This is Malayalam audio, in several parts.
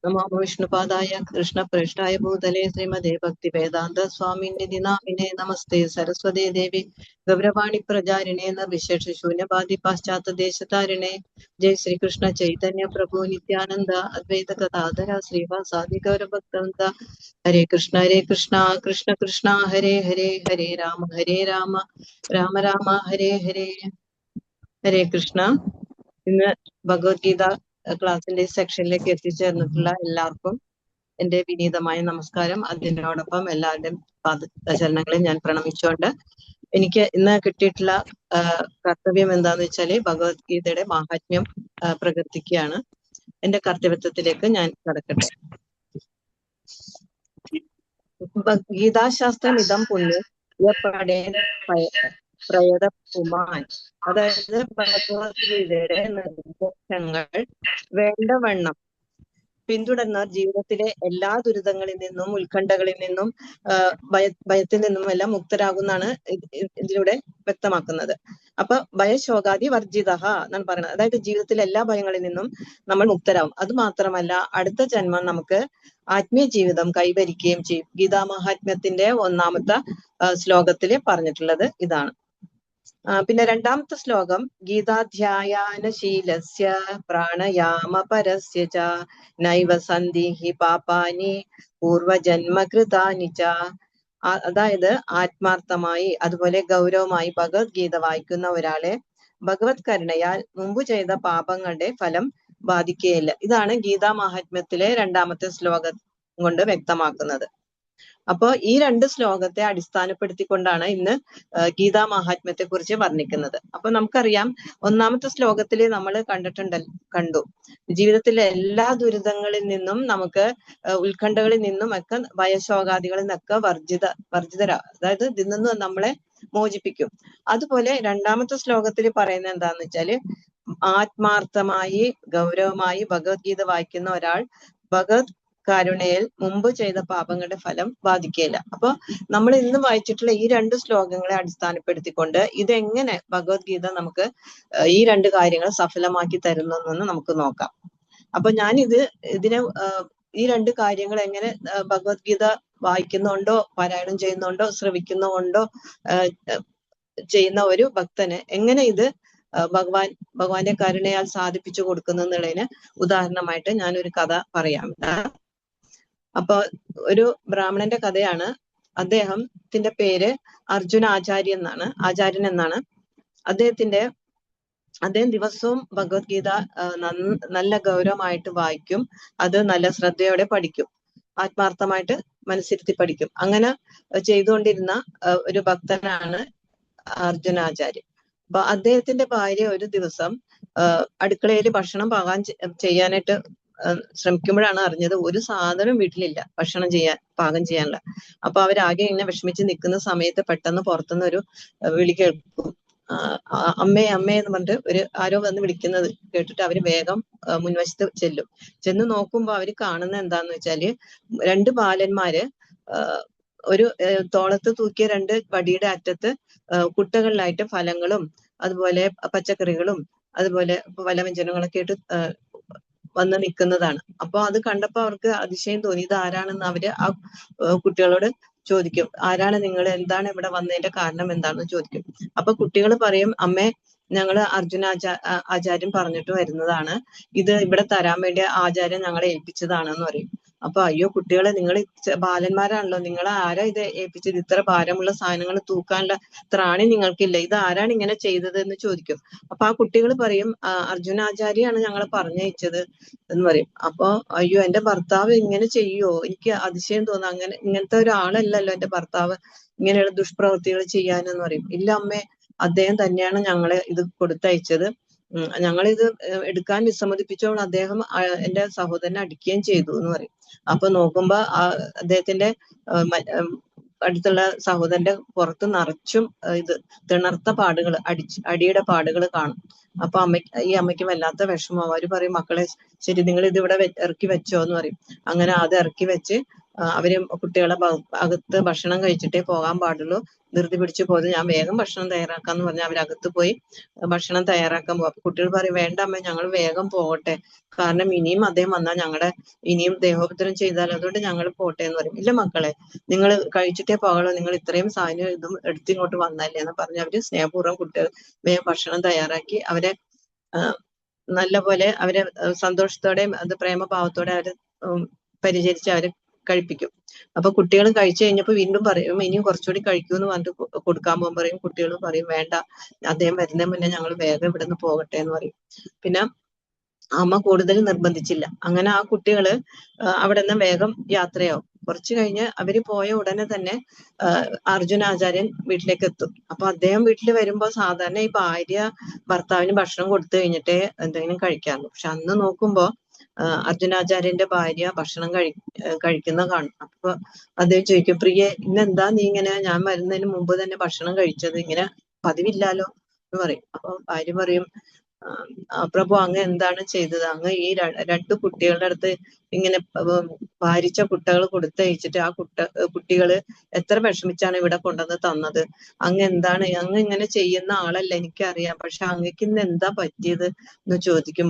नमो विष्णुपादाय कृष्णप्रेष्ठाय भूतले श्रीमते भक्तिवेदान्त स्वामिनिधि नामिने नमस्ते सरस्वती देवी गौरवाणी प्रचारिणे निर्विशेष शून्यवादी पाश्चात देशतारिणे जय श्री कृष्ण चैतन्य प्रभु नित्यानंद अद्वैत गदाधर श्रीवासादि गौरभक्तवृंद हरे कृष्ण कृष्ण कृष्ण हरे हरे हरे राम राम राम हरे हरे ഹരേ കൃഷ്ണ. ഇന്ന് ഭഗവത്ഗീത ക്ലാസിന്റെ സെക്ഷനിലേക്ക് എത്തിച്ചേർന്നിട്ടുള്ള എല്ലാവർക്കും എന്റെ വിനീതമായ നമസ്കാരം. അതിനോടൊപ്പം എല്ലാവരുടെയും പാദചരണങ്ങളെ ഞാൻ പ്രണമിച്ചുകൊണ്ട് എനിക്ക് ഇന്ന് കിട്ടിയിട്ടുള്ള കർത്തവ്യം എന്താന്ന് വെച്ചാല് ഭഗവത്ഗീതയുടെ മാഹാത്മ്യം പ്രകീർത്തിക്കുകയാണ്. എന്റെ കർത്തവ്യത്വത്തിലേക്ക് ഞാൻ കടക്കട്ടെ. ഗീതാശാസ്ത്രം ഇതം പുണ്യം പ്രയത പുമാൻ. അതായത് ഭഗവത്ഗീതയുടെ നിർദ്ദേശങ്ങൾ വേണ്ടവണ്ണം പിന്തുടർന്ന ജീവിതത്തിലെ എല്ലാ ദുരിതങ്ങളിൽ നിന്നും ഉത്കണ്ഠകളിൽ നിന്നും ഭയത്തിൽ നിന്നും എല്ലാം മുക്തരാകുന്നാണ് ഇതിലൂടെ വ്യക്തമാക്കുന്നത്. അപ്പൊ ഭയശോകാദി വർജിത എന്നാണ് പറയുന്നത്. അതായത് ജീവിതത്തിലെ എല്ലാ ഭയങ്ങളിൽ നിന്നും നമ്മൾ മുക്തരാകും. അത് മാത്രമല്ല അടുത്ത ജന്മം നമുക്ക് ആത്മീയ ജീവിതം കൈവരിക്കുകയും ചെയ്യും. ഗീതാമഹാത്മ്യത്തിന്റെ 1-ാമത്തെ ശ്ലോകത്തില് പറഞ്ഞിട്ടുള്ളത് ഇതാണ്. പിന്നെ 2-ാമത്തെ ശ്ലോകം ഗീതാധ്യായാനശീലസ്യ പ്രാണയാമ പരസ്യ ച നൈവ സന്ധിഹി പാപാനി പൂർവജന്മകൃതാനി ച. അതായത് ആത്മാർത്ഥമായി അതുപോലെ ഗൗരവമായി ഭഗവത്ഗീത വായിക്കുന്ന ഒരാളെ ഭഗവത് കരുണയാൽ മുമ്പ് ചെയ്ത പാപങ്ങളുടെ ഫലം ബാധിക്കുകയില്ല. ഇതാണ് ഗീതാ മഹാത്മ്യത്തിലെ 2-ാമത്തെ ശ്ലോകം കൊണ്ട് വ്യക്തമാക്കുന്നത്. അപ്പോ ഈ 2 ശ്ലോകത്തെ അടിസ്ഥാനപ്പെടുത്തിക്കൊണ്ടാണ് ഇന്ന് ഗീതാ മഹാത്മ്യത്തെ കുറിച്ച് വർണ്ണിക്കുന്നത്. അപ്പൊ നമുക്കറിയാം 1-ാമത്തെ ശ്ലോകത്തിൽ നമ്മൾ കണ്ടു ജീവിതത്തിലെ എല്ലാ ദുരിതങ്ങളിൽ നിന്നും നമുക്ക് ഉത്കണ്ഠകളിൽ നിന്നും ഒക്കെ ഭയശോകാദികളിൽ നിന്നൊക്കെ വർജിതരാ, അതായത് ഇതിൽ നിന്ന് നമ്മളെ മോചിപ്പിക്കും. അതുപോലെ 2-ാമത്തെ ശ്ലോകത്തിൽ പറയുന്നത് എന്താന്ന് വെച്ചാല് ആത്മാർത്ഥമായി ഗൗരവമായി ഭഗവത്ഗീത വായിക്കുന്ന ഒരാൾ ഭഗവത് കരുണയിൽ മുമ്പ് ചെയ്ത പാപങ്ങളുടെ ഫലം ബാധിക്കുകയില്ല. അപ്പൊ നമ്മൾ ഇന്ന് വായിച്ചിട്ടുള്ള ഈ 2 ശ്ലോകങ്ങളെ അടിസ്ഥാനപ്പെടുത്തിക്കൊണ്ട് ഇതെങ്ങനെ ഭഗവത്ഗീത നമുക്ക് ഈ 2 കാര്യങ്ങൾ സഫലമാക്കി തരുന്നെന്ന് നമുക്ക് നോക്കാം. അപ്പൊ ഞാൻ ഇതിനെ ഈ 2 കാര്യങ്ങൾ എങ്ങനെ ഭഗവത്ഗീത വായിക്കുന്നുണ്ടോ, പാരായണം ചെയ്യുന്നുണ്ടോ, ശ്രവിക്കുന്നുണ്ടോ ചെയ്യുന്ന ഒരു ഭക്തന് എങ്ങനെ ഇത് ഭഗവാന്റെ കരുണയാൽ സാധിപ്പിച്ചു കൊടുക്കുന്നു എന്നുള്ളതിന് ഉദാഹരണമായിട്ട് ഞാനൊരു കഥ പറയാം. അപ്പൊ ഒരു ബ്രാഹ്മണന്റെ കഥയാണ്. അദ്ദേഹത്തിന്റെ പേര് അർജുന ആചാര്യൻ എന്നാണ്. അദ്ദേഹം ദിവസവും ഭഗവത്ഗീത നല്ല ഗൗരവമായിട്ട് വായിക്കും. അത് നല്ല ശ്രദ്ധയോടെ പഠിക്കും, ആത്മാർത്ഥമായിട്ട് മനസ്സിരുത്തി പഠിക്കും. അങ്ങനെ ചെയ്തുകൊണ്ടിരുന്ന ഒരു ഭക്തനാണ് അർജുനാചാര്യൻ. അപ്പൊ അദ്ദേഹത്തിന്റെ ഭാര്യ ഒരു ദിവസം അടുക്കളയിൽ ഭക്ഷണം ചെയ്യാനായിട്ട് ശ്രമിക്കുമ്പോഴാണ് അറിഞ്ഞത് ഒരു സാധനം വീട്ടിലില്ല പാകം ചെയ്യാനുള്ള. അപ്പൊ അവരാകെ ഇങ്ങനെ വിഷമിച്ച് നിൽക്കുന്ന സമയത്ത് പെട്ടെന്ന് പുറത്തുനിന്ന് ഒരു വിളി കേൾക്കും. അമ്മേ എന്ന് പറഞ്ഞിട്ട് ആരോ വന്ന് വിളിക്കുന്നത് കേട്ടിട്ട് അവര് വേഗം മുൻവശത്ത് ചെന്ന് നോക്കുമ്പോ അവര് കാണുന്ന എന്താന്ന് വെച്ചാല് 2 ബാലന്മാര് ഒരു തോളത്ത് തൂക്കിയ 2 വടിയുടെ അറ്റത്ത് കുട്ടകളിലായിട്ട് ഫലങ്ങളും അതുപോലെ പച്ചക്കറികളും അതുപോലെ ഫലവ്യഞ്ജനങ്ങളൊക്കെ ആയിട്ട് വന്ന് നിൽക്കുന്നതാണ്. അപ്പൊ അത് കണ്ടപ്പോ അവർക്ക് അതിശയം തോന്നി. ഇത് ആരാണെന്ന് അവര് ആ കുട്ടികളോട് ചോദിക്കും. ആരാണ് നിങ്ങൾ, എന്താണ് ഇവിടെ വന്നതിന്റെ കാരണം എന്താണെന്ന് ചോദിക്കും. അപ്പൊ കുട്ടികൾ പറയും, അമ്മേ ഞങ്ങള് ആചാര്യൻ പറഞ്ഞിട്ട് വരുന്നതാണ്, ഇത് ഇവിടെ തരാൻ വേണ്ടി ആചാര്യൻ ഞങ്ങളെ ഏൽപ്പിച്ചതാണെന്ന് പറയും. അപ്പൊ അയ്യോ കുട്ടികളെ, നിങ്ങൾ ബാലന്മാരാണല്ലോ, നിങ്ങളെ ആരാ ഇത് ഏൽപ്പിച്ചത്? ഇത്ര ഭാരമുള്ള സാധനങ്ങൾ തൂക്കാനുള്ള ത്രാണി നിങ്ങൾക്കില്ല, ഇത് ആരാണ് ഇങ്ങനെ ചെയ്തത് എന്ന് ചോദിക്കും. അപ്പൊ ആ കുട്ടികൾ പറയും, അർജുനാചാര്യാണ് ഞങ്ങളെ പറഞ്ഞയച്ചത് എന്ന് പറയും. അപ്പൊ അയ്യോ എന്റെ ഭർത്താവ് ഇങ്ങനെ ചെയ്യോ, എനിക്ക് അതിശയം തോന്നുന്നു, ഇങ്ങനത്തെ ഒരാളല്ലല്ലോ എന്റെ ഭർത്താവ് ഇങ്ങനെയുള്ള ദുഷ്പ്രവൃത്തികൾ ചെയ്യാനെന്ന് പറയും. ഇല്ല അമ്മേ, അദ്ദേഹം തന്നെയാണ് ഞങ്ങളെ ഇത് കൊടുത്തയച്ചത്. ഞങ്ങളിത് എടുക്കാൻ വിസമ്മതിപ്പിച്ചോണ്ട് അദ്ദേഹം എന്റെ സഹോദരനെ അടിക്കുകയും ചെയ്തു എന്ന് പറയും. അപ്പൊ നോക്കുമ്പോ അദ്ദേഹത്തിന്റെ അടുത്തുള്ള സഹോദരന്റെ പുറത്ത് നിറച്ചും ഇത് തിണർത്ത പാടുകൾ, അടിയുടെ പാടുകൾ കാണും. അപ്പൊ ഈ അമ്മയ്ക്ക് വല്ലാത്ത വിഷമം. അവര് പറയും, മക്കളെ ശരി നിങ്ങൾ ഇത് ഇവിടെ ഇറക്കി വെച്ചോ എന്ന് പറയും. അങ്ങനെ അത് ഇറക്കി വെച്ച് അവര് കുട്ടികളെ അകത്ത് ഭക്ഷണം കഴിച്ചിട്ടേ പോകാൻ പാടുള്ളൂ, ധൃതി പിടിച്ചു പോയത്. ഞാൻ വേഗം ഭക്ഷണം തയ്യാറാക്കാന്ന് പറഞ്ഞാൽ അവരകത്ത് പോയി ഭക്ഷണം തയ്യാറാക്കാൻ പോകും. അപ്പൊ കുട്ടികൾ പറയും, വേണ്ട അമ്മ, ഞങ്ങൾ വേഗം പോകട്ടെ, കാരണം ഇനിയും അദ്ദേഹം വന്നാൽ ഞങ്ങളുടെ ഇനിയും ദേഹോപദ്രവം ചെയ്താൽ, അതുകൊണ്ട് ഞങ്ങൾ പോട്ടെ എന്ന് പറയും. ഇല്ല മക്കളെ, നിങ്ങൾ കഴിച്ചിട്ടേ പോകളൂ, നിങ്ങൾ ഇത്രയും സാധനം ഇതും എടുത്തിങ്ങോട്ട് വന്നല്ലേ എന്ന് പറഞ്ഞ് അവര് സ്നേഹപൂർവ്വം കുട്ടികൾ വേഗം ഭക്ഷണം തയ്യാറാക്കി അവരെ നല്ല പോലെ അവരെ സന്തോഷത്തോടെയും അത് പ്രേമഭാവത്തോടെ അവര് പരിചരിച്ച് അവരെ കഴിപ്പിക്കും. അപ്പൊ കുട്ടികൾ കഴിച്ചു കഴിഞ്ഞപ്പോ വീണ്ടും പറയും, ഇനിയും കുറച്ചുകൂടി കഴിക്കൂ എന്ന് പറഞ്ഞിട്ട് കൊടുക്കാൻ പോകുമ്പോൾ പറയും, കുട്ടികൾ പറയും, വേണ്ട, അദ്ദേഹം വരുന്നതിന് മുന്നേ ഞങ്ങൾ വേഗം ഇവിടെ നിന്ന് പോകട്ടെ എന്ന് പറയും. പിന്നെ അമ്മ കൂടുതൽ നിർബന്ധിച്ചില്ല. അങ്ങനെ ആ കുട്ടികള് അവിടെ നിന്ന് വേഗം യാത്രയാവും. കുറച്ചു കഴിഞ്ഞ് അവര് പോയ ഉടനെ തന്നെ അർജുനാചാര്യൻ വീട്ടിലേക്ക് എത്തും. അപ്പൊ അദ്ദേഹം വീട്ടിൽ വരുമ്പോ സാധാരണ ഈ ഭാര്യ ഭർത്താവിന് ഭക്ഷണം കൊടുത്തു കഴിഞ്ഞിട്ടേ എന്തെങ്കിലും കഴിക്കാറുള്ളൂ. പക്ഷെ അന്ന് നോക്കുമ്പോ അർജുനാചാര്യന്റെ ഭാര്യ ഭക്ഷണം കഴിക്കുന്ന കാണും. അപ്പൊ അദ്ദേഹം ചോദിക്കും, പ്രിയെ, ഇന്നെന്താ നീ ഇങ്ങനെ ഞാൻ വരുന്നതിന് മുമ്പ് തന്നെ ഭക്ഷണം കഴിച്ചത്? ഇങ്ങനെ പതിവില്ലാലോ എന്ന് പറയും. അപ്പൊ ഭാര്യ പറയും, പ്രഭു, അങ്ങ് എന്താണ് ചെയ്തത്? അങ്ങ് ഈ രണ്ട് കുട്ടികളുടെ അടുത്ത് ഇങ്ങനെ ഭാരിച്ച കുട്ടികൾ കൊടുത്തയച്ചിട്ട് ആ കുട്ടികള് എത്ര വിഷമിച്ചാണ് ഇവിടെ കൊണ്ടുവന്ന് തന്നത്. അങ്ങ് എന്താണ്, അങ്ങ് ഇങ്ങനെ ചെയ്യുന്ന ആളല്ല, എനിക്കറിയാം, പക്ഷെ അങ്ങക്ക് ഇന്ന് എന്താ പറ്റിയത് എന്ന് ചോദിക്കും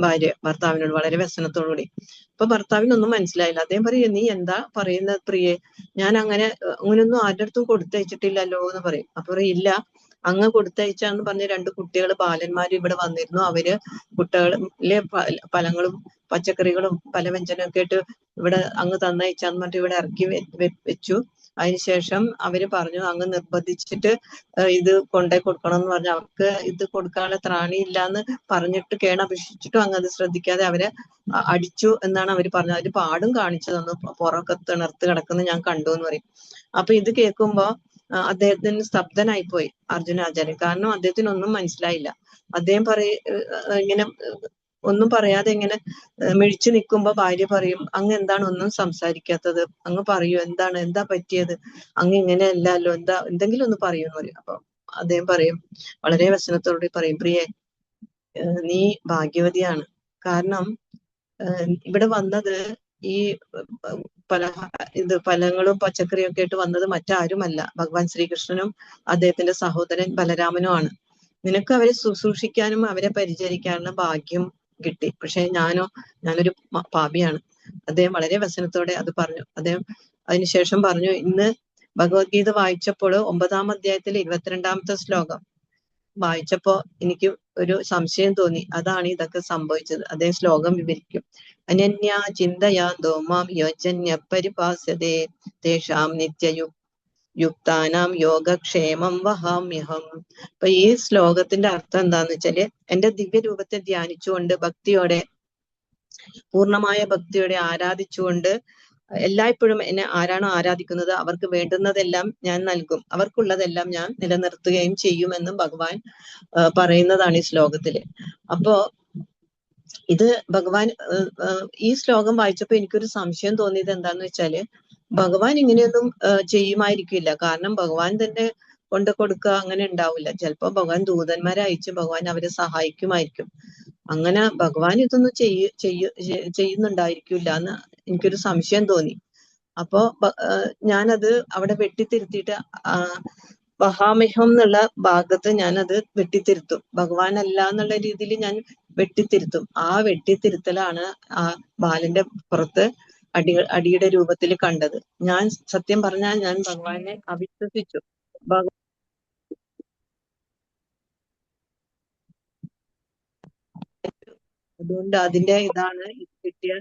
ഭാര്യ ഭർത്താവിനോട് വളരെ വ്യസനത്തോടുകൂടി. അപ്പൊ ഭർത്താവിനൊന്നും മനസ്സിലായില്ല. അദ്ദേഹം പറയും, നീ എന്താ പറയുന്നത് പ്രിയെ? ഞാൻ അങ്ങനെയൊന്നും ആരുടെ അടുത്തും കൊടുത്തയച്ചിട്ടില്ലല്ലോ എന്ന് പറയും. അപ്പൊ പറയും, ഇല്ല, അങ്ങ് കൊടുത്തയച്ചാന്ന് പറഞ്ഞ് രണ്ട് കുട്ടികൾ ബാലന്മാര് ഇവിടെ വന്നിരുന്നു. അവര് കുട്ടികളിലെ ഫലങ്ങളും പച്ചക്കറികളും പലവ്യഞ്ജനമൊക്കെ ആയിട്ട് ഇവിടെ അങ്ങ് തന്നയച്ചാന്ന് പറഞ്ഞിട്ട് ഇവിടെ ഇറക്കി വെച്ചു. അതിനുശേഷം അവര് പറഞ്ഞു, അങ്ങ് നിർബന്ധിച്ചിട്ട് ഇത് കൊണ്ടേ കൊടുക്കണം എന്ന് പറഞ്ഞു. അവർക്ക് ഇത് കൊടുക്കാനുള്ള ത്രാണിയില്ലാന്ന് പറഞ്ഞിട്ട് കേണപേക്ഷിച്ചിട്ടും അങ്ങ് അത് ശ്രദ്ധിക്കാതെ അവരെ അടിച്ചു എന്നാണ് അവര് പറഞ്ഞത്. അവര് പാടും കാണിച്ചു തന്നു, പുറമൊക്കെ തിണർത്ത് കിടക്കുന്നത് ഞാൻ കണ്ടു എന്ന് പറയും. അപ്പൊ ഇത് കേൾക്കുമ്പോ അദ്ദേഹത്തിന് സ്തബ്ധനായിപ്പോയി അർജുനാചാര്യൻ. കാരണം അദ്ദേഹത്തിന് ഒന്നും മനസ്സിലായില്ല. അദ്ദേഹം ഇങ്ങനെ ഒന്നും പറയാതെ ഇങ്ങനെ മിഴിച്ചു നിൽക്കുമ്പോ ഭാര്യ പറയും, അങ്ങ് എന്താണ് ഒന്നും സംസാരിക്കാത്തത്? അങ്ങ് പറയൂ, എന്താ പറ്റിയത്? അങ്ങ് ഇങ്ങനെയല്ലല്ലോ, എന്തെങ്കിലും ഒന്ന് പറയൂ എന്ന് പറയും. അപ്പൊ അദ്ദേഹം പറയും, വളരെ വ്യസനത്തോടെ പറയും, പ്രിയെ, നീ ഭാഗ്യവതിയാണ്. കാരണം ഇവിടെ വന്നത് ഈ ഫലങ്ങളും പച്ചക്കറിയും ഒക്കെ ആയിട്ട് വന്നത് മറ്റാരുമല്ല, ഭഗവാൻ ശ്രീകൃഷ്ണനും അദ്ദേഹത്തിന്റെ സഹോദരൻ ബലരാമനുമാണ്. നിനക്ക് അവരെ ശുശ്രൂഷിക്കാനും അവരെ പരിചരിക്കാനുള്ള ഭാഗ്യം കിട്ടി. പക്ഷെ ഞാനൊരു പാപിയാണ്. അദ്ദേഹം വളരെ വ്യസനത്തോടെ അത് പറഞ്ഞു. അദ്ദേഹം അതിനുശേഷം പറഞ്ഞു, ഇന്ന് ഭഗവത്ഗീത വായിച്ചപ്പോൾ 9-ാം അധ്യായത്തിലെ 22-ാമത്തെ ശ്ലോകം വായിച്ചപ്പോ എനിക്ക് ഒരു സംശയം തോന്നി. അതാണ് ഇതൊക്കെ സംഭവിച്ചത്. അദ്ദേഹം ശ്ലോകം വിവരിക്കും. അനന്യാ ചിന്തയാ ദോമാം യോജന്യ പരിപാസ്യതേ തേഷാം യുക്താനാം യോഗക്ഷേമം വഹാമ്യഹം. അപ്പൊ ഈ ശ്ലോകത്തിന്റെ അർത്ഥം എന്താന്ന് വെച്ചാല്, എന്റെ ദിവ്യ രൂപത്തെ ധ്യാനിച്ചുകൊണ്ട് ഭക്തിയോടെ, പൂർണ്ണമായ ഭക്തിയോടെ ആരാധിച്ചുകൊണ്ട് എല്ലായ്പ്പോഴും എന്നെ ആരാണോ ആരാധിക്കുന്നത് അവർക്ക് വേണ്ടുന്നതെല്ലാം ഞാൻ നൽകും, അവർക്കുള്ളതെല്ലാം ഞാൻ നിലനിർത്തുകയും ചെയ്യുമെന്നും ഭഗവാൻ പറയുന്നതാണ് ഈ ശ്ലോകത്തില്. അപ്പോ ഇത് ഭഗവാൻ ഈ ശ്ലോകം വായിച്ചപ്പോ എനിക്കൊരു സംശയം തോന്നിയത് എന്താന്ന് വെച്ചാല്, ഭഗവാൻ ഇങ്ങനെയൊന്നും ചെയ്യുമായിരിക്കില്ല. കാരണം ഭഗവാൻ തന്നെ കൊണ്ട് കൊടുക്കുക അങ്ങനെ ഉണ്ടാവില്ല. ചിലപ്പോ ഭഗവാൻ ദൂതന്മാരെ അയച്ച് ഭഗവാൻ അവരെ സഹായിക്കുമായിരിക്കും. അങ്ങനെ ഭഗവാൻ ഇതൊന്നും ചെയ്യുന്നുണ്ടായിരിക്കില്ല എന്ന് എനിക്കൊരു സംശയം തോന്നി. അപ്പോ ഞാനത് അവിടെ വെട്ടിത്തിരുത്തിയിട്ട് വഹാമിഹം എന്നുള്ള ഭാഗത്ത് ഞാനത് വെട്ടിത്തിരുത്തും. ഭഗവാൻ അല്ല എന്നുള്ള രീതിയിൽ ഞാൻ വെട്ടിത്തിരുത്തും. ആ വെട്ടിത്തിരുത്തലാണ് ആ ബാലന്റെ പുറത്ത് അടിയുടെ രൂപത്തിൽ കണ്ടത്. ഞാൻ സത്യം പറഞ്ഞാൽ ഞാൻ ഭഗവാനെ അവിശ്വസിച്ചു. അതുകൊണ്ട് അതിന്റെ ഇതാണ് കിട്ടിയ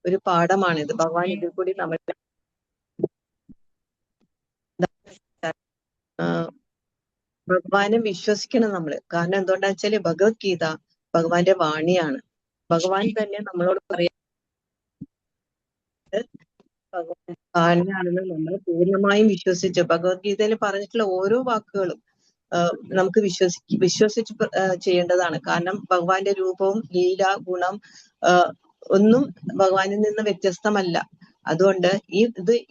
ഒരു പാഠമാണിത്. ഭഗവാൻ ഇതിൽ കൂടി നമ്മുടെ ഭഗവാനെ വിശ്വസിക്കണം നമ്മള്. കാരണം എന്തുകൊണ്ടാ വെച്ചാല് ഭഗവത്ഗീത ഭഗവാന്റെ വാണിയാണ്. ഭഗവാൻ തന്നെ നമ്മളോട് പറയാ വാണിയാണെന്ന് നമ്മൾ പൂർണ്ണമായും വിശ്വസിച്ച് ഭഗവത്ഗീതയിൽ പറഞ്ഞിട്ടുള്ള ഓരോ വാക്കുകളും നമുക്ക് വിശ്വസിച്ച് ചെയ്യേണ്ടതാണ്. കാരണം ഭഗവാന്റെ രൂപവും ലീല ഗുണം ഒന്നും ഭഗവാനിൽ നിന്ന് വ്യത്യസ്തമല്ല. അതുകൊണ്ട്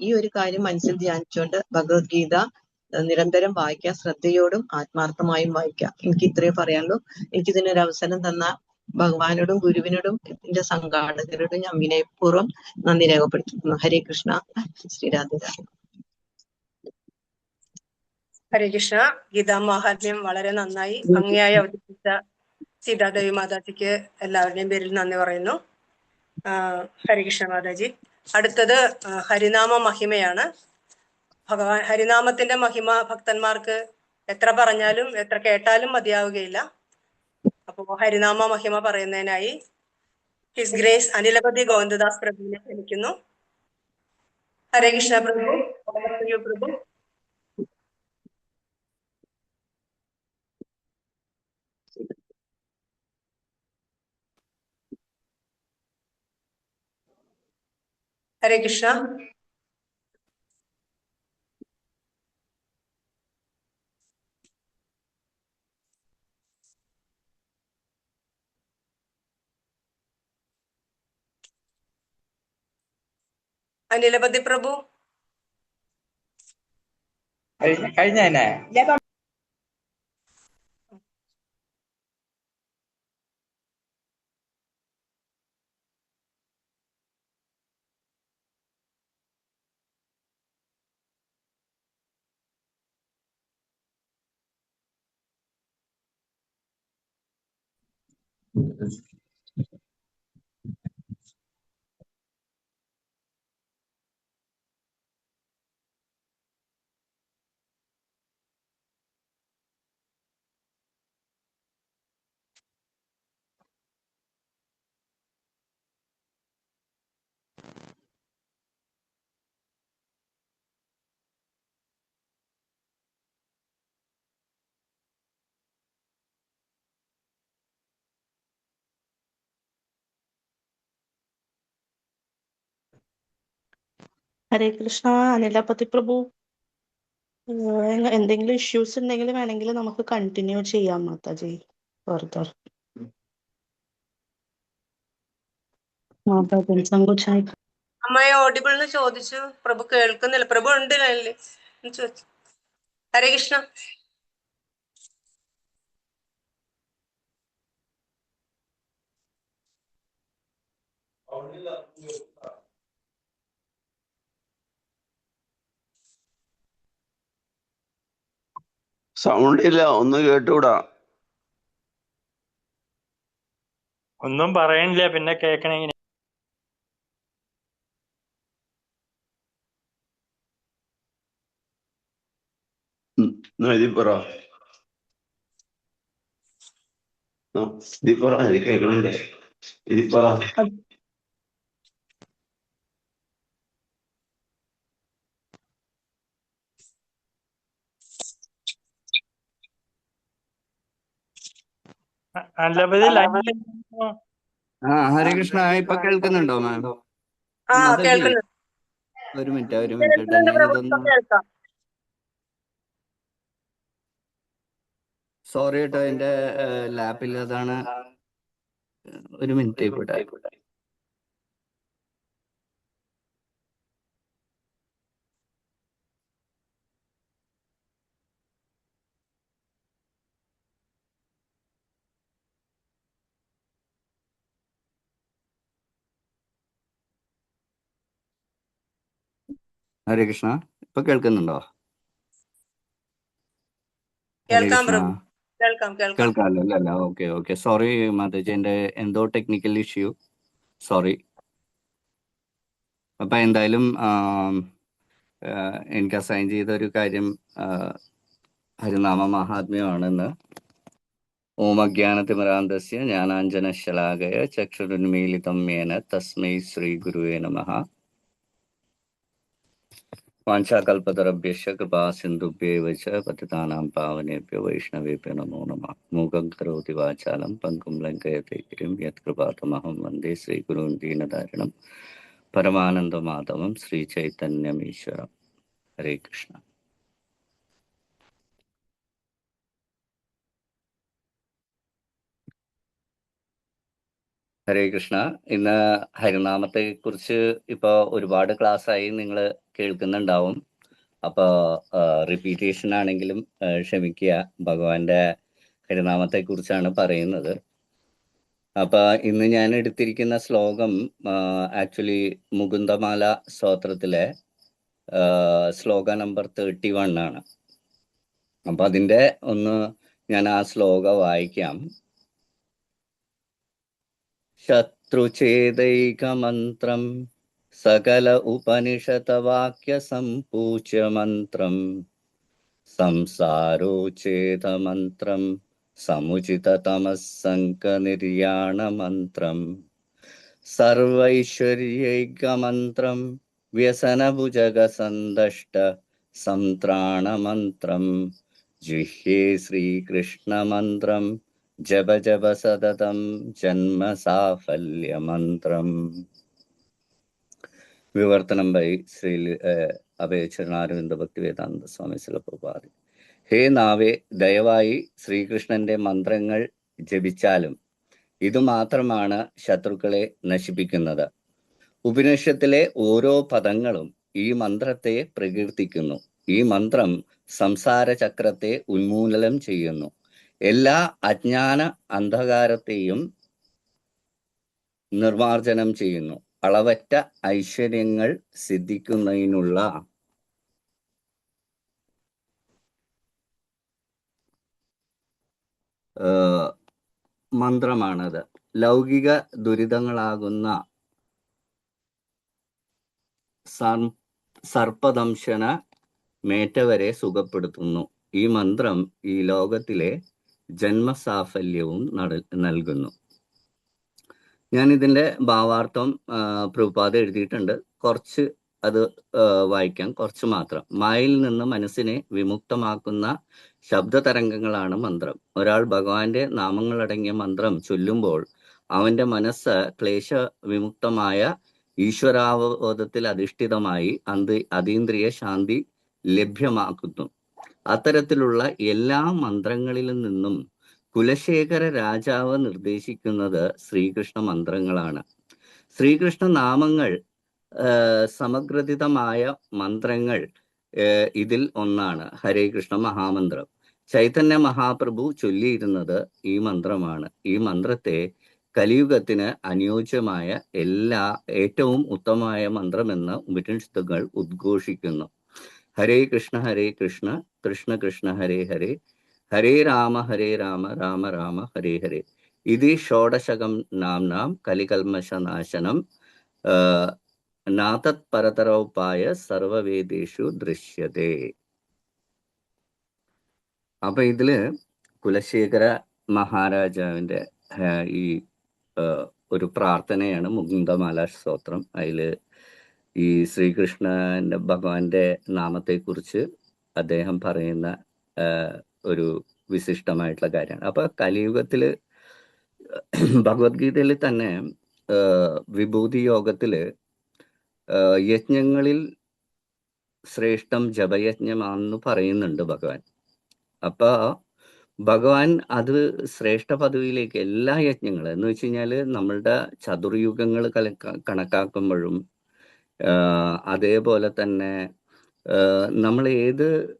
ഈ ഒരു കാര്യം മനസ്സിൽ ധ്യാനിച്ചുകൊണ്ട് ഭഗവത്ഗീത നിരന്തരം വായിക്കുക, ശ്രദ്ധയോടും ആത്മാർത്ഥമായും വായിക്കുക. എനിക്ക് ഇത്രയേ പറയാനുള്ളൂ. എനിക്കിതിനൊരു അവസരം തന്ന ഭഗവാനോടും ഗുരുവിനോടും എന്റെ സംഘാടകരോടും ഞാൻ വിനയപൂർവ്വം നന്ദി രേഖപ്പെടുത്തുന്നു. ഹരേ കൃഷ്ണ. ശ്രീരാധേ. ഹരേ കൃഷ്ണ. ഗീതാ മാഹാത്മ്യം വളരെ നന്നായി ഭംഗിയായി അവതരിപ്പിച്ച സീതാദേവി മാതാജിക്ക് എല്ലാവരുടെയും പേരിൽ നന്ദി പറയുന്നു. ഹരേ കൃഷ്ണ മാതാജി. അടുത്തത് ഹരിനാമ മഹിമയാണ്. ഭഗവാൻ ഹരിനാമത്തിന്റെ മഹിമ ഭക്തന്മാർക്ക് എത്ര പറഞ്ഞാലും എത്ര കേട്ടാലും മതിയാവുകയില്ല. അപ്പോ ഹരിനാമ മഹിമ പറയുന്നതിനായി ഹിസ് ഗ്രേസ് അനിലപതി ഗോവിന്ദദാസ് പ്രഭുവിനെ ക്ഷണിക്കുന്നു. ഹരേ കൃഷ്ണ പ്രഭു. പ്രഭു. ഹരേ കൃഷ്ണ. അനിലപതി പ്രഭു. കഴിഞ്ഞ ഹരേ കൃഷ്ണ. അനിലപതി പ്രഭു, എന്തെങ്കിലും ഇഷ്യൂസ് ഉണ്ടെങ്കിൽ വേണമെങ്കിൽ നമുക്ക് കണ്ടിന്യൂ ചെയ്യാം മാതാജി. ഫർദർ അമ്മയെ ഓഡിബിൾ എന്ന് ചോദിച്ചു. പ്രഭു കേൾക്കുന്നില്ല. പ്രഭു ഉണ്ട് ലൈനില് ചോദിച്ചു. ഹരേ കൃഷ്ണ. സൗണ്ട് ഇല്ല, ഒന്ന് കേട്ടൂടാ. ഒന്നും പറയണില്ല, പിന്നെ കേക്കണേ. ഇതിപ്പറ കേൾക്കണില്ലേ? ഇതിപ്പറ. ഹരേ കൃഷ്ണ. ഇപ്പൊ കേൾക്കുന്നുണ്ടോ മാം? ഒരു മിനിറ്റ് ഞാനിതൊന്ന് സോറി കേട്ടോ, എന്റെ ലാപ്പിൽ അതാണ്. ഒരു മിനിറ്റ് ഇവിടെ. ഹരേ കൃഷ്ണ. ഇപ്പൊ കേൾക്കുന്നുണ്ടോ? ഹരേ കൃഷ്ണ. കേൾക്കാമല്ലോ അല്ല? ഓക്കെ. സോറി മാതാജി, എന്റെ എന്തോ ടെക്നിക്കൽ ഇഷ്യൂ. സോറി. അപ്പൊ എന്തായാലും എനിക്ക് അസൈൻ ചെയ്ത ഒരു കാര്യം ഹരിനാമ മഹാത്മ്യമാണെന്ന്. ഓം അജ്ഞാനതിമിരാന്ധസ്യ ജ്ഞാനാഞ്ജനശലാകയ ചക്ഷുരുന്മീലിതം യേന തസ്മൈ ശ്രീ ഗുരുവേ നമഃ. വാഞ്ചാകൽപതരഭ്യശ്ച കൃപാ സിന്ധുഭ്യേവ ച പതിതാനാം പാവനേഭ്യോ വൈഷ്ണവേഭ്യോ നമോ നമഃ. മൂകം കരോതി വാചാലം പങ്കും ലംഘയത്തെ ഗിരിം യത്കൃപാതമഹം വന്ദേ ശ്രീഗുരുൻ ദീനതാരിണം പരമാനന്ദമാധവം ശ്രീ ചൈതന്യമീശ്വരം. ഹരേ കൃഷ്ണ. ഹരേ കൃഷ്ണ. ഇന്ന് ഹരിനാമത്തെ കുറിച്ച് ഇപ്പൊ ഒരുപാട് ക്ലാസ്സായി നിങ്ങൾ കേൾക്കുന്നുണ്ടാവും. അപ്പൊ റിപ്പീറ്റേഷൻ ആണെങ്കിലും ക്ഷമിക്കുക. ഭഗവാന്റെ ഹരിനാമത്തെ കുറിച്ചാണ് പറയുന്നത്. അപ്പൊ ഇന്ന് ഞാൻ എടുത്തിരിക്കുന്ന ശ്ലോകം ആക്ച്വലി മുകുന്ദമാല സ്തോത്രത്തിലെ ശ്ലോക നമ്പർ 31 ആണ്. അപ്പൊ അതിന്റെ ഒന്ന് ഞാൻ ആ ശ്ലോക വായിക്കാം. ശത്രുചേതൈകമന്ത്രം സകല ഉപനിഷതവാക്യ സംപൂജ്യ മന്ത്രം സംസാരോചേതമന്ത്രം സമുചിതതമസ്സംഗനിര്യാണമന്ത്രം സർവൈശ്വര്യൈകമന്ത്രം വ്യസനഭുജഗസന്തഷ്ട സംത്രാണമന്ത്രം ജിഹ്യേ ശ്രീകൃഷ്ണമന്ത്രം ജപ ജപ സതതം ജന്മസാഫല്യമന്ത്രം. വിവർത്തനം ബൈ ശ്രീ അഭയചരണാരവിന്ദ ഭക്തിവേദാന്ത സ്വാമി ശിലപ്രപാദി. ഹേ നാവേ, ദയവായി ശ്രീകൃഷ്ണന്റെ മന്ത്രങ്ങൾ ജപിച്ചാലും ഇത് മാത്രമാണ് ശത്രുക്കളെ നശിപ്പിക്കുന്നത്. ഉപനിഷത്തിലെ ഓരോ പദങ്ങളും ഈ മന്ത്രത്തെ പ്രകീർത്തിക്കുന്നു. ഈ മന്ത്രം സംസാര ചക്രത്തെ ഉന്മൂലനം ചെയ്യുന്നു. എല്ലാ അജ്ഞാന അന്ധകാരത്തെയും നിർമാർജനം ചെയ്യുന്നു. അളവറ്റ ഐശ്വര്യങ്ങൾ സിദ്ധിക്കുന്നതിനുള്ള മന്ത്രമാണത്. ലൗകിക ദുരിതങ്ങളാകുന്ന സർപ്പദംശന മേറ്റവരെ സുഖപ്പെടുത്തുന്നു. ഈ മന്ത്രം ഈ ലോകത്തിലെ ജന്മസാഫല്യവും നൽകുന്നു. ഞാൻ ഇതിന്റെ ഭാവാർത്ഥം പ്രഭുപാദ എഴുതിയിട്ടുണ്ട്. കുറച്ച് അത് വായിക്കാം, കുറച്ച് മാത്രം. മായയിൽ നിന്ന് മനസ്സിനെ വിമുക്തമാക്കുന്ന ശബ്ദതരംഗങ്ങളാണ് മന്ത്രം. ഒരാൾ ഭഗവാന്റെ നാമങ്ങളടങ്ങിയ മന്ത്രം ചൊല്ലുമ്പോൾ അവന്റെ മനസ്സ് ക്ലേശ വിമുക്തമായ ഈശ്വരാവബോധത്തിൽ അധിഷ്ഠിതമായി അതീന്ദ്രിയ ശാന്തി ലഭ്യമാക്കുന്നു. അത്തരത്തിലുള്ള എല്ലാ മന്ത്രങ്ങളിൽ നിന്നും കുലശേഖര രാജാവ് നിർദ്ദേശിക്കുന്നത് ശ്രീകൃഷ്ണ മന്ത്രങ്ങളാണ്. ശ്രീകൃഷ്ണ നാമങ്ങൾ സമഗ്രഥിതമായ മന്ത്രങ്ങൾ ഇതിൽ ഒന്നാണ് ഹരേ കൃഷ്ണ മഹാമന്ത്രം. ചൈതന്യ മഹാപ്രഭു ചൊല്ലിയിരുന്നത് ഈ മന്ത്രമാണ്. ഈ മന്ത്രത്തെ കലിയുഗത്തിന് അനുയോജ്യമായ ഏറ്റവും ഉത്തമമായ മന്ത്രമെന്ന് ഉപനിഷത്തുകൾ ഉദ്ഘോഷിക്കുന്നു. ഹരേ കൃഷ്ണ കൃഷ്ണ കൃഷ്ണ ഹരേ ഹരേ, ഹരേ രാമ രാമ രാമ ഹരേ ഹരേ. ഇതി ഷോഡശകം നാംനാം കലികൽമശനാശനം നാതത് പരതരോപായ സർവവേദേഷു ദൃശ്യതേ. അപ്പൊ ഇതില് കുലശേഖര മഹാരാജാവിന്റെ ഈ ഒരു പ്രാർത്ഥനയാണ് മുകുന്ദമാല സ്തോത്രം. അതില് ഈ ശ്രീകൃഷ്ണന്റെ ഭഗവാന്റെ നാമത്തെക്കുറിച്ച് അദ്ദേഹം പറയുന്ന ഒരു വിശിഷ്ടമായിട്ടുള്ള കാര്യമാണ്. അപ്പൊ കലിയുഗത്തില് ഭഗവത്ഗീതയിൽ തന്നെ വിഭൂതി യോഗത്തില് യജ്ഞങ്ങളിൽ ശ്രേഷ്ഠം ജപയജ്ഞമാണെന്ന് പറയുന്നുണ്ട് ഭഗവാൻ. അപ്പൊ ഭഗവാൻ അത് ശ്രേഷ്ഠ പദവിയിലേക്ക് എല്ലാ യജ്ഞങ്ങളും എന്ന് വെച്ച് കഴിഞ്ഞാല് നമ്മളുടെ ചതുർയുഗങ്ങൾ കണക്കാക്കുമ്പോഴും അതേപോലെ തന്നെ നമ്മൾ ഏത്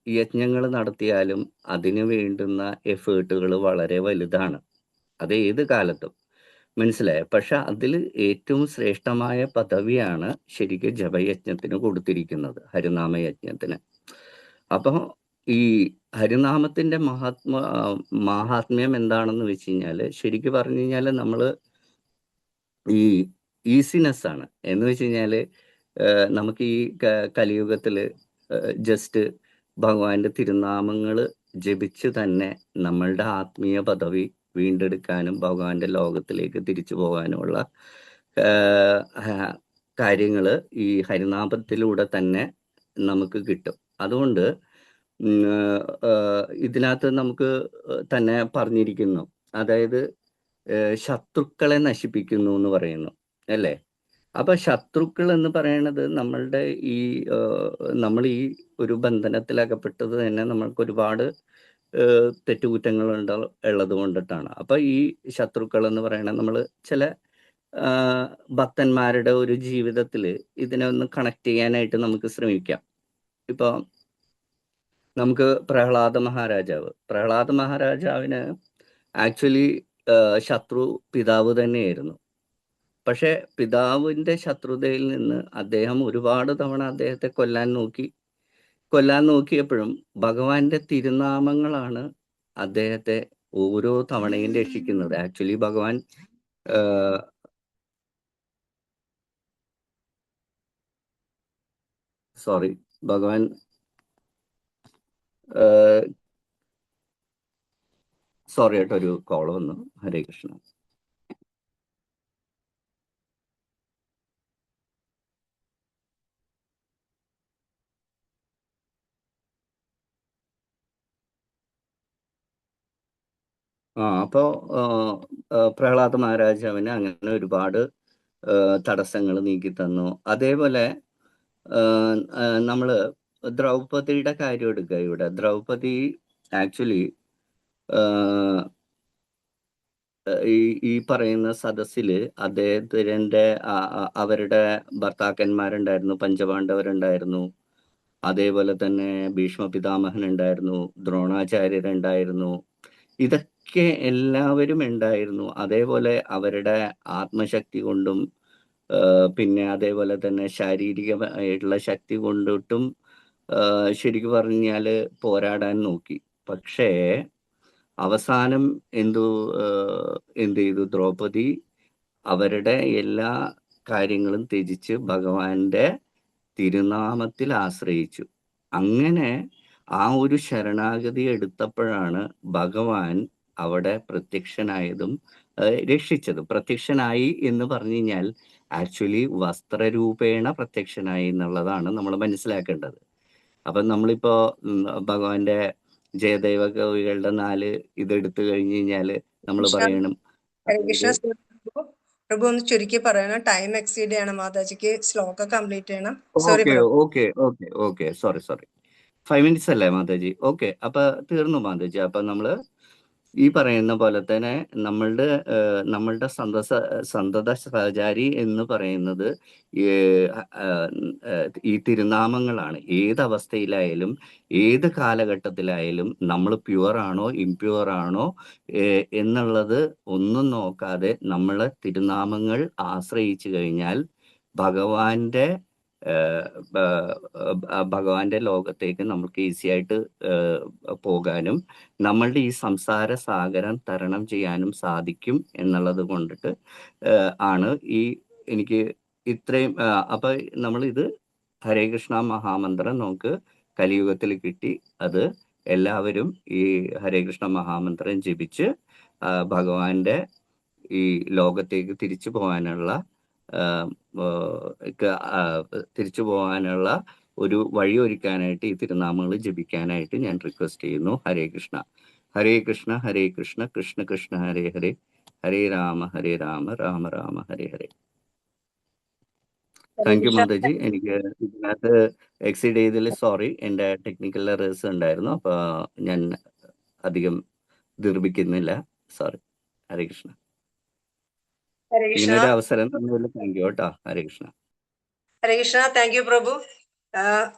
യജ്ഞങ്ങൾ നടത്തിയാലും അതിന് വേണ്ടുന്ന എഫേർട്ടുകൾ വളരെ വലുതാണ്. അത് ഏത് കാലത്തും മനസ്സിലായ. പക്ഷെ അതിൽ ഏറ്റവും ശ്രേഷ്ഠമായ പദവിയാണ് ശരിക്കും ജപയജ്ഞത്തിന് കൊടുത്തിരിക്കുന്നത്, ഹരിനാമയജ്ഞത്തിന്. അപ്പൊ ഈ ഹരിനാമത്തിന്റെ മാഹാത്മ്യം എന്താണെന്ന് വെച്ച് കഴിഞ്ഞാല് ശരിക്കും പറഞ്ഞു കഴിഞ്ഞാല് നമ്മള് ഈ ഈസിനെസ് ആണ്. എന്ന് വെച്ച് കഴിഞ്ഞാല് നമുക്ക് ഈ കലിയുഗത്തില് ജസ്റ്റ് ഭഗവാന്റെ തിരുനാമങ്ങൾ ജപിച്ച് തന്നെ നമ്മളുടെ ആത്മീയ പദവി വീണ്ടെടുക്കാനും ഭഗവാന്റെ ലോകത്തിലേക്ക് തിരിച്ചു പോകാനുമുള്ള കാര്യങ്ങൾ ഈ ഹരിനാമത്തിലൂടെ തന്നെ നമുക്ക് കിട്ടും. അതുകൊണ്ട് ഇതിനകത്ത് നമുക്ക് തന്നെ പറഞ്ഞിരിക്കുന്നു, അതായത് ശത്രുക്കളെ നശിപ്പിക്കുന്നു എന്ന് പറയുന്നു അല്ലേ. അപ്പൊ ശത്രുക്കൾ എന്ന് പറയുന്നത് നമ്മളുടെ നമ്മൾ ഈ ഒരു ബന്ധനത്തിലകപ്പെട്ടത് തന്നെ നമ്മൾക്ക് ഒരുപാട് തെറ്റുകുറ്റങ്ങൾ ഉള്ളത് കൊണ്ടിട്ടാണ്. അപ്പൊ ഈ ശത്രുക്കൾ എന്ന് പറയുന്നത് നമ്മൾ ചില ഭക്തന്മാരുടെ ഒരു ജീവിതത്തിൽ ഇതിനെ ഒന്ന് കണക്ട് ചെയ്യാനായിട്ട് നമുക്ക് ശ്രമിക്കാം. ഇപ്പൊ നമുക്ക് പ്രഹ്ലാദ മഹാരാജാവിന് ആക്ച്വലി ശത്രു പിതാവ് തന്നെയായിരുന്നു. പക്ഷെ പിതാവിന്റെ ശത്രുതയിൽ നിന്ന് അദ്ദേഹം ഒരുപാട് തവണ അദ്ദേഹത്തെ കൊല്ലാൻ നോക്കി. കൊല്ലാൻ നോക്കിയപ്പോഴും ഭഗവാന്റെ തിരുനാമങ്ങളാണ് അദ്ദേഹത്തെ ഓരോ തവണയും രക്ഷിക്കുന്നത്. ആക്ച്വലി ഭഗവാൻ ഭഗവാൻ സോറി കേട്ടോ, ഒരു കോൾ വന്നു. ഹരേ കൃഷ്ണ. അപ്പോ പ്രഹ്ലാദ മഹാരാജാവിന് അങ്ങനെ ഒരുപാട് തടസ്സങ്ങൾ നീക്കി തന്നു. അതേപോലെ നമ്മള് ദ്രൗപദിയുടെ കാര്യം എടുക്കുക. ഇവിടെ ദ്രൗപദി ആക്ച്വലി ഈ പറയുന്ന സദസ്സില് അദ്ദേഹത്തിന്റെ അവരുടെ ഭർത്താക്കന്മാരുണ്ടായിരുന്നു, പഞ്ചപാണ്ഡവരുണ്ടായിരുന്നു, അതേപോലെ തന്നെ ഭീഷ്മ പിതാമഹൻ ഉണ്ടായിരുന്നു, ദ്രോണാചാര്യരുണ്ടായിരുന്നു. ഇതൊക്കെ എല്ലാവരും ഉണ്ടായിരുന്നു. അതേപോലെ അവരുടെ ആത്മശക്തി കൊണ്ടും പിന്നെ അതേപോലെ തന്നെ ശാരീരികമായിട്ടുള്ള ശക്തി കൊണ്ടിട്ടും ശരിക്കും പറഞ്ഞാല് പോരാടാൻ നോക്കി. പക്ഷേ അവസാനം എന്ത് ചെയ്തു? ദ്രൗപദി അവരുടെ എല്ലാ കാര്യങ്ങളും ത്യജിച്ച് ഭഗവാന്റെ തിരുനാമത്തിൽ ആശ്രയിച്ചു. അങ്ങനെ ആ ഒരു ശരണാഗതി എടുത്തപ്പോഴാണ് ഭഗവാൻ അവിടെ പ്രത്യക്ഷനായതും രക്ഷിച്ചതും. പ്രത്യക്ഷനായി എന്ന് പറഞ്ഞു കഴിഞ്ഞാൽ ആക്ച്വലി വസ്ത്രരൂപേണ പ്രത്യക്ഷനായി എന്നുള്ളതാണ് നമ്മൾ മനസ്സിലാക്കേണ്ടത്. അപ്പൊ നമ്മളിപ്പോ ഭഗവാന്റെ ജയദൈവ കവികളുടെ 4 ഇതെടുത്തു കഴിഞ്ഞു കഴിഞ്ഞാല് നമ്മൾ പറയണം. പ്രഭു ഒന്ന് ചുരുക്കി പറയണം, ടൈം എക്സീഡ് ചെയ്യണം, മാതാജിക്ക് ശ്ലോകം കംപ്ലീറ്റ് ചെയ്യണം. ഓക്കെ സോറി 5 minutes അല്ലേ മാതാജി? ഓക്കെ, അപ്പൊ തീർന്നു മാതാജി. അപ്പൊ നമ്മള് ഈ പറയുന്ന പോലെ തന്നെ നമ്മളുടെ സന്തത സഹചാരി എന്ന് പറയുന്നത് ഈ തിരുനാമങ്ങളാണ്. ഏതവസ്ഥയിലായാലും ഏത് കാലഘട്ടത്തിലായാലും നമ്മൾ പ്യുവർ ആണോ ഇംപ്യുവർ ആണോ എന്നുള്ളത് ഒന്നും നോക്കാതെ നമ്മളെ തിരുനാമങ്ങൾ ആശ്രയിച്ചു കഴിഞ്ഞാൽ ഭഗവാന്റെ ലോകത്തേക്ക് നമുക്ക് ഈസി ആയിട്ട് പോകാനും നമ്മളുടെ ഈ സംസാര സാഗരം തരണം ചെയ്യാനും സാധിക്കും എന്നുള്ളത് കൊണ്ടിട്ട് ആണ് എനിക്ക് ഇത്രയും. അപ്പൊ നമ്മളിത് ഹരേ കൃഷ്ണ മഹാമന്ത്രം നമുക്ക് കലിയുഗത്തിൽ കിട്ടി. അത് എല്ലാവരും ഈ ഹരേ കൃഷ്ണ മഹാമന്ത്രം ജപിച്ച് ഭഗവാന്റെ ഈ ലോകത്തേക്ക് തിരിച്ചു പോകാനുള്ള ഒരു വഴി ഒരുക്കാനായിട്ട് ഈ തിരുനാമങ്ങൾ ജപിക്കാനായിട്ട് ഞാൻ റിക്വസ്റ്റ് ചെയ്യുന്നു. ഹരേ കൃഷ്ണ. ഹരേ കൃഷ്ണ ഹരേ കൃഷ്ണ കൃഷ്ണ കൃഷ്ണ ഹരേ ഹരേ, ഹരേ രാമ രാമ രാമ ഹരേ ഹരേ. Thank you Mataji. എനിക്ക് ഇതിനകത്ത് എക്സീഡ് ചെയ്തതിൽ സോറി, എൻ്റെ ടെക്നിക്കൽ എറേഴ്സ് ഉണ്ടായിരുന്നു. അപ്പൊ ഞാൻ അധികം ദീർഘിക്കുന്നില്ല, സോറി. ഹരേ കൃഷ്ണ. ഇങ്ങനൊരു അവസരം തന്നതിൽ താങ്ക് യു കേട്ടോ. ഹരേ കൃഷ്ണ. ഹരേ കൃഷ്ണ. താങ്ക് യു പ്രഭു.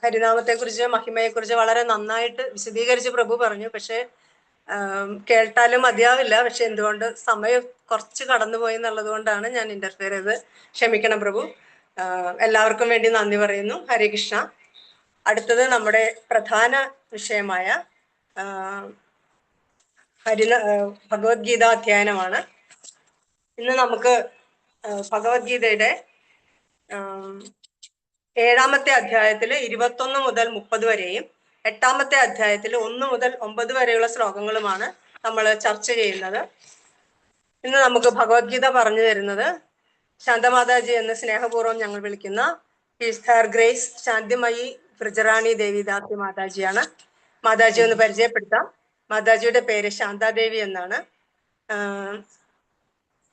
ഹരിനാമത്തെ കുറിച്ച് മഹിമയെ കുറിച്ച് വളരെ നന്നായിട്ട് വിശദീകരിച്ച് പ്രഭു പറഞ്ഞു. പക്ഷെ കേട്ടാലും മതിയാവില്ല. പക്ഷെ എന്തുകൊണ്ട് സമയം കുറച്ച് കടന്നുപോയി എന്നുള്ളത് കൊണ്ടാണ് ഞാൻ ഇന്റർഫിയർ ചെയ്ത്. ക്ഷമിക്കണം പ്രഭു. എല്ലാവർക്കും വേണ്ടി നന്ദി പറയുന്നു. ഹരേ കൃഷ്ണ. അടുത്തത് നമ്മുടെ പ്രധാന വിഷയമായ ഭഗവത്ഗീത അധ്യയനമാണ്. ഇന്ന് നമുക്ക് ഭഗവത്ഗീതയുടെ 7-ാമത്തെ അധ്യായത്തില് 21 മുതൽ 30 വരെയും 8-ാമത്തെ അധ്യായത്തിൽ 1 മുതൽ 9 വരെയുള്ള ശ്ലോകങ്ങളുമാണ് നമ്മൾ ചർച്ച ചെയ്യുന്നത്. ഇന്ന് നമുക്ക് ഭഗവത്ഗീത പറഞ്ഞു തരുന്നത് ശാന്തമാതാജി എന്ന് സ്നേഹപൂർവ്വം ഞങ്ങൾ വിളിക്കുന്ന ഹെർ ഗ്രേസ് ശാന്തിമയി ബ്രജറാണി ദേവിദാസി മാതാജിയാണ്. മാതാജി ഒന്ന് പരിചയപ്പെടുത്താം. മാതാജിയുടെ പേര് ശാന്താദേവി എന്നാണ്.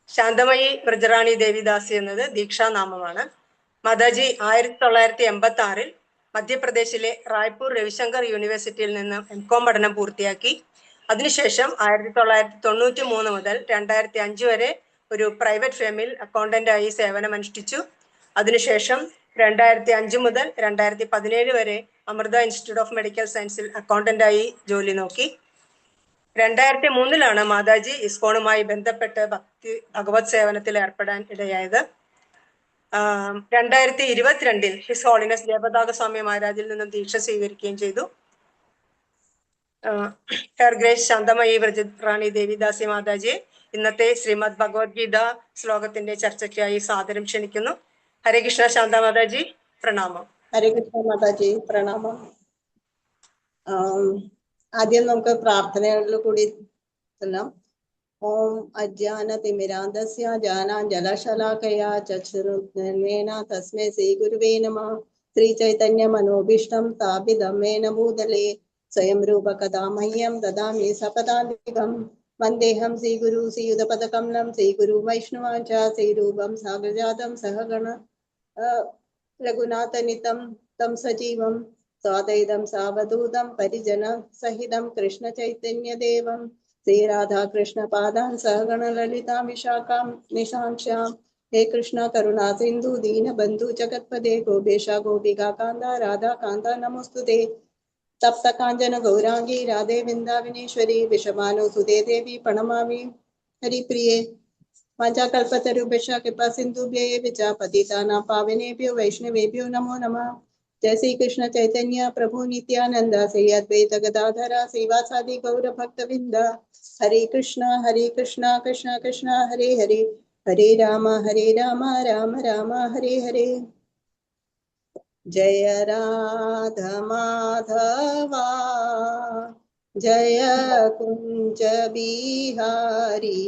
ശാന്തമയി ബ്രജറാണി ദേവിദാസി എന്നത് ദീക്ഷാനാമമാണ്. മാതാജി 1986 മധ്യപ്രദേശിലെ റായ്പൂർ രവിശങ്കർ യൂണിവേഴ്സിറ്റിയിൽ നിന്ന് എംകോം പഠനം പൂർത്തിയാക്കി. അതിനുശേഷം 1993 മുതൽ 2005 വരെ ഒരു പ്രൈവറ്റ് ഫേമിൽ അക്കൗണ്ടന്റായി സേവനമനുഷ്ഠിച്ചു. അതിനുശേഷം 2005 മുതൽ 2017 വരെ അമൃത ഇൻസ്റ്റിറ്റ്യൂട്ട് ഓഫ് മെഡിക്കൽ സയൻസിൽ അക്കൗണ്ടന്റായി ജോലി നോക്കി. 2003 മാതാജി ഇസ്കോണുമായി ബന്ധപ്പെട്ട് ഭഗവത് സേവനത്തിൽ ഏർപ്പെടാൻ ഇടയായത്. 2022 ഹിസ് ഹോളിനെസ് ജയപതാക സ്വാമി മഹാരാജിൽ നിന്നും ദീക്ഷ സ്വീകരിക്കുകയും ചെയ്തു. ഹെർ ഗ്രേസ് ശാന്തമയി വ്രജറാണി ദേവിദാസി മാതാജിയെ ഇന്നത്തെ ശ്രീമദ് ഭഗവത്ഗീത ശ്ലോകത്തിന്റെ ചർച്ചയ്ക്കായി സാദരം ക്ഷണിക്കുന്നു. ഹരേ കൃഷ്ണ ശാന്ത മാതാജി, പ്രണാമം. ഹരേ കൃഷ്ണ മാതാജി, പ്രണാമം. ആദ്യം നമുക്ക് പ്രാർത്ഥനകളിൽ കൂടി ചെല്ലാം. ഓം അജ്ഞാന തിമിരാന്തസ്യ ജ്ഞാനാഞ്ജലശലാകയാ ചക്ഷുരുന്മിലിതേന തസ്മൈ ശ്രീ ഗുരുവേ നമഃ. ശ്രീ ചൈതന്യ മനോഭീഷ്ടം സ്ഥാപിതം മേന ഭൂതലേ സ്വയം രൂപ കഥാ മഹ്യം ദദാമി സപദാന്തികം. വന്ദേഹം ശ്രീഗുരു ശ്രീയുതപദകമലം ശ്രീഗുരു വൈഷ്ണവാച ശ്രീരൂപം സാഗരജാതം സഹഗണ രഘുനാഥനിതം തം സജീവം സ്വാദൈതം സാവധൂതം പരിജന സഹിതം കൃഷ്ണ ചൈതന്യദേവം ശ്രീരാധാകൃഷ്ണ പാദാൻ സഹഗണ ലളിതാ വിശാഖാം നിശാംശ്യാം. ഹേ കൃഷ്ണ കരുണാ സിന്ധു ദീനബന്ധു ജഗത്പദേ ഗോപേശ ഗോപികാ കാന്ത രാധാ കാന്ത നമോസ്തുതേ. തപ്ത കാഞ്ചന ഗൗരാംഗി രാധേ വൃന്ദാവനേശ്വരി വിഷമാനുസുതേ ദേവി പ്രണമാമി ഹരിപ്രിയേ. വാഞ്ചാകൽപതരുഭ്യശ്ച കൃപാ സിന്ധുഭ്യൈവ ച പതിതാനാം പാവനേഭ്യോ വൈഷ്ണവേഭ്യോ നമോ നമഃ. जय श्री कृष्ण चैतन्य प्रभु नित्यानंद श्री अद्वैत गदाधर श्रीवासादि गौर भक्त वृंद. हरे कृष्ण कृष्ण कृष्ण हरे हरे, हरे राम राम राम हरे हरे. जय राधा माधवा जय कुंज बिहारी,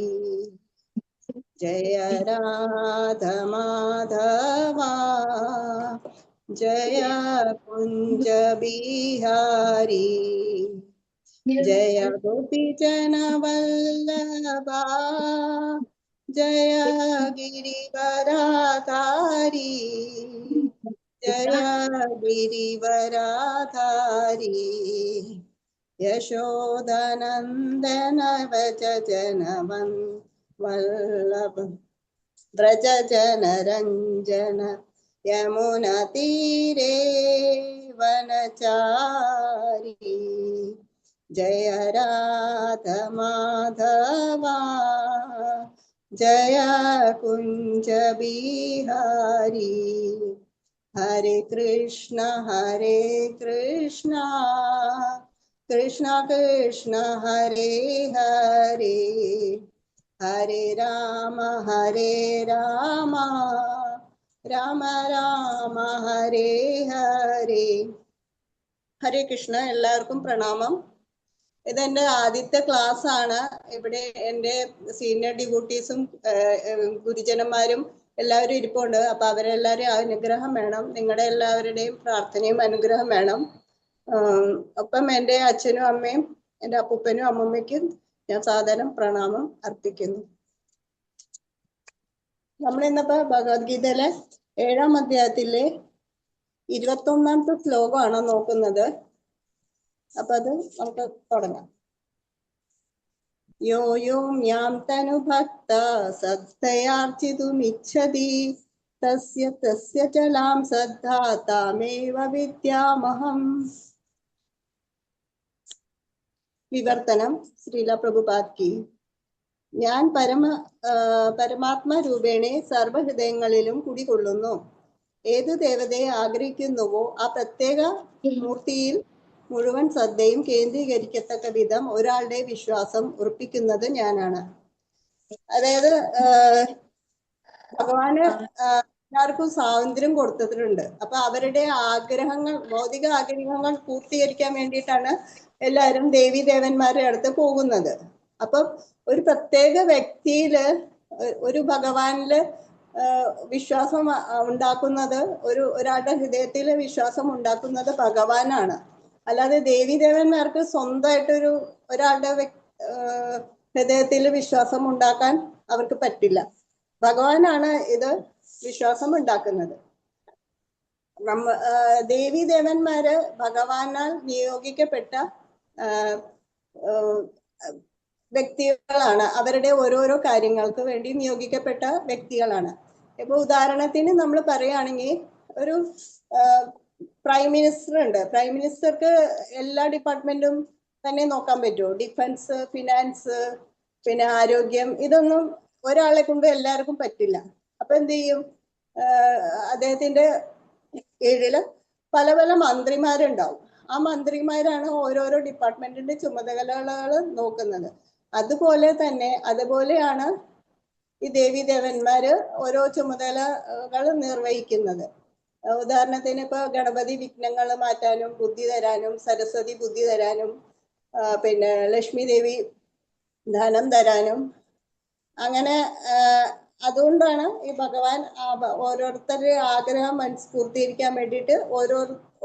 जय राधा माधवा जय कुंज बिहारी. जय गोपीजन वल्लभा जय गिरिवराधारी, जय गिरिवराधारी. यशोदनंदन व्रज जनवन वल्लभ व्रज जन रंजन यमुना तीरे वनचारी. जय राधा माधवा जय कुंज बिहारी. हरे कृष्ण कृष्ण कृष्ण हरे हरे, हरे राम രാമ രാമ ഹരേ ഹരേ. ഹരേ കൃഷ്ണ. എല്ലാവർക്കും പ്രണാമം. ഇതെന്റെ ആദ്യത്തെ ക്ലാസ് ആണ്. ഇവിടെ എൻ്റെ സീനിയർ ഡിവോട്ടീസും ഗുരുജനന്മാരും എല്ലാവരും ഇരിപ്പുണ്ട്. അപ്പൊ അവരെല്ലാവരും അനുഗ്രഹം വേണം. നിങ്ങളുടെ എല്ലാവരുടെയും പ്രാർത്ഥനയും അനുഗ്രഹം വേണം. ഒപ്പം എൻ്റെ അച്ഛനും അമ്മയും എൻ്റെ അപ്പൂപ്പനും അമ്മൂമ്മയ്ക്കും ഞാൻ സാദരം പ്രണാമം അർപ്പിക്കുന്നു. നമ്മളിന്നിപ്പോ ഭഗവത്ഗീതയിലെ 7-ാം അധ്യായത്തിലെ 21-ാമത്തെ ശ്ലോകമാണ് നോക്കുന്നത്. അപ്പൊ അത് നമുക്ക് തുടങ്ങാം. യോ യോ മ്യാം തനു ഭക്ത സദ്ദയാർച്ചിതുമിച്ഛതി തസ്യ തസ്യ ചലാം സദ്ധാ താമേവ വിദ്യാമഹം. വിവർത്തനം ശ്രീല പ്രഭുപാദ് കി. ഞാൻ പരമാത്മ രൂപേണെ സർവഹൃദയങ്ങളിലും കുടികൊള്ളുന്നു. ഏത് ദേവതയെ ആഗ്രഹിക്കുന്നുവോ ആ പ്രത്യേക മൂർത്തിയിൽ മുഴുവൻ ശ്രദ്ധയും കേന്ദ്രീകരിക്കത്തക്ക വിധം ഒരാളുടെ വിശ്വാസം ഉറപ്പിക്കുന്നത് ഞാനാണ്. അതായത് ഭഗവാന് എല്ലാവർക്കും സ്വാതന്ത്ര്യം കൊടുത്തിട്ടുണ്ട്. അപ്പൊ അവരുടെ ആഗ്രഹങ്ങൾ, ഭൗതിക ആഗ്രഹങ്ങൾ പൂർത്തീകരിക്കാൻ വേണ്ടിയിട്ടാണ് എല്ലാവരും ദേവീ ദേവന്മാരുടെ അടുത്ത് പോകുന്നത്. അപ്പം ഒരു പ്രത്യേക വ്യക്തിയില്, ഒരു ഭഗവാനില് വിശ്വാസം ഉണ്ടാക്കുന്നത്, ഒരാളുടെ ഹൃദയത്തില് വിശ്വാസം ഉണ്ടാക്കുന്നത് ഭഗവാനാണ്. അല്ലാതെ ദേവീദേവന്മാർക്ക് സ്വന്തമായിട്ടൊരു ഒരാളുടെ ഹൃദയത്തിൽ വിശ്വാസം ഉണ്ടാക്കാൻ അവർക്ക് പറ്റില്ല. ഭഗവാനാണ് ഇത് വിശ്വാസം ഉണ്ടാക്കുന്നത്. ദേവീദേവന്മാര് ഭഗവാനാൽ നിയോഗിക്കപ്പെട്ട വ്യക്തികളാണ്. അവരുടെ ഓരോരോ കാര്യങ്ങൾക്ക് വേണ്ടി നിയോഗിക്കപ്പെട്ട വ്യക്തികളാണ്. ഇപ്പൊ ഉദാഹരണത്തിന് നമ്മൾ പറയുകയാണെങ്കിൽ, ഒരു പ്രൈം മിനിസ്റ്റർ ഉണ്ട്. പ്രൈം മിനിസ്റ്റർക്ക് എല്ലാ ഡിപ്പാർട്ട്മെന്റും തന്നെ നോക്കാൻ പറ്റുമോ? ഡിഫൻസ്, ഫിനാൻസ്, പിന്നെ ആരോഗ്യം, ഇതൊന്നും ഒരാളെ കൊണ്ട് എല്ലാവർക്കും പറ്റില്ല. അപ്പൊ എന്ത് ചെയ്യും? അദ്ദേഹത്തിന്റെ കീഴില് പല പല മന്ത്രിമാരുണ്ടാവും. ആ മന്ത്രിമാരാണ് ഓരോരോ ഡിപ്പാർട്ട്മെന്റിന്റെ ചുമതലകൾ നോക്കുന്നത്. അതുപോലെയാണ് ഈ ദേവീദേവന്മാര് ഓരോ ചുമതലകൾ നിർവഹിക്കുന്നത്. ഉദാഹരണത്തിന് ഇപ്പൊ ഗണപതി വിഘ്നങ്ങൾ മാറ്റാനും ബുദ്ധി തരാനും, സരസ്വതി ബുദ്ധി തരാനും, പിന്നെ ലക്ഷ്മി ദേവി ധനം തരാനും, അങ്ങനെ അതുകൊണ്ടാണ് ഈ ഭഗവാൻ ഓരോരുത്തരുടെ ആഗ്രഹം പൂർത്തീകരിക്കാൻ വേണ്ടിയിട്ട്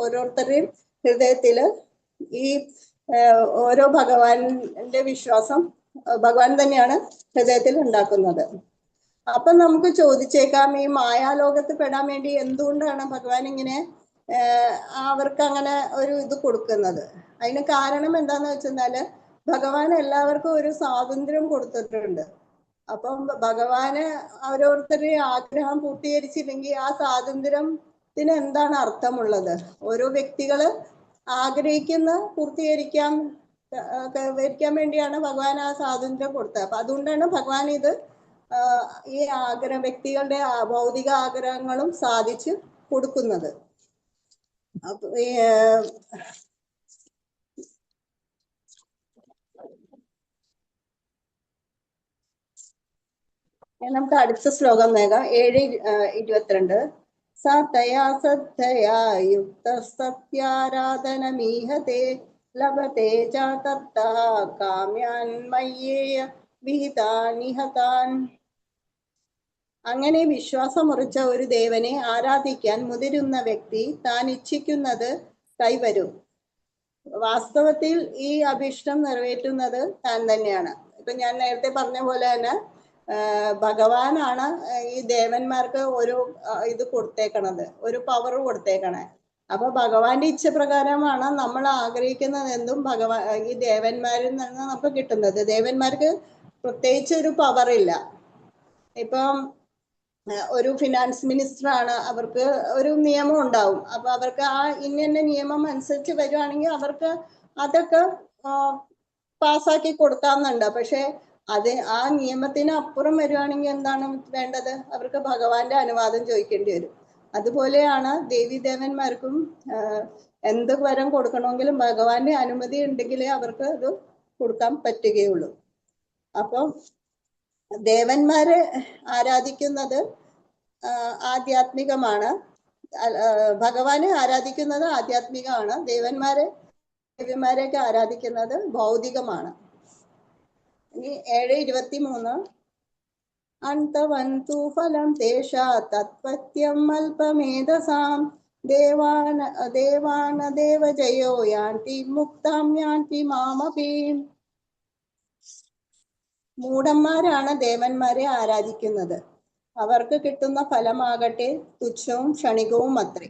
ഓരോരുത്തരുടെയും ഹൃദയത്തില് ഈ ഓരോ ഭഗവാന്റെ വിശ്വാസം ഭഗവാൻ തന്നെയാണ് ഹൃദയത്തിൽ ഉണ്ടാക്കുന്നത്. അപ്പൊ നമുക്ക് ചോദിച്ചേക്കാം, ഈ മായാലോകത്ത് പെടാൻ വേണ്ടി എന്തുകൊണ്ടാണ് ഭഗവാൻ ഇങ്ങനെ അവർക്ക് അങ്ങനെ ഒരു ഇത് കൊടുക്കുന്നത്? അതിന് കാരണം എന്താന്ന് വെച്ചെന്നാല് ഭഗവാൻ എല്ലാവർക്കും ഒരു സ്വാതന്ത്ര്യം കൊടുത്തിട്ടുണ്ട്. അപ്പം ഭഗവാന് ഓരോരുത്തരുടെ ആഗ്രഹം പൂർത്തീകരിച്ചില്ലെങ്കിൽ ആ സ്വാതന്ത്ര്യത്തിന് എന്താണ് അർത്ഥമുള്ളത്? ഓരോ വ്യക്തികള് പൂർത്തീകരിക്കാൻ വേണ്ടിയാണ് ഭഗവാൻ ആ സ്വാതന്ത്ര്യം കൊടുത്തത്. അപ്പൊ അതുകൊണ്ടാണ് ഭഗവാൻ ഇത് ഈ വ്യക്തികളുടെ ഭൗതിക ആഗ്രഹങ്ങളും സാധിച്ചു കൊടുക്കുന്നത്. അപ്പൊ നമുക്ക് അടുത്ത ശ്ലോകം വേഗം 7:22. സതയാ ശ്രദ്ധയാ യുക്ത സത്യാരാധനമീഹതേ ലഭത്തെ ച തത്തഃ കാമ്യാൻ മയ്യേയ വിഹിതാൻ നിഹതാൻ. അങ്ങനെ വിശ്വാസമുറച്ച ഒരു ദേവനെ ആരാധിക്കാൻ മുതിരുന്ന വ്യക്തി താൻ ഇച്ഛിക്കുന്നത് കൈവരും. വാസ്തവത്തിൽ ഈ അഭീഷ്ടം നിറവേറ്റുന്നത് താൻ തന്നെയാണ്. ഇപ്പൊ ഞാൻ നേരത്തെ പറഞ്ഞ പോലെ തന്നെ ഭഗവാനാണ് ഈ ദേവന്മാർക്ക് ഒരു ഇത് കൊടുത്തേക്കണത്, ഒരു പവർ കൊടുത്തേക്കണേ. അപ്പൊ ഭഗവാന്റെ ഇച്ഛപ്രകാരമാണ് നമ്മൾ ആഗ്രഹിക്കുന്നത് എന്തും ഈ ദേവന്മാരിൽ നിന്ന് നമുക്ക് കിട്ടുന്നത്. ദേവന്മാർക്ക് പ്രത്യേകിച്ച് ഒരു പവർ ഇല്ല. ഇപ്പം ഒരു ഫിനാൻസ് മിനിസ്റ്റർ ആണ്, അവർക്ക് ഒരു നിയമം ഉണ്ടാവും. അപ്പൊ അവർക്ക് ആ ഇന്ന നിയമം അനുസരിച്ച് വരുവാണെങ്കിൽ അവർക്ക് അതൊക്കെ പാസ്സാക്കി കൊടുക്കാവുന്നുണ്ട്. പക്ഷെ ആ നിയമത്തിന് അപ്പുറം വരുവാണെങ്കിൽ എന്താണ് വേണ്ടത്? അവർക്ക് ഭഗവാന്റെ അനുവാദം ചോദിക്കേണ്ടി വരും. അതുപോലെയാണ് ദേവീദേവന്മാർക്കും എന്ത് വരം കൊടുക്കണമെങ്കിലും ഭഗവാന്റെ അനുമതി ഉണ്ടെങ്കിലേ അവർക്ക് അത് കൊടുക്കാൻ പറ്റുകയുള്ളൂ. അപ്പം ദേവന്മാരെ ആരാധിക്കുന്നത് ആധ്യാത്മികമാണ്. ഭഗവാനെ ആരാധിക്കുന്നത് ആധ്യാത്മികമാണ്. ദേവന്മാരെയൊക്കെ ആരാധിക്കുന്നത് ഭൗതികമാണ്. ഇനി 7:23. അന്തവന്തു ഫലം തേഷാ തത്പത്യം അല്പമേധസാം ദേവാന ദേവജയോ യാന്തി മുക്താം യാന്തി മാമപി. മൂഢന്മാരാണ് ദേവന്മാരെ ആരാധിക്കുന്നത്. അവർക്ക് കിട്ടുന്ന ഫലമാകട്ടെ തുച്ഛവും ക്ഷണികവും അത്രേ.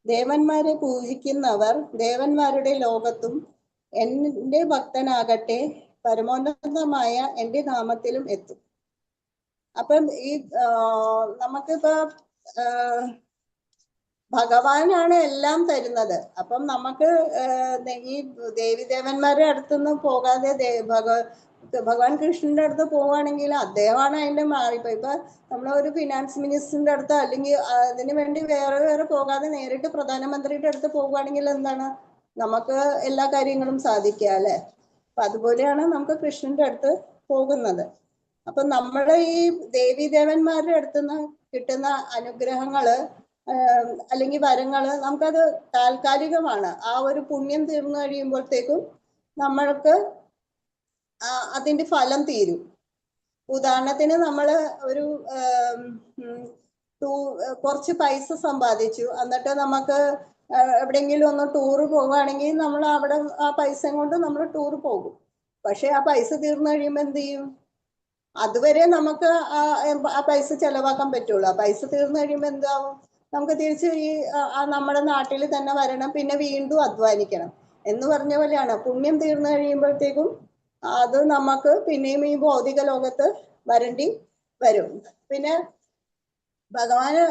ദേവന്മാരെ പൂജിക്കുന്നവർ ദേവന്മാരുടെ ലോകത്തും എന്റെ ഭക്തനാകട്ടെ പരമോന്നതമായ എന്റെ നാമത്തിലും എത്തും. അപ്പം ഈ നമുക്കിപ്പോ ഭഗവാനാണ് എല്ലാം തരുന്നത്. അപ്പം നമുക്ക് ഈ ദേവീദേവന്മാരുടെ അടുത്തൊന്നും പോകാതെ ഭഗവാൻ കൃഷ്ണന്റെ അടുത്ത് പോവുകയാണെങ്കിൽ അദ്ദേഹമാണ് അതിന്റെ മാറിപ്പോ. ഇപ്പൊ നമ്മളൊരു ഫിനാൻസ് മിനിസ്റ്ററിന്റെ അടുത്ത് അല്ലെങ്കിൽ അതിനു വേണ്ടി വേറെ പോകാതെ നേരിട്ട് പ്രധാനമന്ത്രിയുടെ അടുത്ത് പോവുകയാണെങ്കിൽ എന്താണ് നമുക്ക് എല്ലാ കാര്യങ്ങളും സാധിക്കുക അല്ലെ? അപ്പൊ അതുപോലെയാണ് നമുക്ക് കൃഷ്ണന്റെ അടുത്ത് പോകുന്നത്. അപ്പൊ നമ്മളെ ഈ ദേവീദേവന്മാരുടെ അടുത്തുനിന്ന് കിട്ടുന്ന അനുഗ്രഹങ്ങള് അല്ലെങ്കിൽ വരങ്ങള് നമുക്കത് താൽക്കാലികമാണ്. ആ ഒരു പുണ്യം തീർന്നു കഴിയുമ്പോഴത്തേക്കും നമ്മൾക്ക് അതിന്റെ ഫലം തീരും. ഉദാഹരണത്തിന് നമ്മള് ഒരു കുറച്ച് പൈസ സമ്പാദിച്ചു, എന്നിട്ട് നമുക്ക് എവിടെയെങ്കിലും ഒന്ന് ടൂറ് പോവുകയാണെങ്കിൽ നമ്മൾ അവിടെ ആ പൈസ കൊണ്ട് നമ്മൾ ടൂർ പോകും. പക്ഷെ ആ പൈസ തീർന്നു കഴിയുമ്പോൾ എന്ത് ചെയ്യും? അതുവരെ നമുക്ക് ആ പൈസ ചെലവാക്കാൻ പറ്റുള്ളൂ. ആ പൈസ തീർന്നു കഴിയുമ്പോൾ എന്താവും? നമുക്ക് തിരിച്ച് നമ്മുടെ നാട്ടിൽ തന്നെ വരണം, പിന്നെ വീണ്ടും അധ്വാനിക്കണം എന്ന് പറഞ്ഞ പോലെയാണ്. പുണ്യം തീർന്നു കഴിയുമ്പോഴത്തേക്കും അത് നമുക്ക് പിന്നെയും ഈ ഭൗതിക ലോകത്ത് വരേണ്ടി വരും. പിന്നെ ഭഗവാന്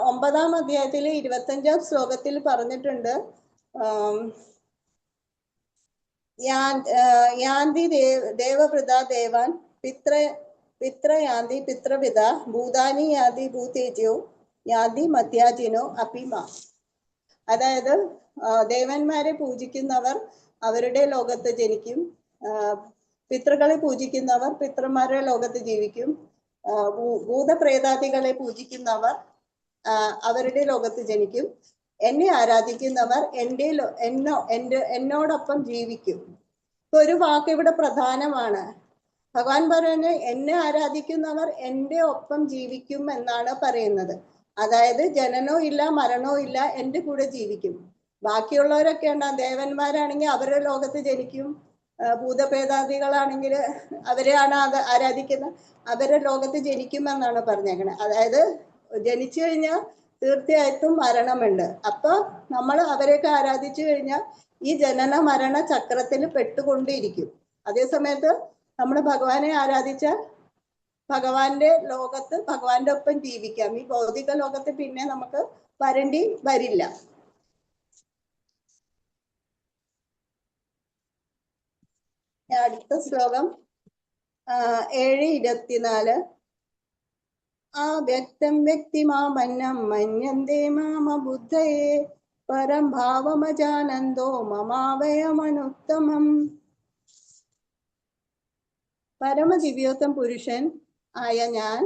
9-ാം അധ്യായത്തില് 25-ാം ശ്ലോകത്തിൽ പറഞ്ഞിട്ടുണ്ട്, യാന്തി ദേവവൃത ദേവാൻ പിത്ര യാന്തി പിതൃവിത ഭൂതാനി യാന്തി ഭൂതേജ്യോ യാതി മത്യാജിനോ അപിമ. അതായത് ദേവന്മാരെ പൂജിക്കുന്നവർ അവരുടെ ലോകത്ത് ജനിക്കും, പിതൃകളെ പൂജിക്കുന്നവർ പിതൃമാരുടെ ലോകത്ത് ജീവിക്കും, ഭൂതപ്രേതാദികളെ പൂജിക്കുന്നവർ അവരുടെ ലോകത്ത് ജനിക്കും, എന്നെ ആരാധിക്കുന്നവർ എന്നോടൊപ്പം ജീവിക്കും. ഇപ്പൊ ഒരു വാക്ക് ഇവിടെ പ്രധാനമാണ്. ഭഗവാൻ പറയുന്നത് എന്നെ ആരാധിക്കുന്നവർ എൻ്റെ ഒപ്പം ജീവിക്കും എന്നാണ് പറയുന്നത്. അതായത് ജനനവും ഇല്ല മരണവും ഇല്ല, എൻ്റെ കൂടെ ജീവിക്കും. ബാക്കിയുള്ളവരൊക്കെ ഉണ്ടാകും, ദേവന്മാരാണെങ്കിൽ അവരുടെ ലോകത്ത് ജനിക്കും, ഭൂതപ്രേതാദികളാണെങ്കിൽ അവരെയാണ് ആരാധിക്കുന്നത്, അവരുടെ ലോകത്ത് ജനിക്കുമെന്നാണ് പറഞ്ഞേക്കണത്. അതായത് ജനിച്ചു കഴിഞ്ഞാൽ തീർച്ചയായിട്ടും മരണമുണ്ട്. അപ്പൊ നമ്മൾ അവരെയൊക്കെ ആരാധിച്ചു കഴിഞ്ഞാൽ ഈ ജനന മരണ ചക്രത്തിൽ പെട്ടുകൊണ്ടിരിക്കും. അതേ സമയത്ത് നമ്മൾ ഭഗവാനെ ആരാധിച്ചാൽ ഭഗവാന്റെ ലോകത്ത് ഭഗവാന്റെ ഒപ്പം ജീവിക്കാം. ഈ ഭൗതിക ലോകത്ത് പിന്നെ നമുക്ക് വരേണ്ടി വരില്ല. അടുത്ത ശ്ലോകം 7:24. വ്യക്തം വ്യക്തിമാമന്നം മന്യന്തേ മാമ ബുദ്ധയേ പരം ഭാവമജാനന്ദോ മമാവയമനുത്തമം. പരമദിവ്യോത്തം പുരുഷൻ ആയ ഞാൻ